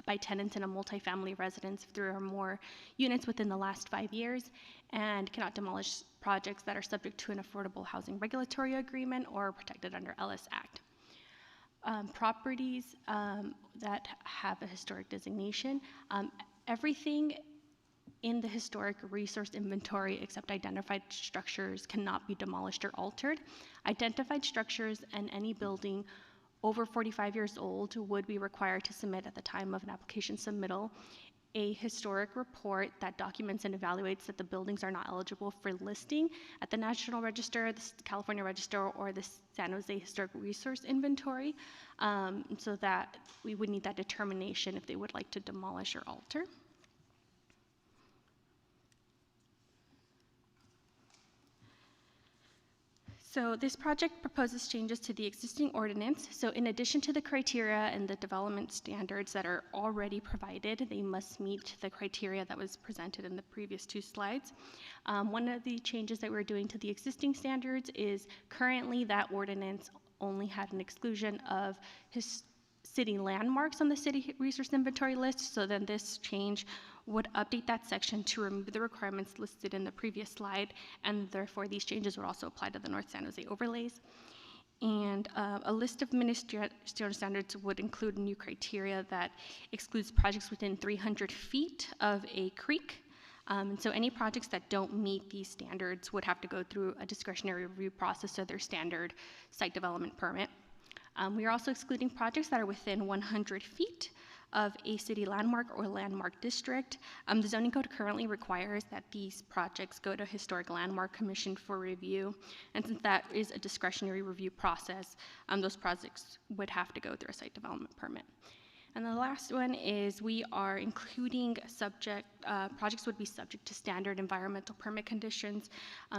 by tenants in a multifamily residence if there are more units within the last 5 years, and cannot demolish projects that are subject to an affordable housing regulatory agreement or protected under Ellis Act. Properties that have a historic designation, everything in the historic resource inventory except identified structures cannot be demolished or altered. Identified structures and any building over 45 years old would be required to submit at the time of an application submittal a historic report that documents and evaluates that the buildings are not eligible for listing at the National Register, the California Register, or the San Jose Historic Resource Inventory, so that we would need that determination if they would like to demolish or alter. So this project proposes changes to the existing ordinance. So in addition to the criteria and the development standards that are already provided, they must meet the criteria that was presented in the previous 2 slides. One of the changes that we're doing to the existing standards is currently that ordinance only had an exclusion of city landmarks on the city resource inventory list. So then this change would update that section to remove the requirements listed in the previous slide, and therefore these changes would also apply to the North San Jose overlays. And a list of ministerial standards would include new criteria that excludes projects within 300 feet of a creek. And so any projects that don't meet these standards would have to go through a discretionary review process of their standard site development permit. We are also excluding projects that are within 100 feet of a city landmark or landmark district. The zoning code currently requires that these projects go to Historic Landmark Commission for review, and since that is a discretionary review process, those projects would have to go through a site development permit. And the last one is we are including projects would be subject to standard environmental permit conditions.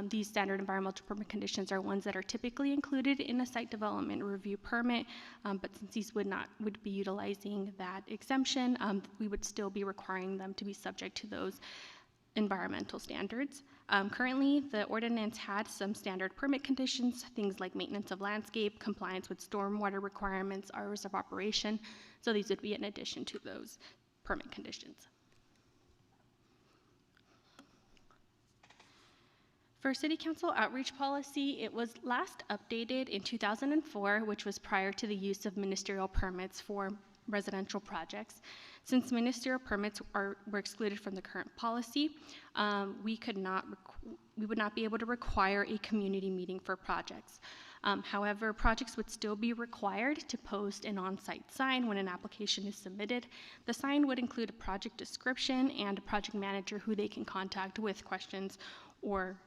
These standard environmental permit conditions are ones that are typically included in a site development review permit, but since these would be utilizing that exemption, we would still be requiring them to be subject to those environmental standards. Currently, the ordinance had some standard permit conditions, things like maintenance of landscape, compliance with stormwater requirements, hours of operation. So these would be in addition to those permit conditions. For City Council outreach policy, it was last updated in 2004, which was prior to the use of ministerial permits for residential projects. Since ministerial permits were excluded from the current policy, we would not be able to require a community meeting for projects. However, projects would still be required to post an on-site sign when an application is submitted. The sign would include a project description and a project manager who they can contact with questions or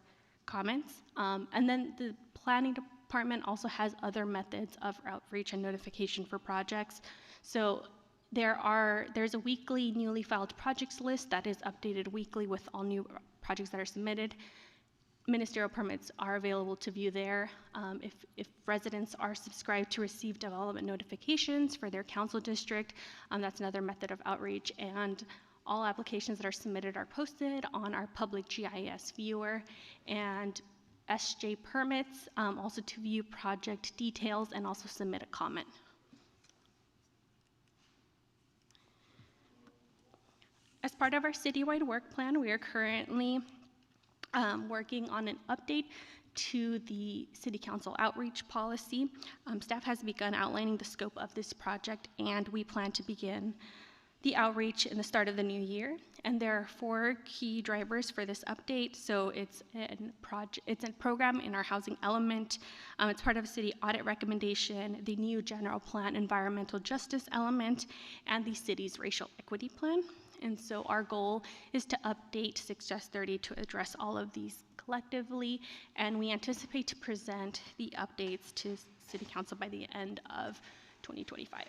comments. And then the planning department also has other methods of outreach and notification for projects. So there's a weekly newly filed projects list that is updated weekly with all new projects that are submitted. Ministerial permits are available to view there. If residents are subscribed to receive development notifications for their council district, that's another method of outreach. And all applications that are submitted are posted on our public GIS viewer, and SJ permits also to view project details and also submit a comment. As part of our citywide work plan, we are currently working on an update to the City Council outreach policy. Staff has begun outlining the scope of this project, and we plan to begin the outreach in the start of the new year. And there are 4 key drivers for this update. So it's a program in our housing element. It's part of a city audit recommendation, the new general plan environmental justice element, and the city's racial equity plan. And so our goal is to update 6-30 to address all of these collectively, and we anticipate to present the updates to City Council by the end of 2025.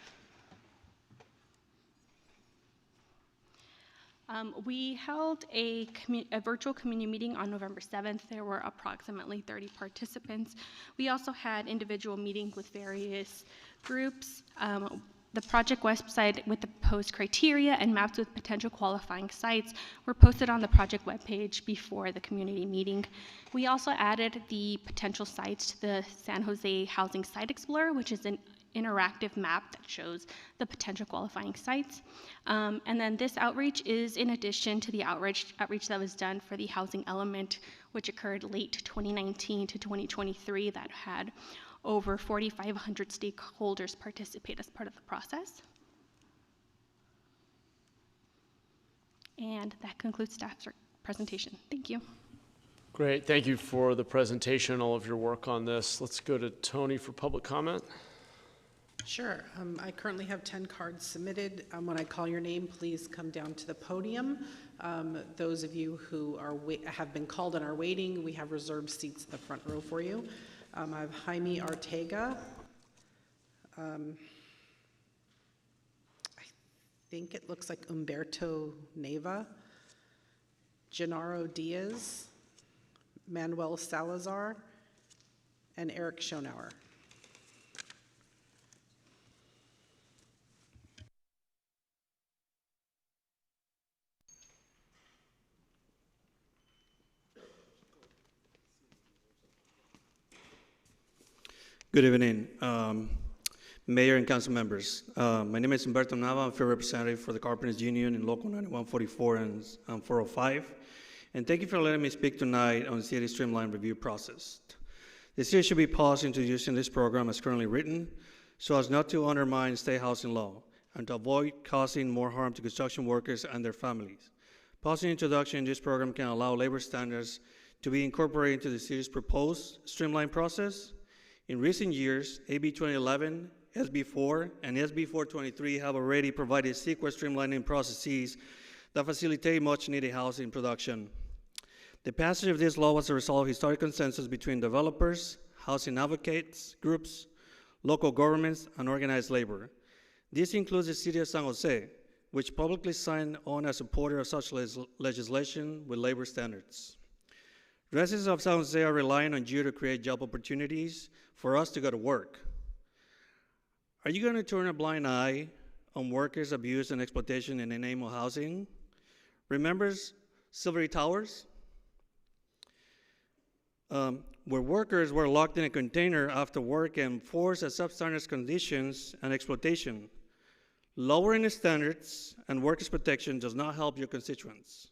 We held a virtual community meeting on November 7th. There were approximately 30 participants. We also had individual meetings with various groups. The project website with the post criteria and maps with potential qualifying sites were posted on the project webpage before the community meeting. We also added the potential sites to the San Jose Housing Site Explorer, which is an interactive map that shows the potential qualifying sites. And then this outreach is in addition to the outreach that was done for the housing element, which occurred late 2019 to 2023, that had over 4,500 stakeholders participate as part of the process. And that concludes staff's presentation. Thank you. Great, thank you for the presentation, all of your work on this. Let's go to Tony for public comment. Sure. I currently have 10 cards submitted. When I call your name, please come down to the podium. Those of you who have been called and are waiting, we have reserved seats in the front row for you. I have Jaime Arteaga. I think it looks like Humberto Neva. Gennaro Diaz, Manuel Salazar, and Eric Schonauer. Good evening, Mayor and Council members. My name is Humberto Nava. I'm field representative for the Carpenters Union in Local 9144 and 405. And thank you for letting me speak tonight on the city streamline review process. The city should be pausing to using this program as currently written so as not to undermine state housing law and to avoid causing more harm to construction workers and their families. Pausing introduction in this program can allow labor standards to be incorporated into the city's proposed streamline process. In recent years, AB 2011, SB 4, and SB 423 have already provided sequence streamlining processes that facilitate much needed housing production. The passage of this law was a result of historic consensus between developers, housing advocates, groups, local governments, and organized labor. This includes the city of San Jose, which publicly signed on as a supporter of such legislation with labor standards. Residents of San Jose are relying on you to create job opportunities for us to go to work. Are you going to turn a blind eye on workers' abuse and exploitation in the name of housing? Remember Silvery Towers? Where workers were locked in a container after work and forced at substandard conditions and exploitation. Lowering the standards and workers' protection does not help your constituents.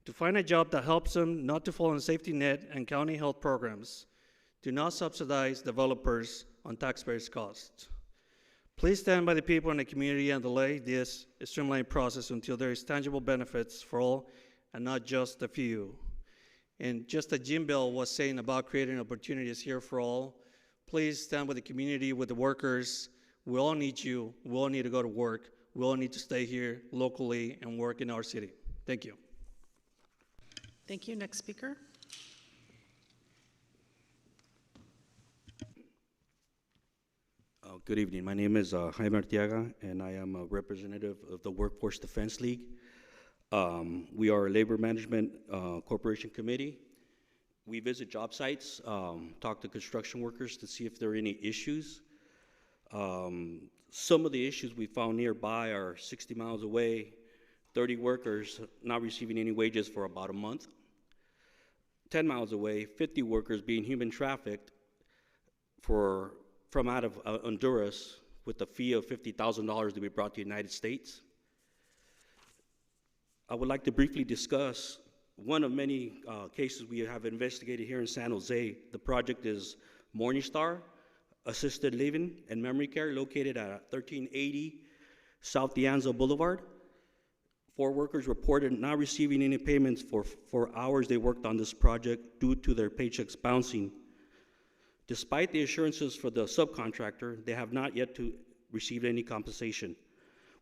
To find a job that helps them not to fall on safety net and county health programs, do not subsidize developers on taxpayers' cost. Please stand by the people in the community and delay this streamlined process until there is tangible benefits for all and not just a few. And just as Jim Beall was saying about creating opportunities here for all, please stand with the community, with the workers. We all need you. We all need to go to work. We all need to stay here locally and work in our city. Thank you. Thank you. Next speaker. Good evening. My name is Jaime Arteaga, and I am a representative of the Workforce Defense League. We are a labor management corporation committee. We visit job sites, talk to construction workers to see if there are any issues. Some of the issues we found nearby are 60 miles away, 30 workers not receiving any wages for about a month. 10 miles away, 50 workers being human trafficked from out of Honduras with a fee of $50,000 to be brought to the United States. I would like to briefly discuss one of many cases we have investigated here in San Jose. The project is Morningstar Assisted Living and Memory Care, located at 1380 South Dianza Boulevard. 4 workers reported not receiving any payments for hours they worked on this project due to their paychecks bouncing. Despite the assurances for the subcontractor, they have not yet received any compensation.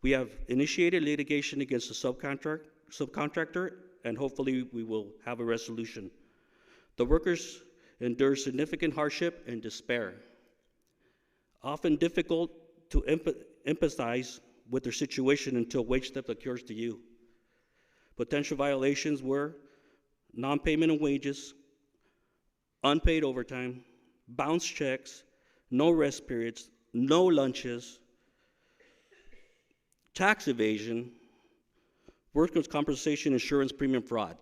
We have initiated litigation against the subcontractor, and hopefully we will have a resolution. The workers endure significant hardship and despair, often difficult to empathize with their situation until wage theft occurs to you. Potential violations were non-payment of wages, unpaid overtime, bounce checks, no rest periods, no lunches, tax evasion, workers' compensation insurance premium fraud.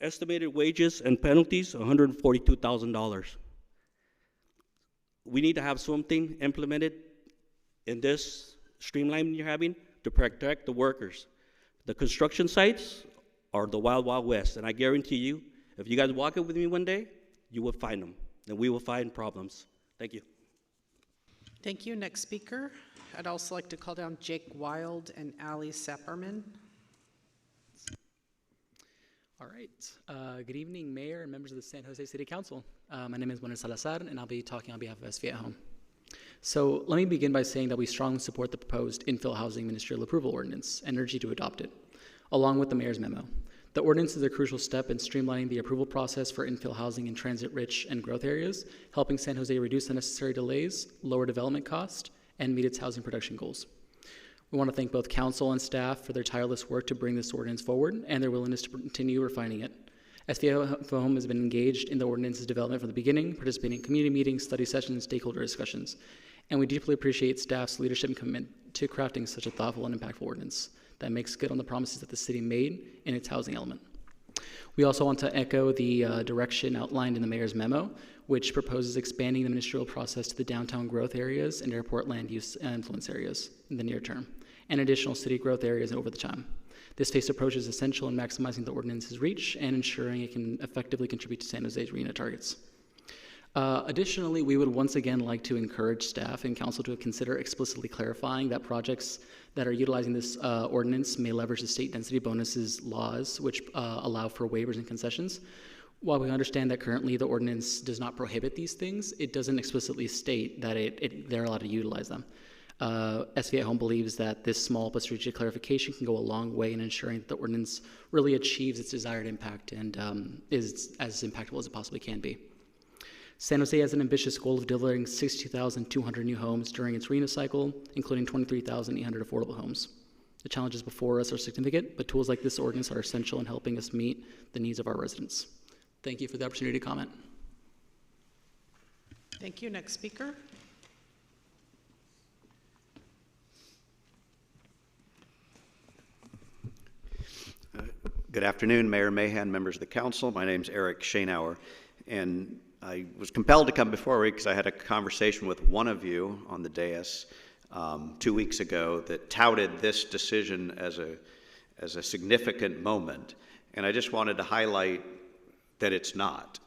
Estimated wages and penalties, $142,000. We need to have something implemented in this streamline you're having to protect the workers. The construction sites are the wild, wild west, and I guarantee you, if you guys walk it with me one day, you will find them, and we will find problems. Thank you. Thank you. Next speaker. I'd also like to call down Jake Wild and Ali Sapperman. All right. Good evening, Mayor and members of the San Jose City Council. My name is Juan Salazar, and I'll be talking on behalf of SV at Home. So let me begin by saying that we strongly support the proposed infill housing ministerial approval ordinance and urge you to adopt it, along with the mayor's memo. The ordinance is a crucial step in streamlining the approval process for infill housing in transit-rich and growth areas, helping San Jose reduce the necessary delays, lower development cost, and meet its housing production goals. We want to thank both council and staff for their tireless work to bring this ordinance forward and their willingness to continue refining it. SV Home has been engaged in the ordinance's development from the beginning, participating in community meetings, study sessions, and stakeholder discussions. And we deeply appreciate staff's leadership and commitment to crafting such a thoughtful and impactful ordinance that makes good on the promises that the city made in its housing element. We also want to echo the direction outlined in the mayor's memo, which proposes expanding the ministerial process to the downtown growth areas and airport land use and influence areas in the near term, and additional city growth areas over the time. This phased approach is essential in maximizing the ordinance's reach and ensuring it can effectively contribute to San Jose's RHNA targets. Additionally, we would once again like to encourage staff and council to consider explicitly clarifying that projects that are utilizing this ordinance may leverage the state density bonuses laws, which allow for waivers and concessions. While we understand that currently the ordinance does not prohibit these things, it doesn't explicitly state that they're allowed to utilize them. SV at Home believes that this small but strategic clarification can go a long way in ensuring that the ordinance really achieves its desired impact and is as impactful as it possibly can be. San Jose has an ambitious goal of delivering 62,200 new homes during its RENA cycle, including 23,800 affordable homes. The challenges before us are significant, but tools like this ordinance are essential in helping us meet the needs of our residents. Thank you for the opportunity to comment. Thank you. Next speaker. Good afternoon, Mayor Mahan, members of the council. My name is Eric Schoenauer, and I was compelled to come before you because I had a conversation with one of you on the dais 2 weeks ago that touted this decision as a significant moment, and I just wanted to highlight that it's not.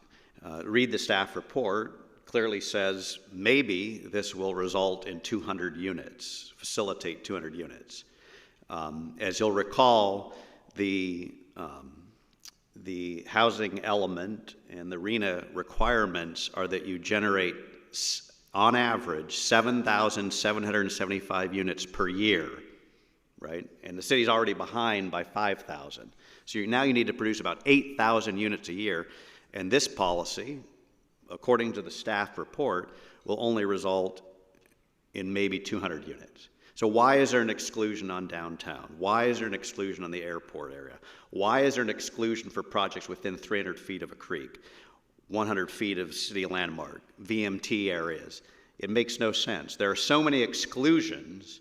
Read the staff report, clearly says maybe this will result in 200 units, facilitate 200 units. As you'll recall, the housing element and the RENA requirements are that you generate, on average, 7,775 units per year, right? And the city's already behind by 5,000. So now you need to produce about 8,000 units a year, and this policy, according to the staff report, will only result in maybe 200 units. So why is there an exclusion on downtown? Why is there an exclusion on the airport area? Why is there an exclusion for projects within 300 feet of a creek, 100 feet of city landmark, VMT areas? It makes no sense. There are so many exclusions,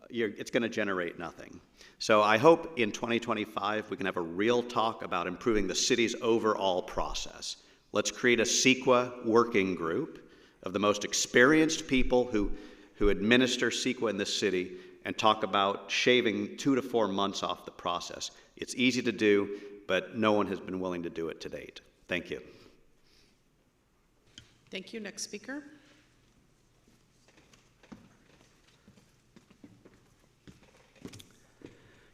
it's going to generate nothing. So I hope in 2025 we can have a real talk about improving the city's overall process. Let's create a CEQA working group of the most experienced people who administer CEQA in this city and talk about shaving 2 to 4 months off the process. It's easy to do, but no one has been willing to do it to date. Thank you. Thank you. Next speaker.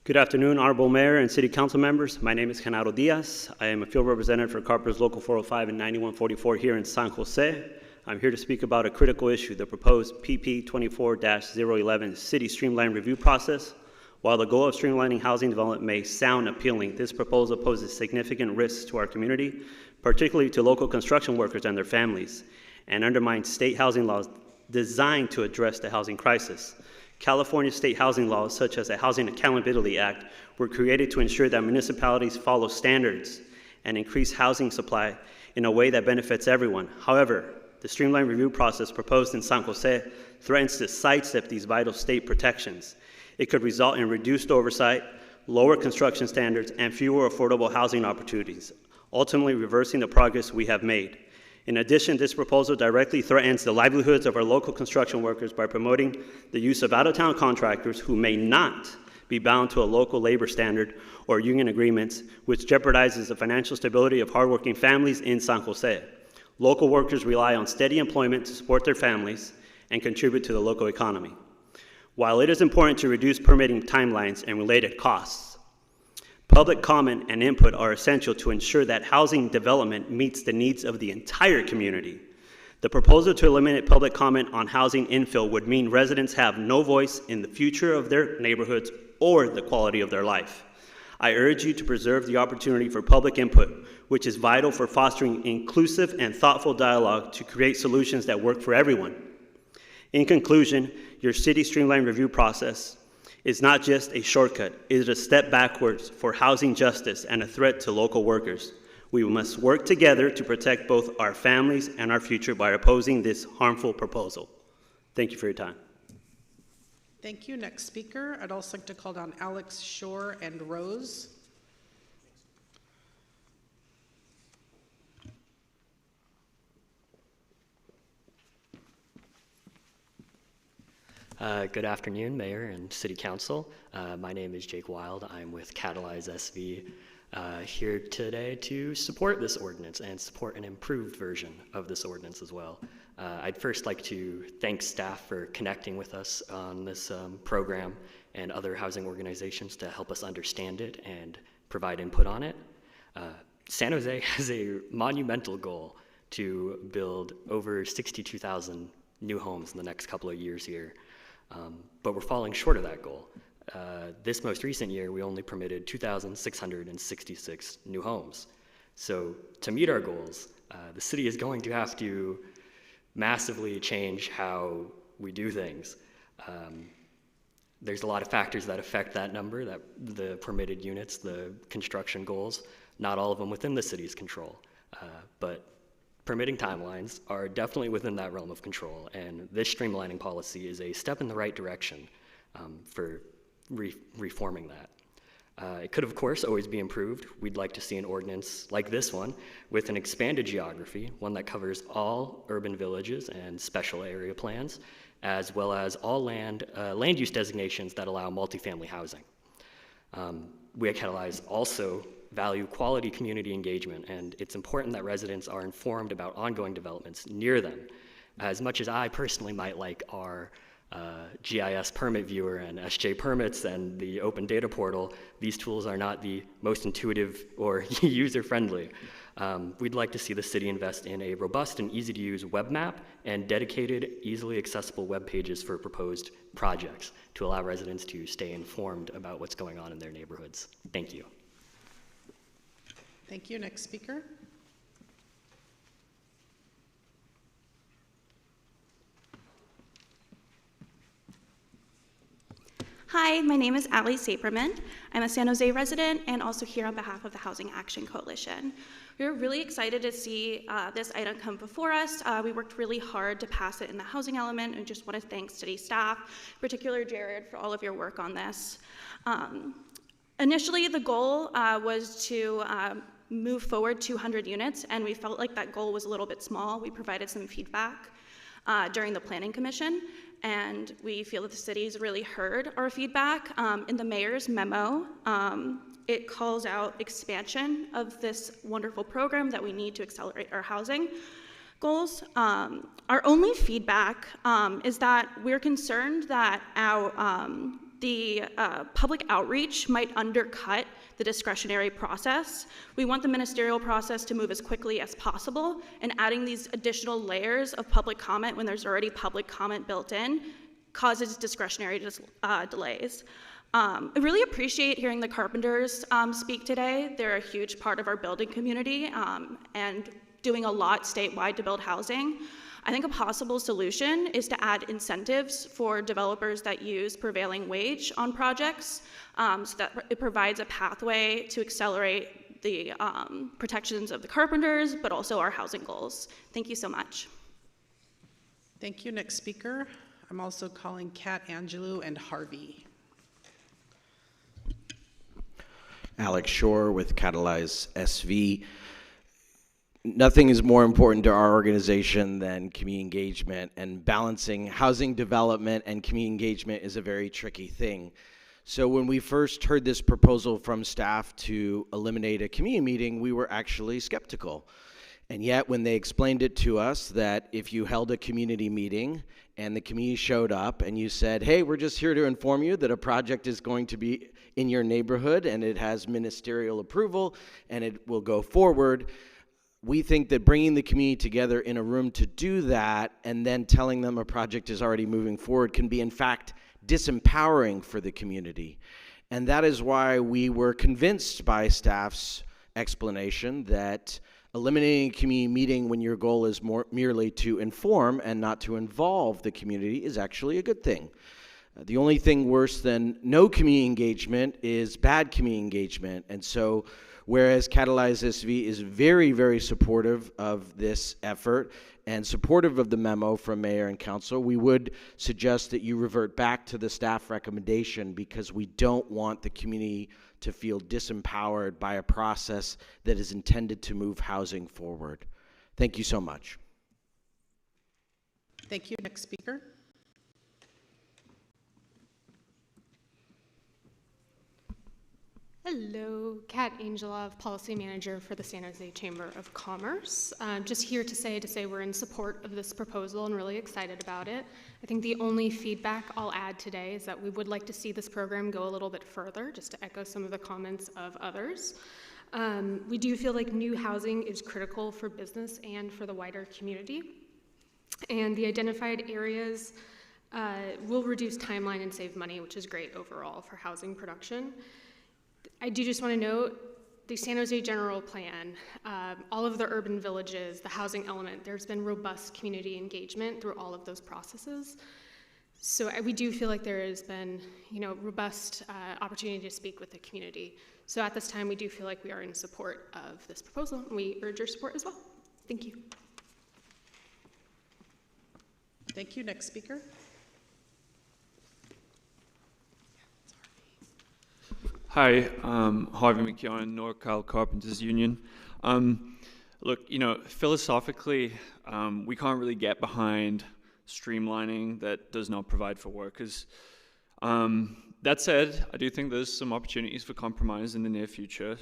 Good afternoon, Honorable Mayor and City Council members. My name is Genaro Diaz. I am a field representative for Carpenter's Local 405 and 9144 here in San Jose. I'm here to speak about a critical issue, the proposed PP 24-011 City Streamline Review Process. While the goal of streamlining housing development may sound appealing, this proposal poses significant risks to our community, particularly to local construction workers and their families, and undermines state housing laws designed to address the housing crisis. California state housing laws, such as the Housing Accountability Act, were created to ensure that municipalities follow standards and increase housing supply in a way that benefits everyone. However, the streamlined review process proposed in San Jose threatens to sidestep these vital state protections. It could result in reduced oversight, lower construction standards, and fewer affordable housing opportunities, ultimately reversing the progress we have made. In addition, this proposal directly threatens the livelihoods of our local construction workers by promoting the use of out-of-town contractors who may not be bound to a local labor standard or union agreements, which jeopardizes the financial stability of hardworking families in San Jose. Local workers rely on steady employment to support their families and contribute to the local economy. While it is important to reduce permitting timelines and related costs, public comment and input are essential to ensure that housing development meets the needs of the entire community. The proposal to eliminate public comment on housing infill would mean residents have no voice in the future of their neighborhoods or the quality of their life. I urge you to preserve the opportunity for public input, which is vital for fostering inclusive and thoughtful dialogue to create solutions that work for everyone. In conclusion, your city streamline review process is not just a shortcut, it is a step backwards for housing justice and a threat to local workers. We must work together to protect both our families and our future by opposing this harmful proposal. Thank you for your time. Thank you. Next speaker. I'd also like to call down Alex, Shore, and Rose. Good afternoon, Mayor and City Council. My name is Jake Wild. I'm with Catalyze SV, here today to support this ordinance and support an improved version of this ordinance as well. I'd first like to thank staff for connecting with us on this program and other housing organizations to help us understand it and provide input on it. San Jose has a monumental goal to build over 62,000 new homes in the next couple of years here. But we're falling short of that goal. This most recent year, we only permitted 2,666 new homes. So to meet our goals, The city is going to have to massively change how we do things. There's a lot of factors that affect that number, that the permitted units, the construction goals, not all of them within the city's control. But permitting timelines are definitely within that realm of control, and this streamlining policy is a step in the right direction for reforming that. It could, of course, always be improved. We'd like to see an ordinance like this one with an expanded geography, one that covers all urban villages and special area plans, as well as all land use designations that allow multifamily housing. We at Catalyze also value quality community engagement, and it's important that residents are informed about ongoing developments near them. As much as I personally might like our GIS permit viewer and SJ permits and the open data portal, these tools are not the most intuitive or user-friendly. We'd like to see the city invest in a robust and easy-to-use web map and dedicated, easily accessible web pages for proposed projects to allow residents to stay informed about what's going on in their neighborhoods. Thank you. Thank you. Next speaker. Hi, my name is Allie Saperman. I'm a San Jose resident and also here on behalf of the Housing Action Coalition. We're really excited to see this item come before us. We worked really hard to pass it in the housing element, and just want to thank city staff, particularly Jared, for all of your work on this. Initially, the goal was to move forward 200 units, and we felt like that goal was a little bit small. We provided some feedback during the Planning Commission, and we feel that the city's really heard our feedback. In the mayor's memo, it calls out expansion of this wonderful program that we need to accelerate our housing goals. Our only feedback is that we're concerned that the public outreach might undercut the discretionary process. We want the ministerial process to move as quickly as possible, and adding these additional layers of public comment when there's already public comment built in causes discretionary delays. I really appreciate hearing the carpenters speak today. They're a huge part of our building community and doing a lot statewide to build housing. I think a possible solution is to add incentives for developers that use prevailing wage on projects so that it provides a pathway to accelerate the protections of the carpenters, but also our housing goals. Thank you so much. Thank you. Next speaker. I'm also calling Kat Angelou and Harvey. Alex Shore with Catalyze SV. Nothing is more important to our organization than community engagement, and balancing housing development and community engagement is a very tricky thing. So when we first heard this proposal from staff to eliminate a community meeting, we were actually skeptical. And yet when they explained it to us that if you held a community meeting and the community showed up and you said, hey, we're just here to inform you that a project is going to be in your neighborhood and it has ministerial approval and it will go forward, we think that bringing the community together in a room to do that and then telling them a project is already moving forward can be, in fact, disempowering for the community. And that is why we were convinced by staff's explanation that eliminating a community meeting when your goal is merely to inform and not to involve the community is actually a good thing. The only thing worse than no community engagement is bad community engagement. And so whereas Catalyze SV is very, very supportive of this effort and supportive of the memo from Mayor and Council, we would suggest that you revert back to the staff recommendation because we don't want the community to feel disempowered by a process that is intended to move housing forward. Thank you so much. Thank you. Next speaker. Hello, Kat Angelov, Policy Manager for the San Jose Chamber of Commerce. Just here to say we're in support of this proposal and really excited about it. I think the only feedback I'll add today is that we would like to see this program go a little bit further, just to echo some of the comments of others. We do feel like new housing is critical for business and for the wider community. And the identified areas will reduce timeline and save money, which is great overall for housing production. I do just want to note, the San Jose general plan, all of the urban villages, the housing element, there's been robust community engagement through all of those processes. So we do feel like there has been, robust opportunity to speak with the community. So at this time, we do feel like we are in support of this proposal, and we urge your support as well. Thank you. Thank you. Next speaker. Hi, Harvey McKeown, NorCal Carpenters Union. Look, philosophically, we can't really get behind streamlining that does not provide for workers. That said, I do think there's some opportunities for compromise in the near future.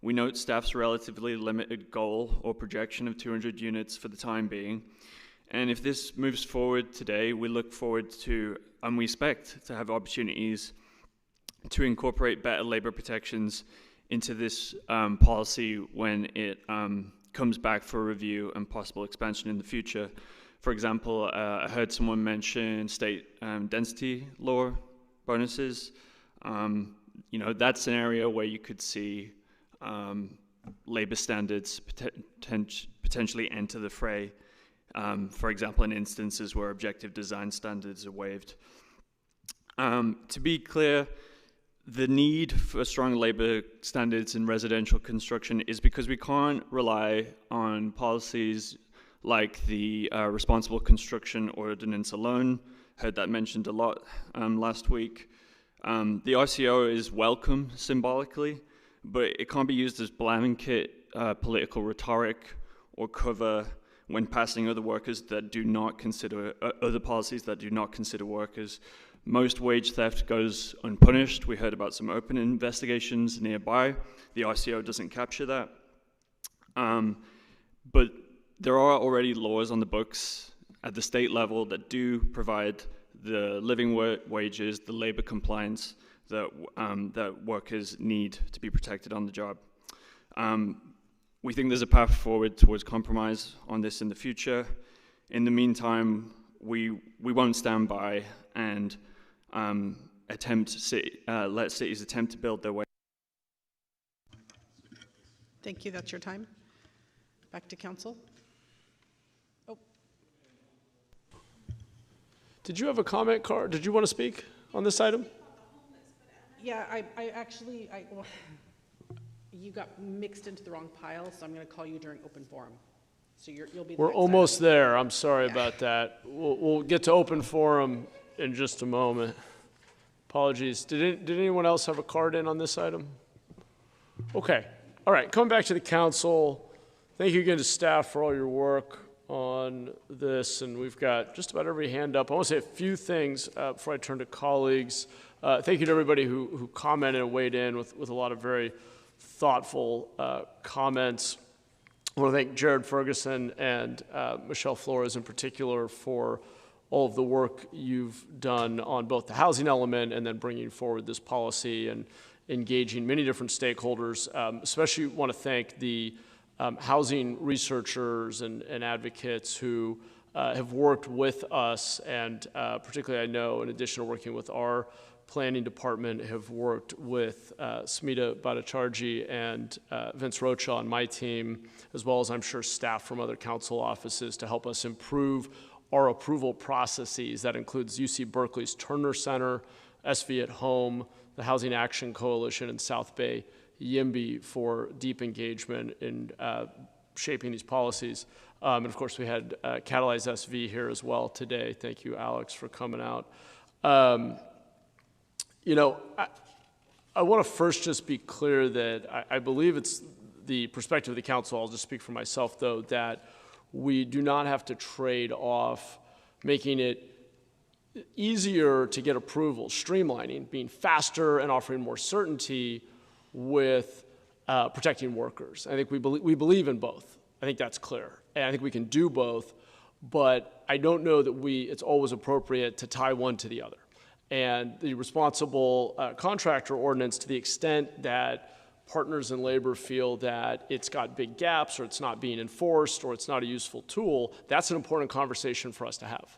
We note staff's relatively limited goal or projection of 200 units for the time being. And if this moves forward today, we look forward to, and we expect to have opportunities to incorporate better labor protections into this policy when it comes back for review and possible expansion in the future. For example, I heard someone mention state density law bonuses. That's an area where you could see labor standards potentially enter the fray. For example, in instances where objective design standards are waived. To be clear, the need for strong labor standards in residential construction is because we can't rely on policies like the Responsible Construction Ordinance alone. Heard that mentioned a lot last week. The RCO is welcome symbolically, but it can't be used as blanket political rhetoric or cover when passing other workers that do not consider, other policies that do not consider workers. Most wage theft goes unpunished. We heard about some open investigations nearby. The RCO doesn't capture that. But there are already laws on the books at the state level that do provide the living wages, the labor compliance that, that workers need to be protected on the job. We think there's a path forward towards compromise on this in the future. In the meantime, we won't stand by and let cities attempt to build their way. Thank you. That's your time. Back to council. Oh. Did you have a comment, Carl? Did you want to speak on this item? Yeah, well, you got mixed into the wrong pile, so I'm going to call you during open forum. So you'll be. We're almost there. I'm sorry about that. We'll get to open forum in just a moment. Apologies. Did anyone else have a card in on this item? Okay. All right. Coming back to the council. Thank you again to staff for all your work on this, and we've got just about every hand up. I want to say a few things before I turn to colleagues. Thank you to everybody who commented and weighed in with a lot of very thoughtful comments. I want to thank Jared Ferguson and Michelle Flores in particular for all of the work you've done on both the housing element and then bringing forward this policy and engaging many different stakeholders. Especially want to thank the housing researchers and advocates who have worked with us, and particularly I know, in addition to working with our planning department, have worked with Smita Bhattacharjee and Vince Rocha on my team, as well as I'm sure staff from other council offices to help us improve our approval processes. That includes UC Berkeley's Turner Center, SV at Home, the Housing Action Coalition in South Bay, YIMBY for deep engagement in shaping these policies. And of course we had Catalyze SV here as well today. Thank you, Alex, for coming out. I want to first just be clear that I believe it's the perspective of the council, I'll just speak for myself though, that we do not have to trade off making it easier to get approval, streamlining, being faster and offering more certainty with protecting workers. I think we believe in both. I think that's clear. And I think we can do both, but I don't know that it's always appropriate to tie one to the other. And the responsible contractor ordinance, to the extent that partners in labor feel that it's got big gaps or it's not being enforced or it's not a useful tool, that's an important conversation for us to have.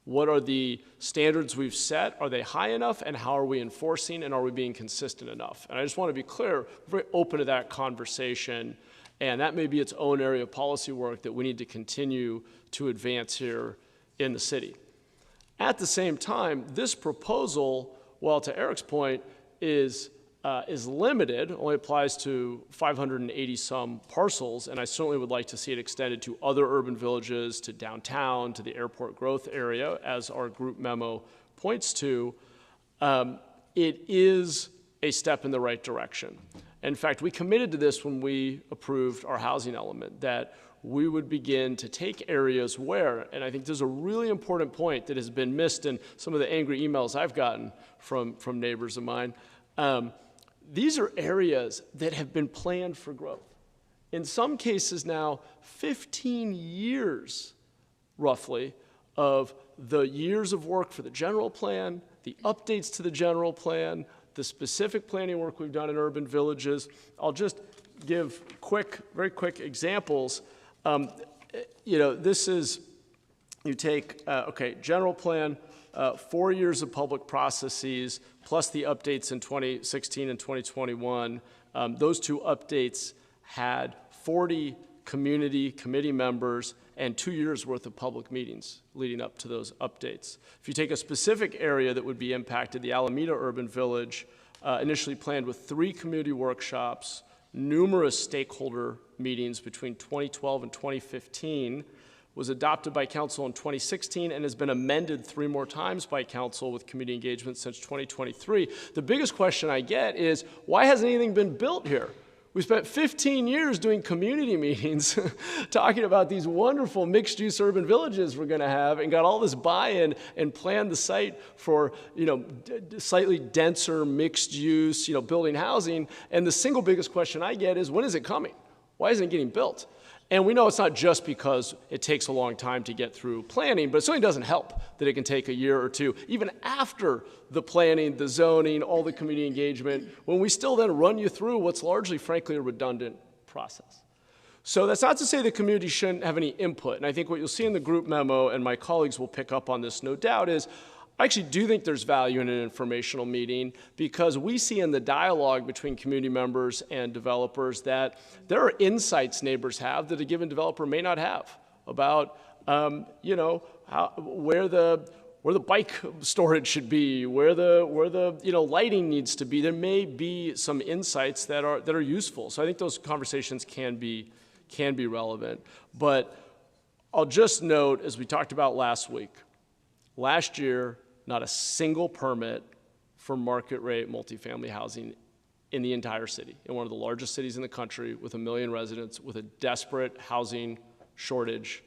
What are the standards we've set? Are they high enough? And how are we enforcing? And are we being consistent enough? And I just want to be clear, we're very open to that conversation. And that may be its own area of policy work that we need to continue to advance here in the city. At the same time, this proposal, well, to Eric's point, is limited, only applies to 580 some parcels, and I certainly would like to see it extended to other urban villages, to downtown, to the airport growth area, as our group memo points to. It is a step in the right direction. In fact, we committed to this when we approved our housing element, that we would begin to take areas where, and I think there's a really important point that has been missed in some of the angry emails I've gotten from neighbors of mine. These are areas that have been planned for growth. In some cases now, 15 years, roughly, of the years of work for the general plan, the updates to the general plan, the specific planning work we've done in urban villages. I'll just give very quick examples. This is, you take, general plan, 4 years of public processes, plus the updates in 2016 and 2021. Those two updates had 40 committee members and 2 years worth of public meetings leading up to those updates. If you take a specific area that would be impacted, the Alameda Urban Village, initially planned with 3 community workshops, numerous stakeholder meetings between 2012 and 2015, was adopted by council in 2016 and has been amended 3 more times by council with community engagement since 2023. The biggest question I get is, why hasn't anything been built here? We spent 15 years doing community meetings talking about these wonderful mixed-use urban villages we're going to have, and got all this buy-in and planned the site for, slightly denser mixed-use, building housing. And the single biggest question I get is, when is it coming? Why isn't it getting built? And we know it's not just because it takes a long time to get through planning, but it certainly doesn't help that it can take a year or two, even after the planning, the zoning, all the community engagement, when we still then run you through what's largely, frankly, a redundant process. So that's not to say the community shouldn't have any input. And I think what you'll see in the group memo, and my colleagues will pick up on this no doubt, is I actually do think there's value in an informational meeting, because we see in the dialogue between community members and developers that there are insights neighbors have that a given developer may not have about, where the bike storage should be, where the lighting needs to be. There may be some insights that are useful. So I think those conversations can be relevant. But I'll just note, as we talked about last week, last year, not a single permit for market rate multifamily housing in the entire city, in one of the largest cities in the country with 1 million residents, with a desperate housing shortage.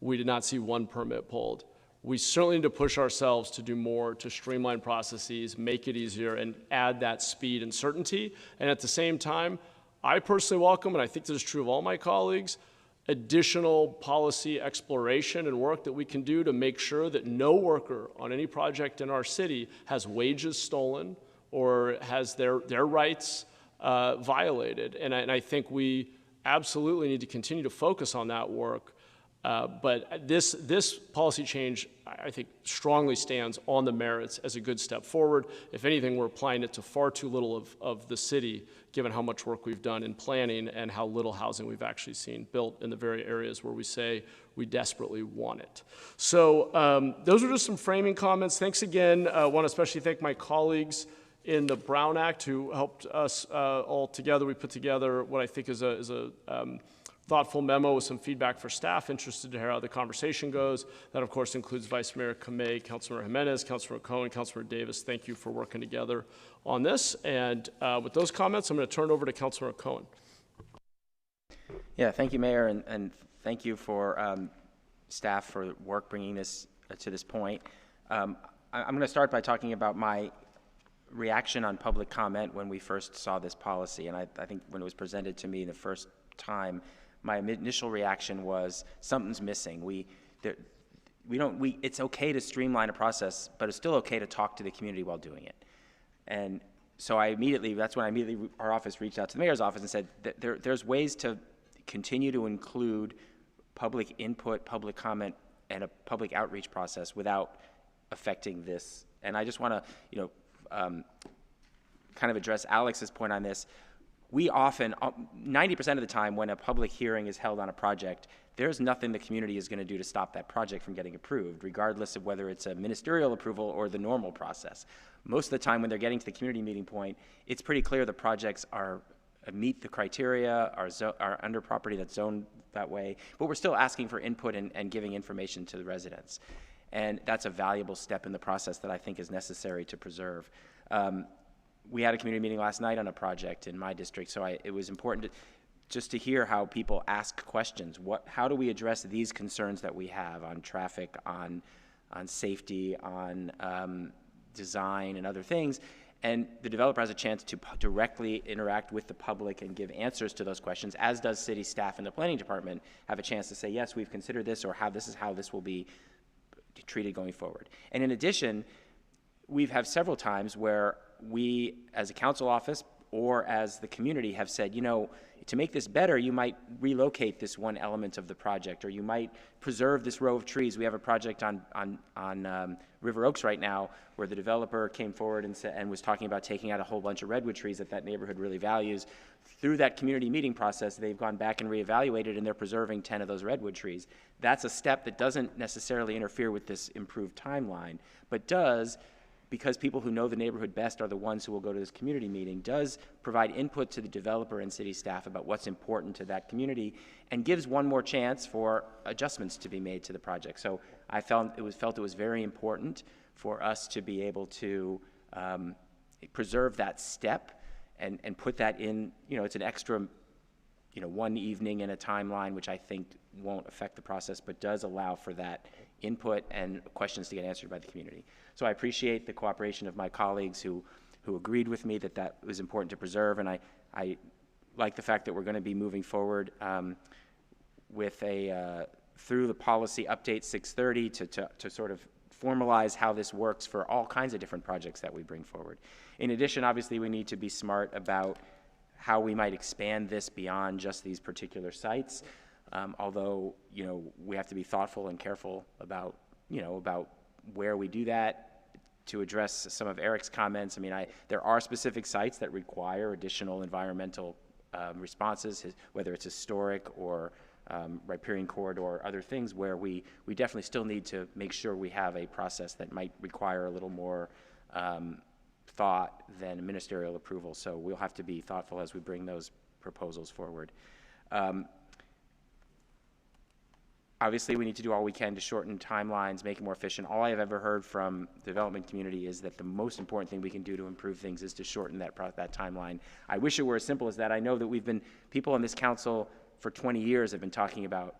We did not see one permit pulled. We certainly need to push ourselves to do more to streamline processes, make it easier, and add that speed and certainty. And at the same time, I personally welcome, and I think this is true of all my colleagues, additional policy exploration and work that we can do to make sure that no worker on any project in our city has wages stolen or has their rights violated. And I think we absolutely need to continue to focus on that work. But this policy change, I think, strongly stands on the merits as a good step forward. If anything, we're applying it to far too little of the city, given how much work we've done in planning and how little housing we've actually seen built in the very areas where we say we desperately want it. So those are just some framing comments. Thanks again. I want to especially thank my colleagues in the Brown Act who helped us all together. We put together what I think is a thoughtful memo with some feedback for staff, interested to hear how the conversation goes. That, of course, includes Vice Mayor Kamei, Councilmember Jimenez, Councilmember Cohen, Councilmember Davis. Thank you for working together on this. And with those comments, I'm going to turn it over to Councilmember Cohen. Yeah, thank you, Mayor, and thank you for staff for work bringing this to this point. I'm going to start by talking about my reaction on public comment when we first saw this policy. And I think when it was presented to me the first time, my initial reaction was something's missing. It's okay to streamline a process, but it's still okay to talk to the community while doing it. And so that's when our office reached out to the mayor's office and said that there's ways to continue to include public input, public comment and a public outreach process without affecting this. And I just want to, kind of address Alex's point on this. We often, 90% of the time when a public hearing is held on a project, there's nothing the community is going to do to stop that project from getting approved, regardless of whether it's a ministerial approval or the normal process. Most of the time when they're getting to the community meeting point, it's pretty clear the projects are meet the criteria, are under property that's zoned that way, but we're still asking for input and giving information to the residents. And that's a valuable step in the process that I think is necessary to preserve. We had a community meeting last night on a project in my district, so it was important just to hear how people ask questions. How do we address these concerns that we have on traffic, on safety, on design and other things? And the developer has a chance to directly interact with the public and give answers to those questions, as does city staff and the planning department have a chance to say, yes, we've considered this, or this is how this will be treated going forward. And in addition, we've had several times where we, as a council office or as the community, have said, to make this better, you might relocate this one element of the project, or you might preserve this row of trees. We have a project on River Oaks right now where the developer came forward and was talking about taking out a whole bunch of redwood trees that neighborhood really values. Through that community meeting process, they've gone back and reevaluated, and they're preserving 10 of those redwood trees. That's a step that doesn't necessarily interfere with this improved timeline, but does, because people who know the neighborhood best are the ones who will go to this community meeting, does provide input to the developer and city staff about what's important to that community, and gives one more chance for adjustments to be made to the project. So I felt it was very important for us to be able to preserve that step and put that in, it's an extra, one evening in a timeline, which I think won't affect the process, but does allow for that input and questions to get answered by the community. So I appreciate the cooperation of my colleagues who agreed with me that was important to preserve, and I like the fact that we're going to be moving forward with through the policy update 630 to sort of formalize how this works for all kinds of different projects that we bring forward. In addition, obviously, we need to be smart about how we might expand this beyond just these particular sites. Although, we have to be thoughtful and careful about where we do that. To address some of Eric's comments, there are specific sites that require additional environmental responses, whether it's historic or riparian corridor or other things, where we definitely still need to make sure we have a process that might require a little more thought than ministerial approval. So we'll have to be thoughtful as we bring those proposals forward. Obviously, we need to do all we can to shorten timelines, make it more efficient. All I have ever heard from the development community is that the most important thing we can do to improve things is to shorten that timeline. I wish it were as simple as that. I know that people on this council for 20 years have been talking about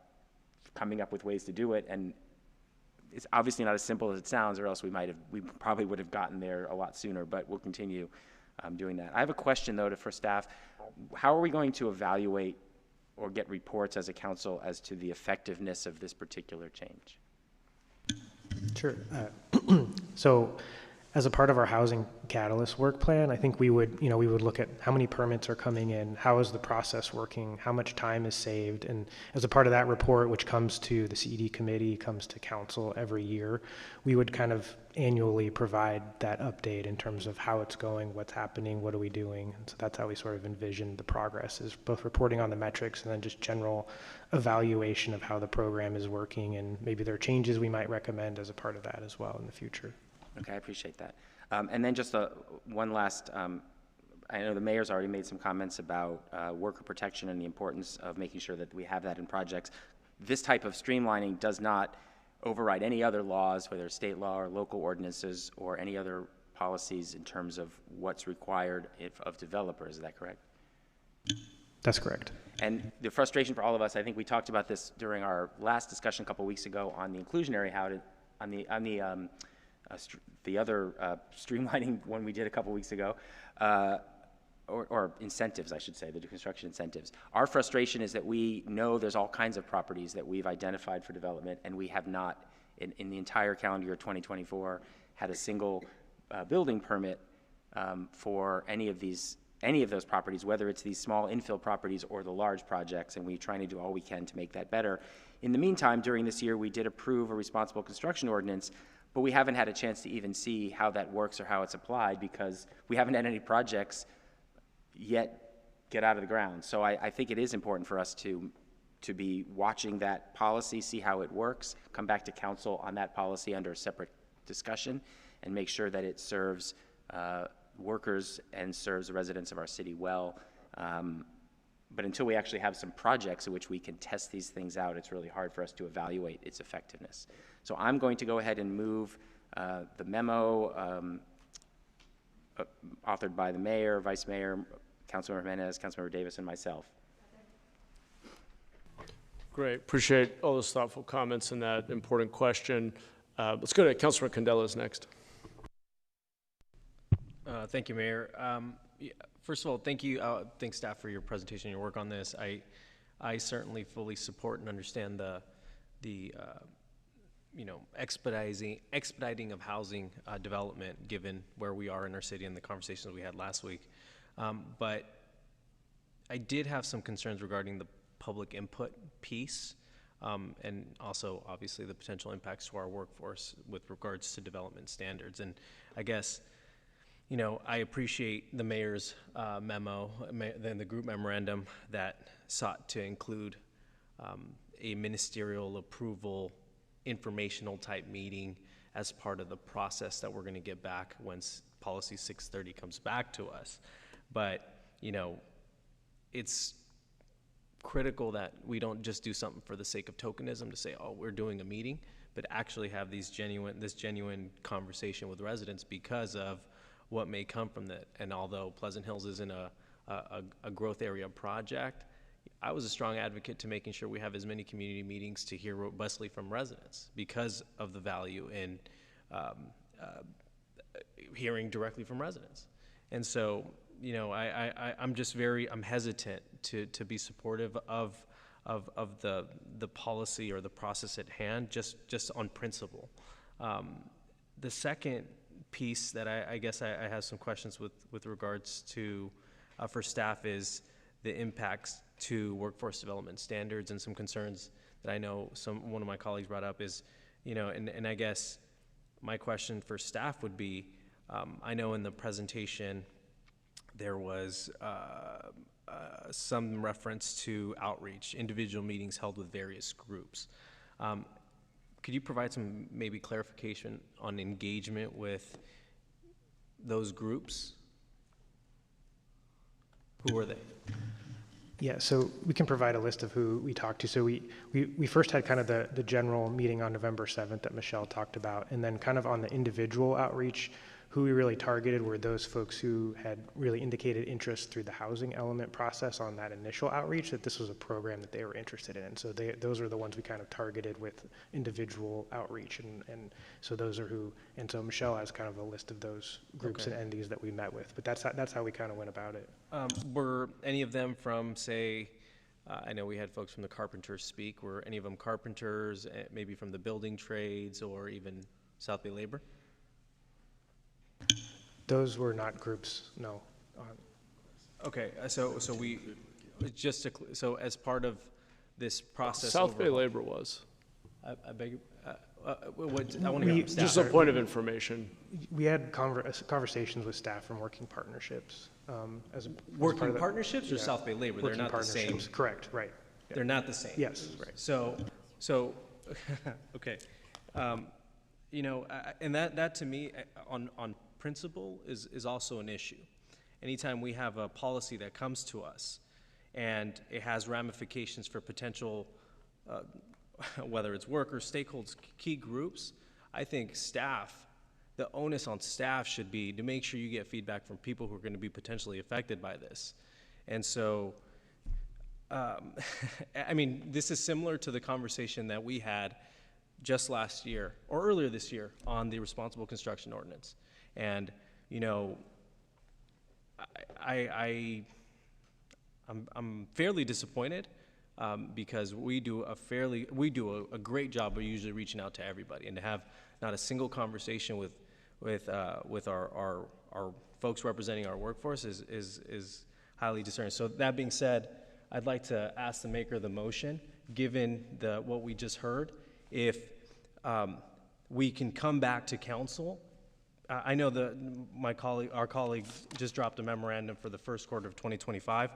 coming up with ways to do it, and it's obviously not as simple as it sounds, or else we probably would have gotten there a lot sooner, but we'll continue doing that. I have a question, though, for staff. How are we going to evaluate or get reports as a council as to the effectiveness of this particular change? Sure. So as a part of our housing catalyst work plan, I think we would look at how many permits are coming in, how is the process working, how much time is saved, and as a part of that report, which comes to the CED committee, comes to council every year, we would kind of annually provide that update in terms of how it's going, what's happening, what are we doing. And so that's how we sort of envision the progress, is both reporting on the metrics and then just general evaluation of how the program is working, and maybe there are changes we might recommend as a part of that as well in the future. Okay, I appreciate that. And then just one last, I know the mayor's already made some comments about worker protection and the importance of making sure that we have that in projects. This type of streamlining does not override any other laws, whether state law or local ordinances or any other policies in terms of what's required of developers. Is that correct? That's correct. And the frustration for all of us, I think we talked about this during our last discussion a couple weeks ago on the inclusionary, the other streamlining one we did a couple weeks ago, or incentives, I should say, the construction incentives. Our frustration is that we know there's all kinds of properties that we've identified for development, and we have not, in the entire calendar year 2024, had a single building permit for any of these any of those properties, whether it's these small infill properties or the large projects, and we're trying to do all we can to make that better. In the meantime, during this year, we did approve a responsible construction ordinance, but we haven't had a chance to even see how that works or how it's applied because we haven't had any projects yet get out of the ground. So I think it is important for us to be watching that policy, see how it works, come back to council on that policy under a separate discussion, and make sure that it serves workers and serves the residents of our city well. But until we actually have some projects in which we can test these things out, it's really hard for us to evaluate its effectiveness. So I'm going to go ahead and move the memo authored by the mayor, vice mayor, Councilmember Jimenez, Councilmember Davis, and myself. Great. Appreciate all those thoughtful comments and that important question. Let's go to Councilor Candelas next. Thank you, Mayor. First of all, thank you. Thanks, staff, for your presentation and your work on this. I certainly fully support and understand the expediting of housing development, given where we are in our city and the conversations we had last week. But I did have some concerns regarding the public input piece, and also obviously the potential impacts to our workforce with regards to development standards. And I guess, I appreciate the mayor's memo, then the group memorandum that sought to include a ministerial approval, informational type meeting as part of the process that we're going to get back once Policy 630 comes back to us. But, it's critical that we don't just do something for the sake of tokenism to say, oh, we're doing a meeting, but actually have this genuine conversation with residents because of what may come from that. And although Pleasant Hills isn't a growth area project, I was a strong advocate to making sure we have as many community meetings to hear robustly from residents because of the value in hearing directly from residents. And so, I'm hesitant to be supportive of the policy or the process at hand, just on principle. The second piece that I guess I have some questions with regards to for staff is the impacts to workforce development standards and some concerns that I know one of my colleagues brought up is, and I guess my question for staff would be, I know in the presentation there was some reference to outreach, individual meetings held with various groups. Could you provide some maybe clarification on engagement with those groups? Who were they? Yeah, so we can provide a list of who we talked to. So we first had kind of the general meeting on November 7th that Michelle talked about, and then kind of on the individual outreach, who we really targeted were those folks who had really indicated interest through the housing element process on that initial outreach, that this was a program that they were interested in. And so those are the ones we kind of targeted with individual outreach. And so those are who, and so Michelle has kind of a list of those groups and entities that we met with. But that's how we kind of went about it. Were any of them from, say, I know we had folks from the carpenters speak, were any of them carpenters, maybe from the building trades or even South Bay Labor? Those were not groups, no. Okay, so we, just to, so as part of this process South Bay Labor was. I beg, I want to hear from staff. Just a point of information. We had conversations with staff from Working Partnerships. Working Partnerships or South Bay Labor? They're not the same. Correct, right. Yeah. They're not the same. Yes, right. So okay. And that to me, on principle, is also an issue. Anytime we have a policy that comes to us and it has ramifications for potential, whether it's workers, stakeholders, key groups, I think the onus on staff should be to make sure you get feedback from people who are going to be potentially affected by this. And so, I mean, this is similar to the conversation that we had just last year or earlier this year on the responsible construction ordinance. And, I'm fairly disappointed because we do a great job of usually reaching out to everybody, and to have not a single conversation with our folks representing our workforce is highly discerning. So that being said, I'd like to ask the maker of the motion, given what we just heard, if we can come back to council. I know our colleague just dropped a memorandum for the first quarter of 2025.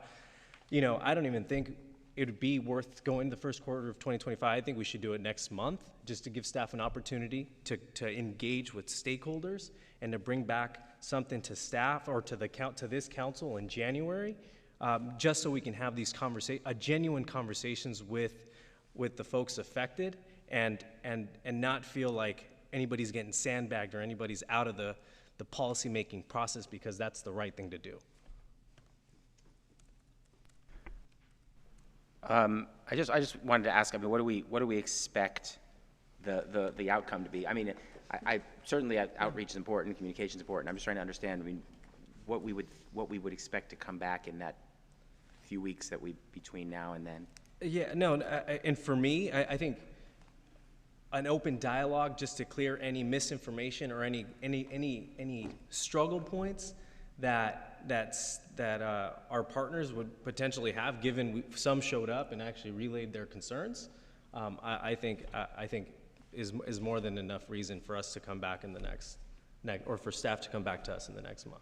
I don't even think it would be worth going the first quarter of 2025. I think we should do it next month, just to give staff an opportunity to engage with stakeholders and to bring back something to staff or to this council in January, just so we can have these genuine conversations with the folks affected, and not feel like anybody's getting sandbagged or anybody's out of the policy-making process, because that's the right thing to do. I just wanted to ask, what do we expect the outcome to be? I mean, I certainly outreach is important, communication is important. I'm just trying to understand, what we would expect to come back in that few weeks between now and then. Yeah, no, and for me, I think an open dialogue, just to clear any misinformation or any struggle points that our partners would potentially have, given some showed up and actually relayed their concerns. I think is more than enough reason for us to come back in the next or for staff to come back to us in the next month.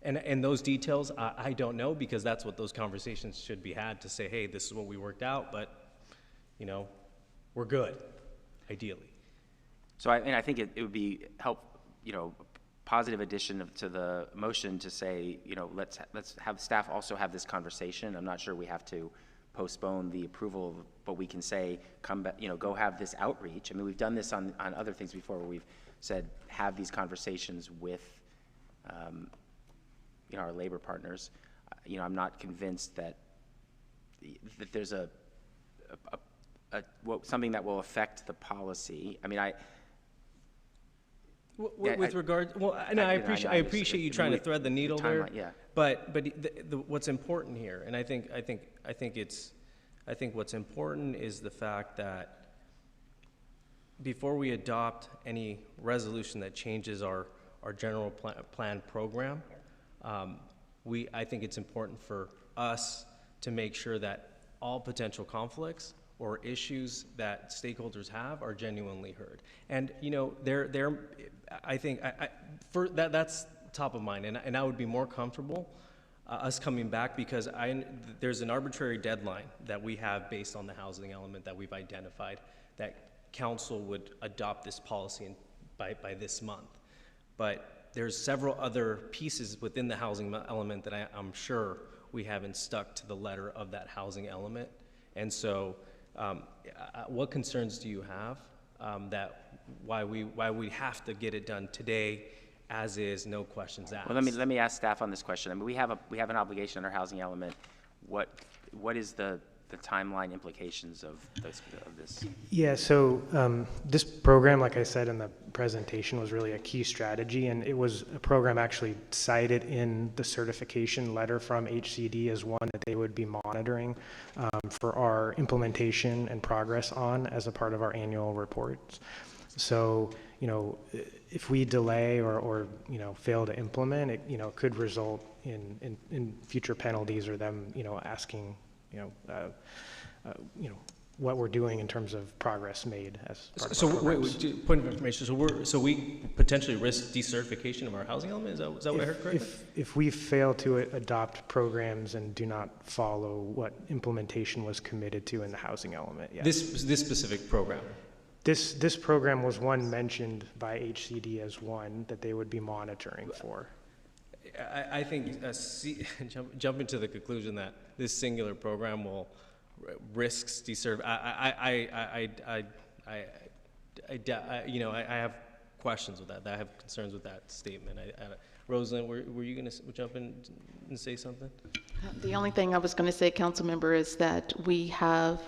And those details, I don't know, because that's what those conversations should be had, to say, hey, this is what we worked out, but we're good, ideally. So I think it would be positive addition to the motion to say, let's have staff also have this conversation. I'm not sure we have to postpone the approval, but we can say, come back, go have this outreach. I mean, we've done this on other things before, where we've said, have these conversations with our labor partners. I'm not convinced that there's something that will affect the policy. I mean, I appreciate you trying to thread the needle there. Yeah. But what's important here, and I think what's important is the fact that before we adopt any resolution that changes our general plan program, I think it's important for us to make sure that all potential conflicts or issues that stakeholders have are genuinely heard. And I think that's top of mind, and I would be more comfortable us coming back, because there's an arbitrary deadline that we have based on the housing element that we've identified, that council would adopt this policy by this month. But there's several other pieces within the housing element that I'm sure we haven't stuck to the letter of that housing element. And so what concerns do you have that why we have to get it done today, as is, no questions asked? Well, let me ask staff on this question. I mean, we have an obligation on our housing element. What is the timeline implications of this? Yeah, so this program, like I said in the presentation, was really a key strategy, and it was a program actually cited in the certification letter from HCD as one that they would be monitoring for our implementation and progress on as a part of our annual reports. So, if we delay or fail to implement, it could result in future penalties, or them asking what we're doing in terms of progress made as part of our programs. Point of information. So we potentially risk decertification of our housing element. Is that what I heard correctly? If we fail to adopt programs and do not follow what implementation was committed to in the housing element, yeah. This specific program. This program was one mentioned by HCD as one that they would be monitoring for. I think jumping to the conclusion that this singular program will risks deserve. I have questions with that. I have concerns with that statement. Rosalind, were you going to jump in and say something? The only thing I was going to say, council member, is that we have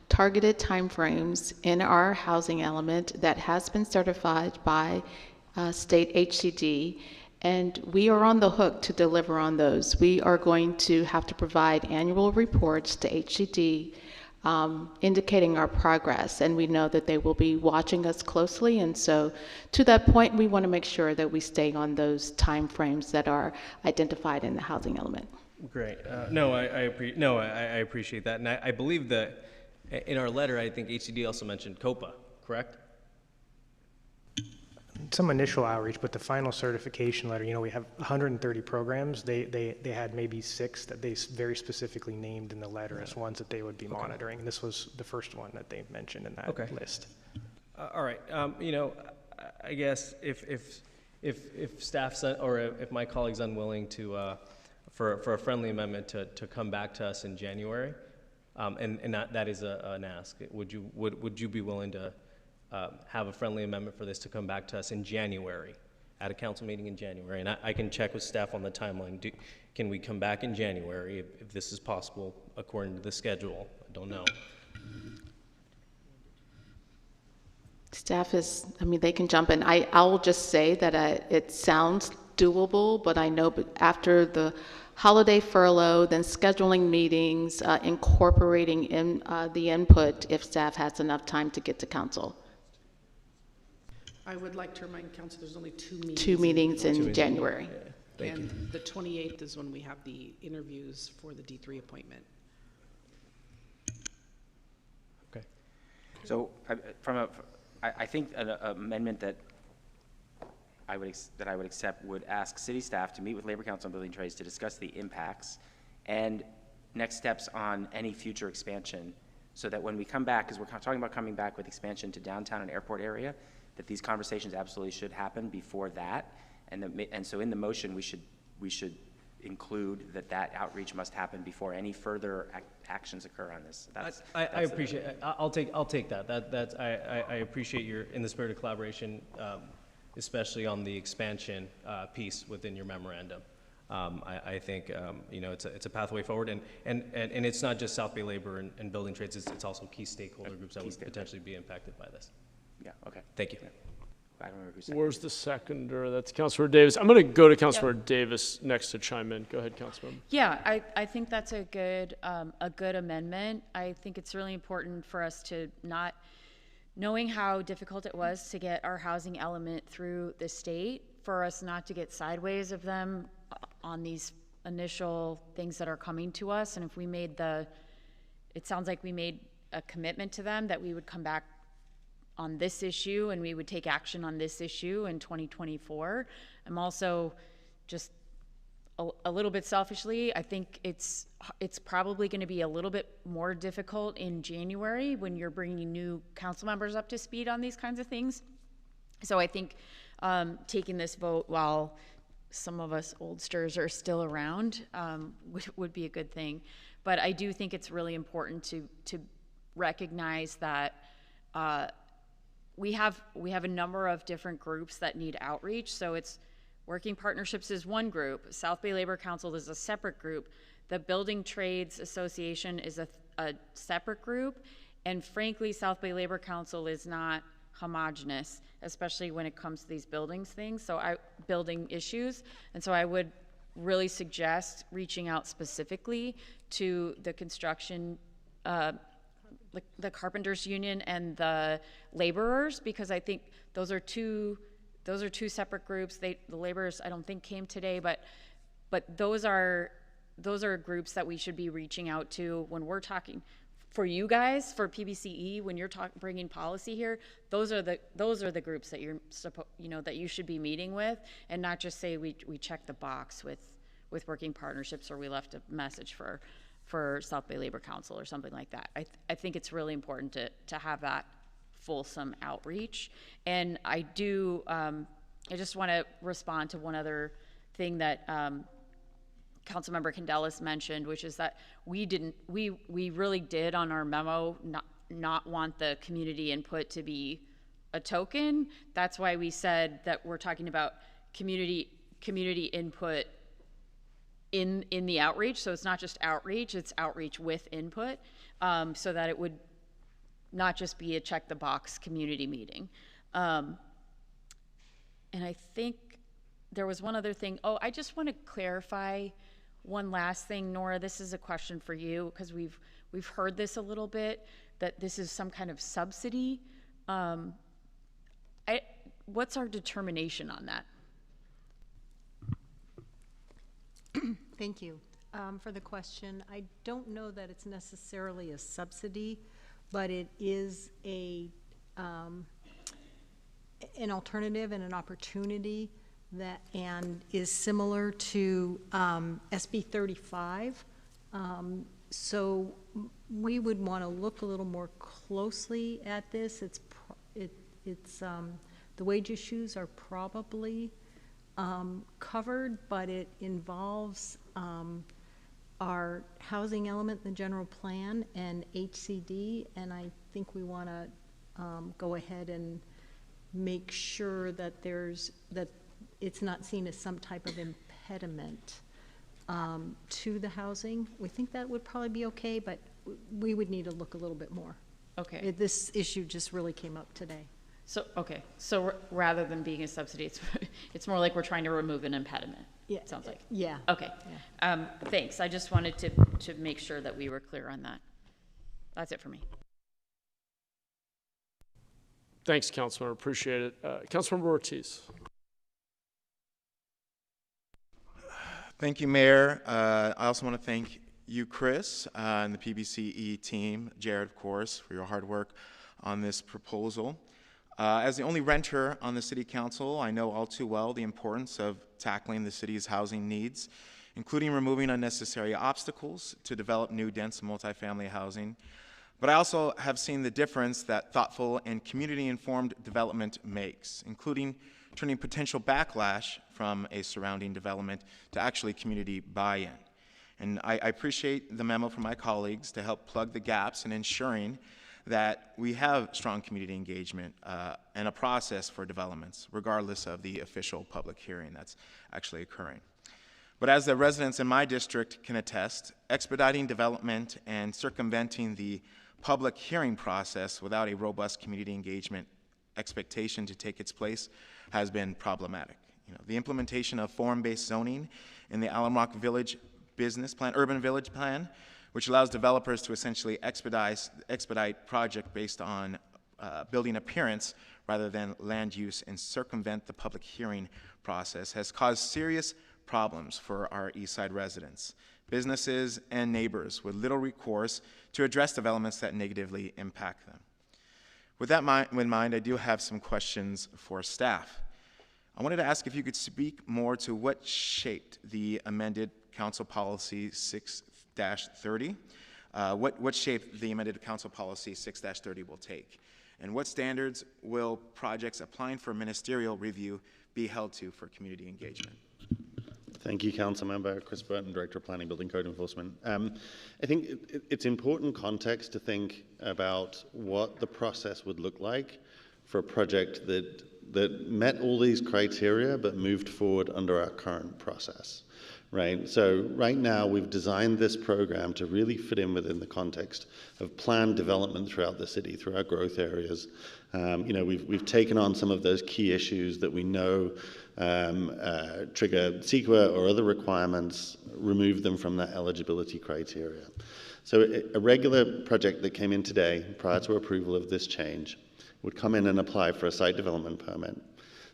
targeted timeframes in our housing element that has been certified by state HCD. And we are on the hook to deliver on those. We are going to have to provide annual reports to HCD indicating our progress, and we know that they will be watching us closely. And so to that point, we want to make sure that we stay on those timeframes that are identified in the housing element. Great. I appreciate that. And I believe that in our letter, I think HCD also mentioned COPA, correct? Some initial outreach, but the final certification letter, we have 130 programs. They had maybe 6 that they very specifically named in the letter as ones that they would be monitoring. And this was the first one that they mentioned in that list. All right. I guess if staff's or if my colleague's unwilling to for a friendly amendment to come back to us in January, and that is an ask, would you be willing to have a friendly amendment for this to come back to us in January, at a council meeting in January? And I can check with staff on the timeline. Can we come back in January if this is possible according to the schedule? I don't know. Staff they can jump in. I'll just say that it sounds doable, but I know after the holiday furlough, then scheduling meetings, incorporating in the input if staff has enough time to get to council. I would like to remind council there's only 2 meetings. 2 meetings in January. Thank you. The 28th is when we have the interviews for the D3 appointment. Okay. So I think an amendment that I would accept would ask city staff to meet with Labor Council and Building Trades to discuss the impacts and next steps on any future expansion, so that when we come back, because we're talking about coming back with expansion to downtown and airport area, that these conversations absolutely should happen before that, and so in the motion we should include that outreach must happen before any further actions occur on this. I appreciate it. I'll take that. I appreciate your, in the spirit of collaboration, especially on the expansion piece within your memorandum. I think it's a pathway forward, and it's not just South Bay Labor and Building Trades. It's also key stakeholder groups that would potentially be impacted by this. Yeah. Okay. Thank you. I don't remember who seconded. Where's the seconder? That's Councilor Davis. I'm going to go to Councilor Davis next to chime in. Go ahead, Councilmember. Yeah, I think that's a good amendment. I think it's really important for us to not, knowing how difficult it was to get our housing element through the state, for us not to get sideways of them on these initial things that are coming to us. And if we made it sounds like we made a commitment to them that we would come back on this issue and we would take action on this issue in 2024. I'm also just a little bit selfishly, I think it's probably going to be a little bit more difficult in January when you're bringing new council members up to speed on these kinds of things. So I think taking this vote while some of us oldsters are still around would be a good thing. But I do think it's really important to recognize that we have a number of different groups that need outreach. So it's Working Partnerships is one group. South Bay Labor Council is a separate group. The Building Trades Association is a separate group. And frankly, South Bay Labor Council is not homogenous, especially when it comes to these building issues. And so I would really suggest reaching out specifically to the construction the carpenters union and the laborers, because I think those are two separate groups. The laborers I don't think came today, but those are groups that we should be reaching out to when we're talking for you guys, for PBCE, when you're bringing policy here. Those are the groups that that you should be meeting with, and not just say we check the box with Working Partnerships, or we left a message for South Bay Labor Council or something like that. I think it's really important to have that fulsome outreach. And I just want to respond to one other thing that Councilmember Candelas mentioned, which is that we really did on our memo not want the community input to be a token. That's why we said that we're talking about community input in the outreach. So it's not just outreach, it's outreach with input, so that it would not just be a check the box community meeting. And I think there was one other thing. Oh, I just want to clarify One last thing, Nora, this is a question for you, because we've heard this a little bit, that this is some kind of subsidy. What's our determination on that? Thank you for the question. I don't know that it's necessarily a subsidy, but it is an alternative and an opportunity that and is similar to SB 35. So we would want to look a little more closely at this. The wage issues are probably covered, but it involves our housing element in the general plan and HCD, and I think we want to go ahead and make sure that it's not seen as some type of impediment to the housing. We think that would probably be okay, but we would need to look a little bit more. Okay. This issue just really came up today. So, okay, so rather than being a subsidy, it's more like we're trying to remove an impediment. Yeah. It sounds like. Yeah. Okay. Yeah. Thanks. I just wanted to make sure that we were clear on that. That's it for me. Thanks, Councilmember. Appreciate it. Councilmember Ortiz. Thank you, Mayor. I also want to thank you, Chris, and the PBCE team, Jared, of course, for your hard work on this proposal. As the only renter on the City Council, I know all too well the importance of tackling the city's housing needs, including removing unnecessary obstacles to develop new, dense multifamily housing. But I also have seen the difference that thoughtful and community-informed development makes, including turning potential backlash from a surrounding development to actually community buy-in. And I appreciate the memo from my colleagues to help plug the gaps in ensuring that we have strong community engagement and a process for developments, regardless of the official public hearing that's actually occurring. But as the residents in my district can attest, expediting development and circumventing the public hearing process without a robust community engagement expectation to take its place has been problematic. The implementation of form-based zoning in the Alum Rock Village Business Plan, Urban Village Plan, which allows developers to essentially expedite project based on building appearance rather than land use and circumvent the public hearing process, has caused serious problems for our East Side residents, businesses, and neighbors with little recourse to address developments that negatively impact them. With that in mind, I do have some questions for staff. I wanted to ask if you could speak more to what shaped the amended Council Policy 6-30, what shape the amended Council Policy 6-30 will take, and what standards will projects applying for ministerial review be held to for community engagement? Thank you, Councilmember. Chris Burton, Director of Planning, Building Code Enforcement. I think it's important context to think about what the process would look like for a project that met all these criteria but moved forward under our current process. Right. So right now we've designed this program to really fit in within the context of planned development throughout the city, through our growth areas. We've taken on some of those key issues that we know trigger CEQA or other requirements, remove them from that eligibility criteria. So a regular project that came in today, prior to approval of this change, would come in and apply for a site development permit.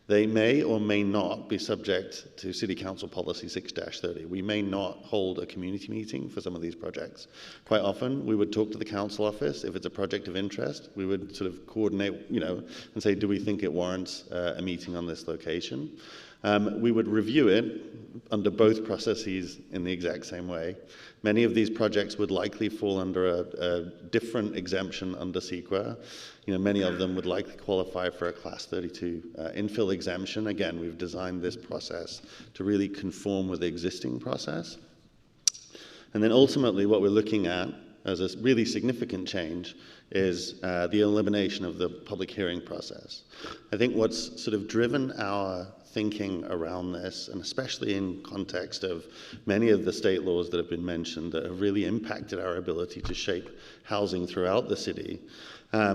They may or may not be subject to City Council Policy 6-30. We may not hold a community meeting for some of these projects. Quite often, we would talk to the council office. If it's a project of interest, we would sort of coordinate, and say, do we think it warrants a meeting on this location? We would review it under both processes in the exact same way. Many of these projects would likely fall under a different exemption under CEQA. Many of them would likely qualify for a Class 32 infill exemption. Again, we've designed this process to really conform with the existing process. And then ultimately what we're looking at as a really significant change is the elimination of the public hearing process. I think what's sort of driven our thinking around this, and especially in context of many of the state laws that have been mentioned that have really impacted our ability to shape housing throughout the city,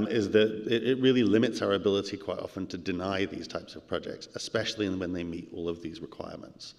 is that it really limits our ability quite often to deny these types of projects, especially when they meet all of these requirements.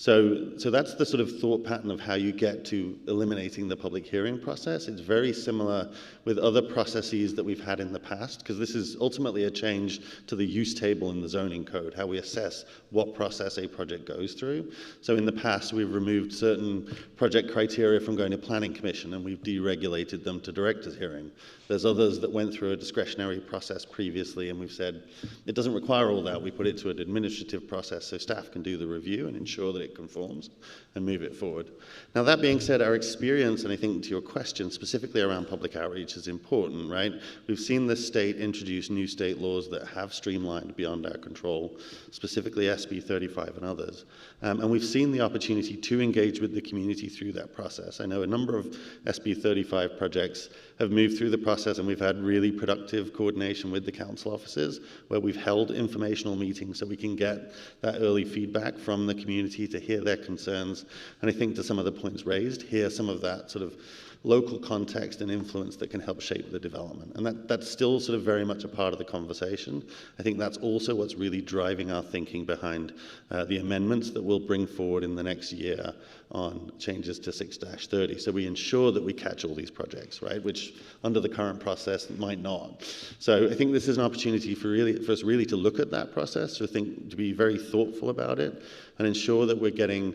So that's the sort of thought pattern of how you get to eliminating the public hearing process. It's very similar with other processes that we've had in the past, because this is ultimately a change to the use table in the zoning code, how we assess what process a project goes through. So in the past, we've removed certain project criteria from going to planning commission, and we've deregulated them to director's hearing. There's others that went through a discretionary process previously, and we've said it doesn't require all that. We put it to an administrative process so staff can do the review and ensure that it conforms and move it forward. Now, that being said, our experience, and I think to your question, specifically around public outreach is important, right? We've seen the state introduce new state laws that have streamlined beyond our control, specifically SB 35 and others. And we've seen the opportunity to engage with the community through that process. I know a number of SB 35 projects have moved through the process, and we've had really productive coordination with the council offices where we've held informational meetings so we can get that early feedback from the community to hear their concerns. And I think to some of the points raised, hear some of that sort of local context and influence that can help shape the development. And that's still sort of very much a part of the conversation. I think that's also what's really driving our thinking behind the amendments that we'll bring forward in the next year on changes to 6-30. So we ensure that we catch all these projects, right, which under the current process might not. So I think this is an opportunity for us really to look at that process, to be very thoughtful about it, and ensure that we're getting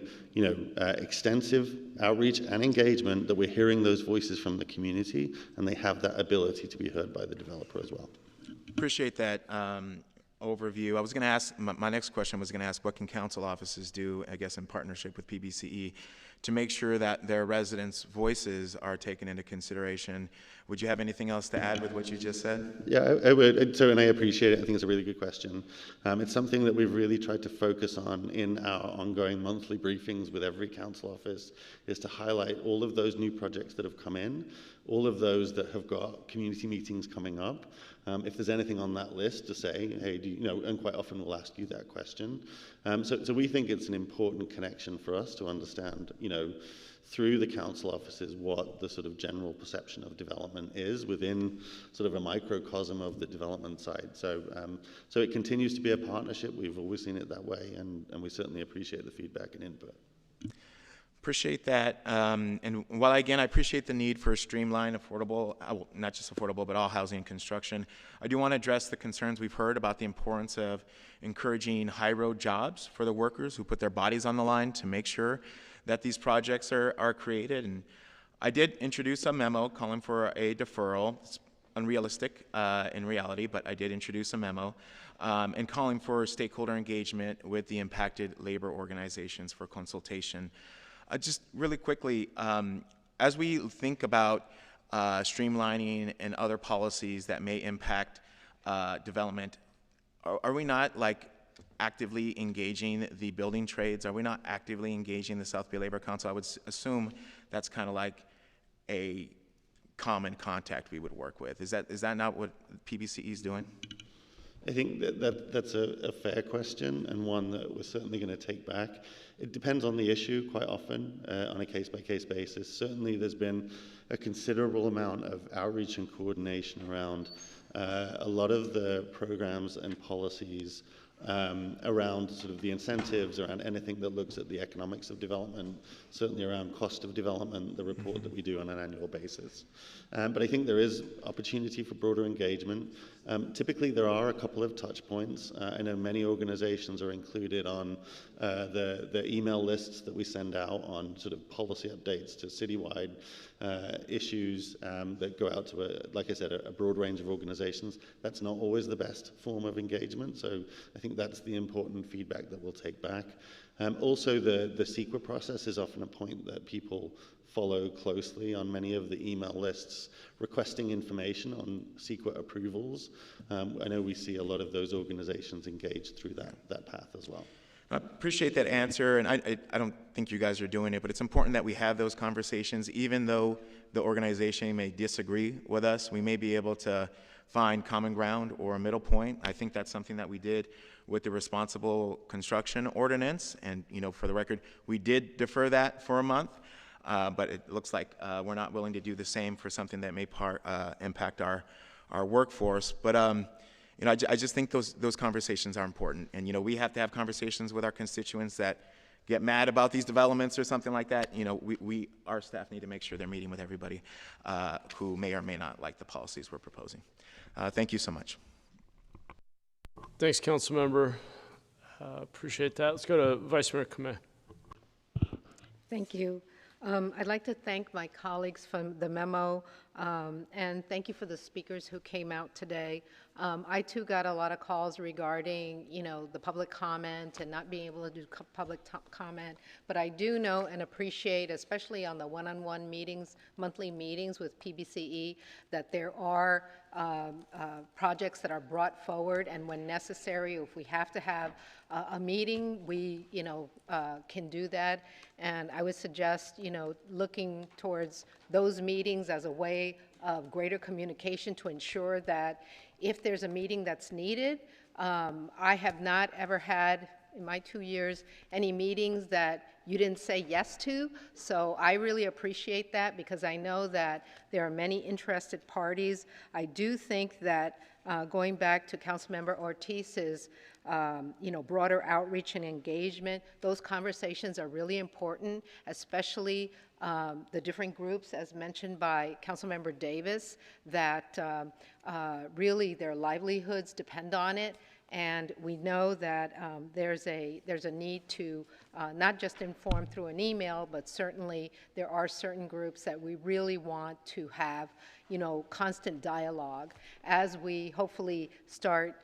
extensive outreach and engagement, that we're hearing those voices from the community, and they have that ability to be heard by the developer as well. Appreciate that overview. I was going to ask, my next question was going to ask, what can council offices do, I guess in partnership with PBCE, to make sure that their residents' voices are taken into consideration? Would you have anything else to add with what you just said? Yeah, I would. So, and I appreciate it. I think it's a really good question. It's something that we've really tried to focus on in our ongoing monthly briefings with every council office, is to highlight all of those new projects that have come in, all of those that have got community meetings coming up. If there's anything on that list, to say, hey, and quite often we'll ask you that question. So we think it's an important connection for us to understand, through the council offices, what the sort of general perception of development is within sort of a microcosm of the development side. So it continues to be a partnership. We've always seen it that way, and we certainly appreciate the feedback and input. Appreciate that. And while again, I appreciate the need for streamlined, affordable, not just affordable, but all housing and construction, I do want to address the concerns we've heard about the importance of encouraging high road jobs for the workers who put their bodies on the line to make sure that these projects are created. And I did introduce a memo calling for a deferral. It's unrealistic in reality, but I did introduce a memo and calling for stakeholder engagement with the impacted labor organizations for consultation. Just really quickly, as we think about streamlining and other policies that may impact development, are we not actively engaging the building trades? Are we not actively engaging the South Bay Labor Council? I would assume that's kind of like a common contact we would work with. Is that not what PBCE is doing? I think that's a fair question, and one that we're certainly going to take back. It depends on the issue quite often, on a case-by-case basis. Certainly there's been a considerable amount of outreach and coordination around a lot of the programs and policies around sort of the incentives, around anything that looks at the economics of development, certainly around cost of development, the report that we do on an annual basis. But I think there is opportunity for broader engagement. Typically there are a couple of touch points. I know many organizations are included on the email lists that we send out on sort of policy updates to citywide issues that go out to, like I said, a broad range of organizations. That's not always the best form of engagement, so I think that's the important feedback that we'll take back. Also, the CEQA process is often a point that people follow closely on many of the email lists requesting information on CEQA approvals. I know we see a lot of those organizations engaged through that path as well. I appreciate that answer, and I don't think you guys are doing it, but it's important that we have those conversations. Even though the organization may disagree with us, we may be able to find common ground or a middle point. I think that's something that we did with the responsible construction ordinance, and for the record, we did defer that for a month, but it looks like we're not willing to do the same for something that may impact our workforce. But I just think those conversations are important, and we have to have conversations with our constituents that get mad about these developments or something like that, you know, our staff need to make sure they're meeting with everybody who may or may not like the policies we're proposing. Thank you so much. Thanks, Councilmember. Appreciate that. Let's go to Vice Mayor Kameh. Thank you. I'd like to thank my colleagues from the memo, and thank you for the speakers who came out today. I too got a lot of calls regarding, you know, the public comment and not being able to do public comment, but I do know and appreciate, especially on the one-on-one meetings, monthly meetings with PBCE, that there are projects that are brought forward, and when necessary, if we have to have a meeting, we, you know, can do that. And I would suggest, you know, looking towards those meetings as a way of greater communication to ensure that if there's a meeting that's needed, I have not ever had, in my 2 years, any meetings that you didn't say yes to. So I really appreciate that, because I know that there are many interested parties. I do think that going back to Councilmember Ortiz's you know, broader outreach and engagement, those conversations are really important, especially the different groups, as mentioned by Councilmember Davis, that really their livelihoods depend on it. And we know that there's a need to not just inform through an email, but certainly there are certain groups that we really want to have, you know, constant dialogue as we hopefully start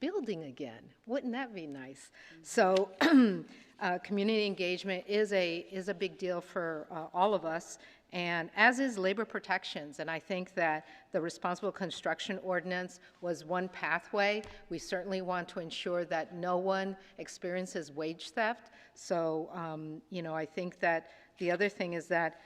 building again. Wouldn't that be nice? So community engagement is a big deal for all of us, and as is labor protections. And I think that the responsible construction ordinance was one pathway. We certainly want to ensure that no one experiences wage theft. So, you know, I think that the other thing is that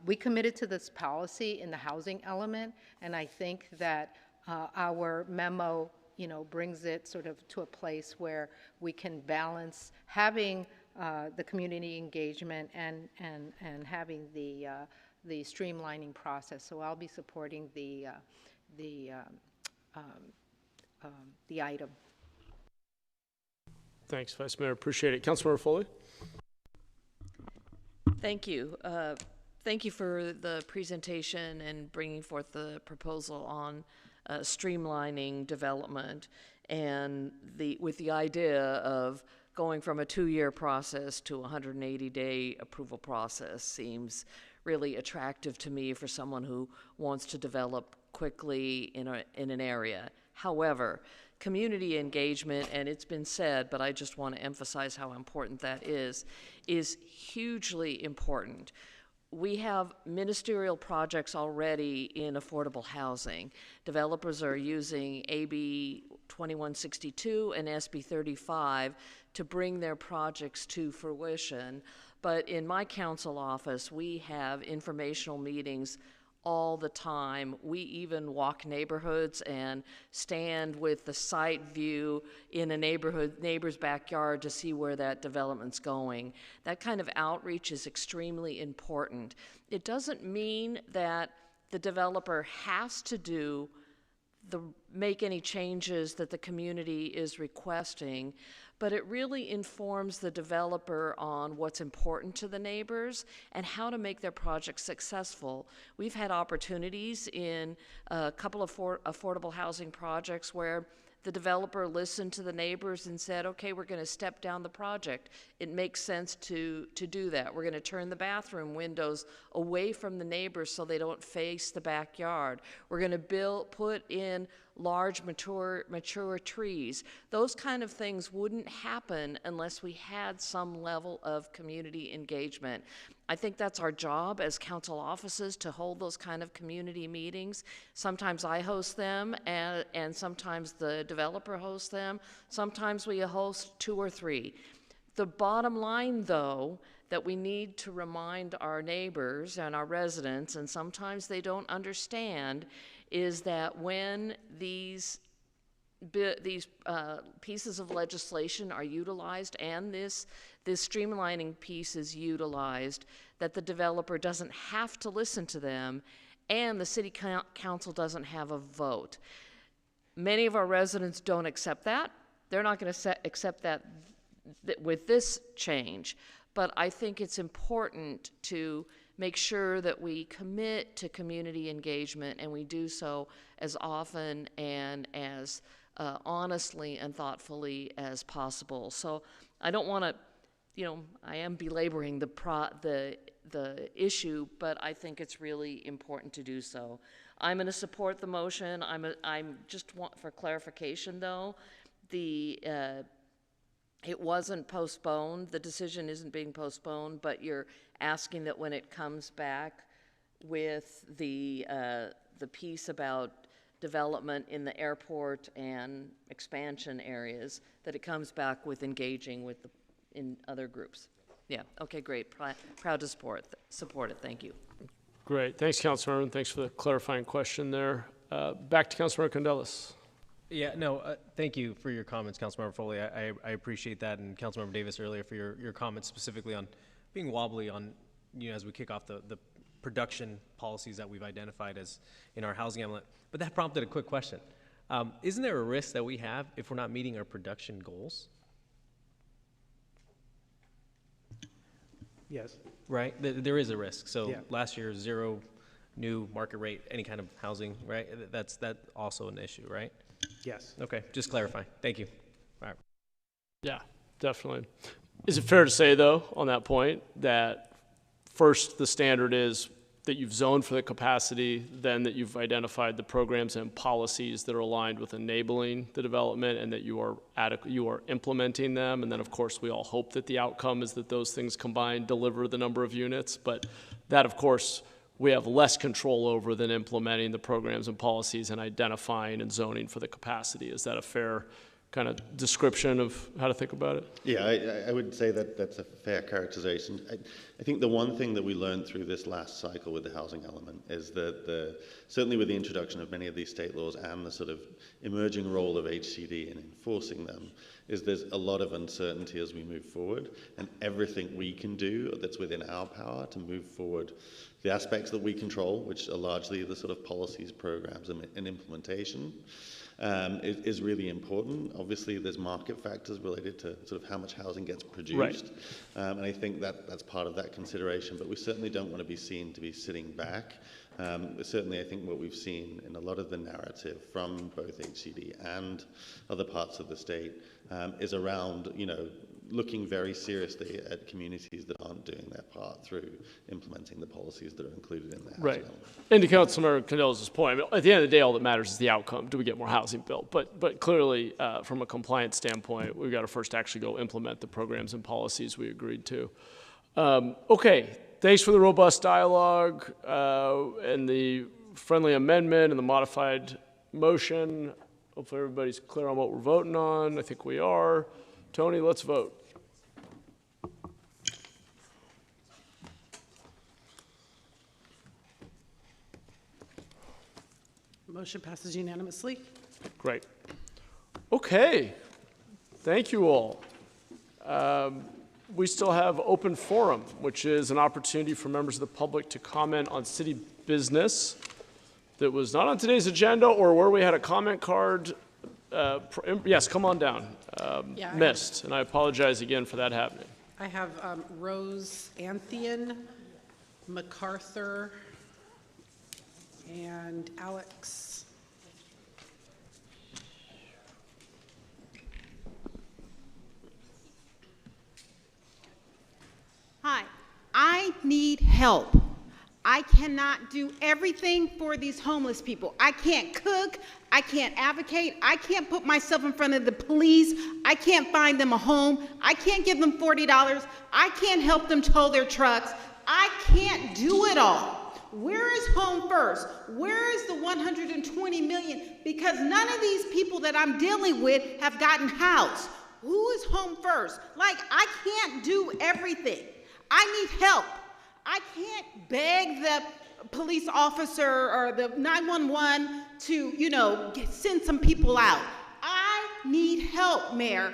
we committed to this policy in the housing element, and I think that our memo, you know, brings it sort of to a place where we can balance having the community engagement and having the streamlining process. So I'll be supporting the item. Thanks, Vice Mayor. Appreciate it. Councilmember Foley. Thank you. Thank you for the presentation and bringing forth the proposal on streamlining development, and with the idea of going from a 2-year process to a 180-day approval process seems really attractive to me for someone who wants to develop quickly in an area. However, community engagement, and it's been said, but I just want to emphasize how important that is hugely important. We have ministerial projects already in affordable housing. Developers are using AB 2162 and SB 35 to bring their projects to fruition. But in my council office, we have informational meetings all the time. We even walk neighborhoods and stand with the site view in a neighbor's backyard to see where that development's going. That kind of outreach is extremely important. It doesn't mean that the developer has to make any changes that the community is requesting, but it really informs the developer on what's important to the neighbors and how to make their project successful. We've had opportunities in a couple of affordable housing projects where the developer listened to the neighbors and said, okay, we're going to step down the project. It makes sense to do that. We're going to turn the bathroom windows away from the neighbors so they don't face the backyard. We're going to put in large mature trees. Those kind of things wouldn't happen unless we had some level of community engagement. I think that's our job as council offices, to hold those kind of community meetings. Sometimes I host them, and sometimes the developer hosts them. Sometimes we host 2 or 3. The bottom line, though, that we need to remind our neighbors and our residents, and sometimes they don't understand, is that when these pieces of legislation are utilized and this streamlining piece is utilized, that the developer doesn't have to listen to them and the city council doesn't have a vote. Many of our residents don't accept that. They're not going to accept that with this change. But I think it's important to make sure that we commit to community engagement, and we do so as often and as honestly and thoughtfully as possible. So I don't want to, I am belaboring the issue, but I think it's really important to do so. I'm going to support the motion. I'm just want for clarification though, it wasn't postponed. The decision isn't being postponed, but you're asking that when it comes back with the piece about development in the airport and expansion areas, that it comes back with engaging in other groups. Yeah. Okay. Great. Proud to support it. Thank you. Great. Thanks, Councilmember, and thanks for the clarifying question there. Back to Councilmember Condellis. Yeah, no, thank you for your comments, Councilmember Foley. I appreciate that, and Councilmember Davis earlier for your comments specifically on being wobbly on, as we kick off the production policies that we've identified as in our housing element. But that prompted a quick question. Isn't there a risk that we have if we're not meeting our production goals? Yes. Right? There is a risk. So yeah. Last year, 0 new market rate, any kind of housing, right? That's also an issue, right? Yes. Okay, just clarify. Thank you. All right. Yeah, definitely. Is it fair to say, though, on that point, that first the standard is that you've zoned for the capacity, then that you've identified the programs and policies that are aligned with enabling the development, and that you are implementing them, and then of course we all hope that the outcome is that those things combined deliver the number of units, but that of course we have less control over than implementing the programs and policies and identifying and zoning for the capacity. Is that a fair kind of description of how to think about it? Yeah, I would say that that's a fair characterization. I think the one thing that we learned through this last cycle with the housing element is that certainly with the introduction of many of these state laws and the sort of emerging role of HCD in enforcing them, is there's a lot of uncertainty as we move forward, and everything we can do that's within our power to move forward the aspects that we control, which are largely the sort of policies, programs, and implementation, is really important. Obviously, there's market factors related to sort of how much housing gets produced, right. And I think that's part of that consideration, but we certainly don't want to be seen to be sitting back. Certainly, I think what we've seen in a lot of the narrative from both HCD and other parts of the state is around, looking very seriously at communities that aren't doing their part through implementing the policies that are included in that. Right. And to Councilmember Condellis' point, at the end of the day, all that matters is the outcome. Do we get more housing built? But clearly, from a compliance standpoint, we've got to first actually go implement the programs and policies we agreed to. Okay. Thanks for the robust dialogue and the friendly amendment and the modified motion. Hopefully everybody's clear on what we're voting on. I think we are. Tony, let's vote. Motion passes unanimously. Great. Okay. Thank you all. We still have open forum, which is an opportunity for members of the public to comment on city business that was not on today's agenda or where we had a comment card. Yes, come on down. Missed, and I apologize again for that happening. I have Rose Anthean, MacArthur, and Alex. Hi, I need help. I cannot do everything for these homeless people. I can't cook, I can't advocate, I can't put myself in front of the police, I can't find them a home, I can't give them $40, I can't help them tow their trucks, I can't do it all. Where is Home First? Where is the 120 million? Because none of these people that I'm dealing with have gotten housed. Who is Home First? Like, I can't do everything. I need help. I can't beg the police officer or the 911 to, send some people out. I need help, Mayor.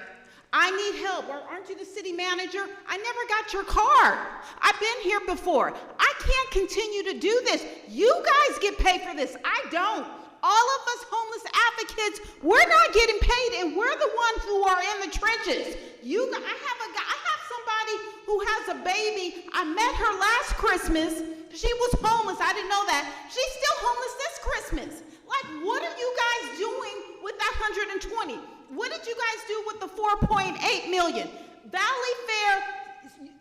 I need help. Or aren't you the city manager? I never got your card. I've been here before. I can't continue to do this. You guys get paid for this. I don't. All of us homeless advocates, we're not getting paid, and we're the ones who are in the trenches. I have somebody who has a baby. I met her last Christmas. She was homeless. I didn't know that. She's still homeless this Christmas. Like, what are you guys doing with that 120? What did you guys do with the 4.8 million? Valley Fair,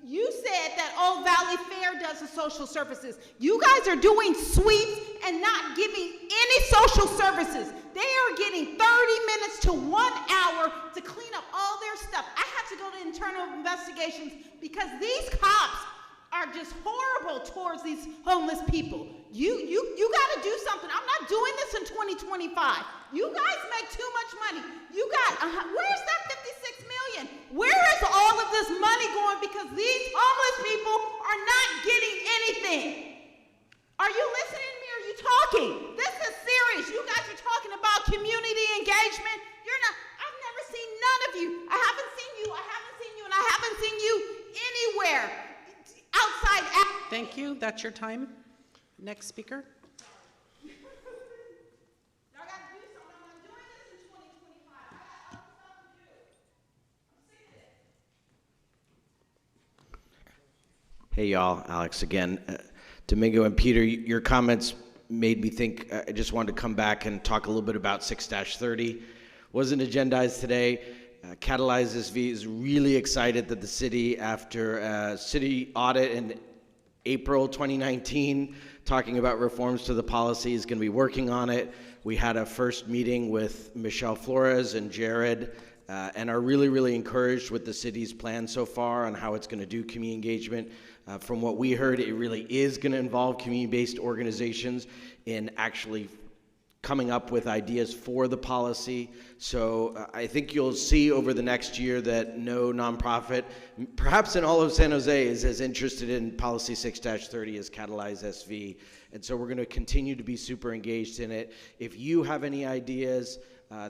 you said that, oh, Valley Fair does the social services. You guys are doing sweeps and not giving any social services. They are getting 30 minutes to 1 hour to clean up all their stuff. I had to go to internal investigations because these cops are just horrible towards these homeless people. You got to do something. I'm not doing this in 2025. You guys make too much money. Where's that 56 million? Where is all of this money going? Because these homeless people are not getting anything. Are you listening to me or are you talking? This is serious. You guys are talking about community engagement. You're not. I've never seen none of you. I haven't seen you, and I haven't seen you anywhere outside. Thank you. That's your time. Next speaker. Hey y'all, Alex again. Domingo and Peter, your comments made me think. I just wanted to come back and talk a little bit about 6-30. Wasn't agendized today. Catalyze SV is really excited that the city, after a city audit in April 2019, talking about reforms to the policy, is going to be working on it. We had a first meeting with Michelle Flores and Jared, and are really, really encouraged with the city's plan so far on how it's going to do community engagement. From what we heard, it really is going to involve community-based organizations in actually coming up with ideas for the policy. So I think you'll see over the next year that no nonprofit, perhaps in all of San Jose, is as interested in policy 6-30 as Catalyze SV. And so we're going to continue to be super engaged in it. If you have any ideas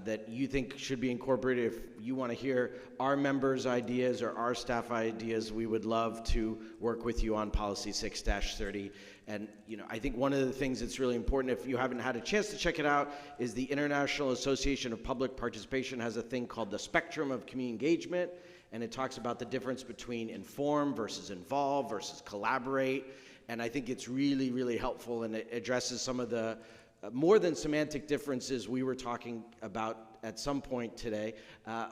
that you think should be incorporated, if you want to hear our members' ideas or our staff ideas, we would love to work with you on policy 6-30. And I think one of the things that's really important, if you haven't had a chance to check it out, is the International Association of Public Participation has a thing called the Spectrum of Community Engagement, and it talks about the difference between inform versus involve versus collaborate. And I think it's really, really helpful, and it addresses some of the more than semantic differences we were talking about at some point today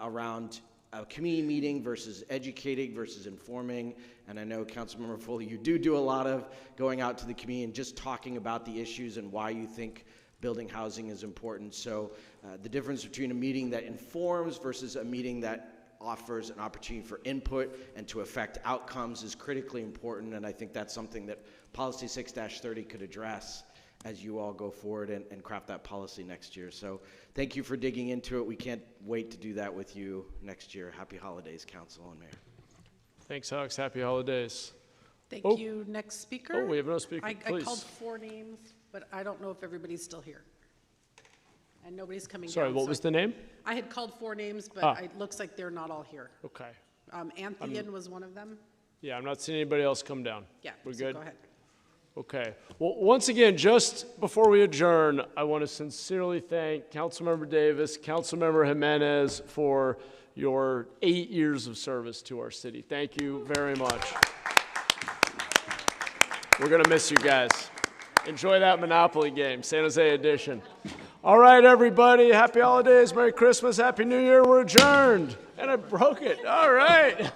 around a community meeting versus educating versus informing. And I know, Councilmember Foley, you do a lot of going out to the community and just talking about the issues and why you think building housing is important. So the difference between a meeting that informs versus a meeting that offers an opportunity for input and to affect outcomes is critically important. And I think that's something that policy 6-30 could address as you all go forward and craft that policy next year. So thank you for digging into it. We can't wait to do that with you next year. Happy holidays, Council and Mayor. Thanks, Alex. Happy holidays. Thank you. Next speaker. Oh, we have no speaker. I Please. called 4 names, but I don't know if everybody's still here. And nobody's coming Sorry, down. what was the name? I had called 4 names, but it looks like they're not all here. Okay. Anthony was one of them. Yeah, I'm not seeing anybody else come down. Yeah, We're so good? go ahead. Okay. Well, once again, just before we adjourn, I want to sincerely thank Councilmember Davis, Councilmember Jimenez for your 8 years of service to our city. Thank you very much. We're going to miss you guys. Enjoy that Monopoly game, San Jose edition. All right, everybody. Happy holidays. Merry Christmas. Happy New Year. We're adjourned. And I broke it. All right.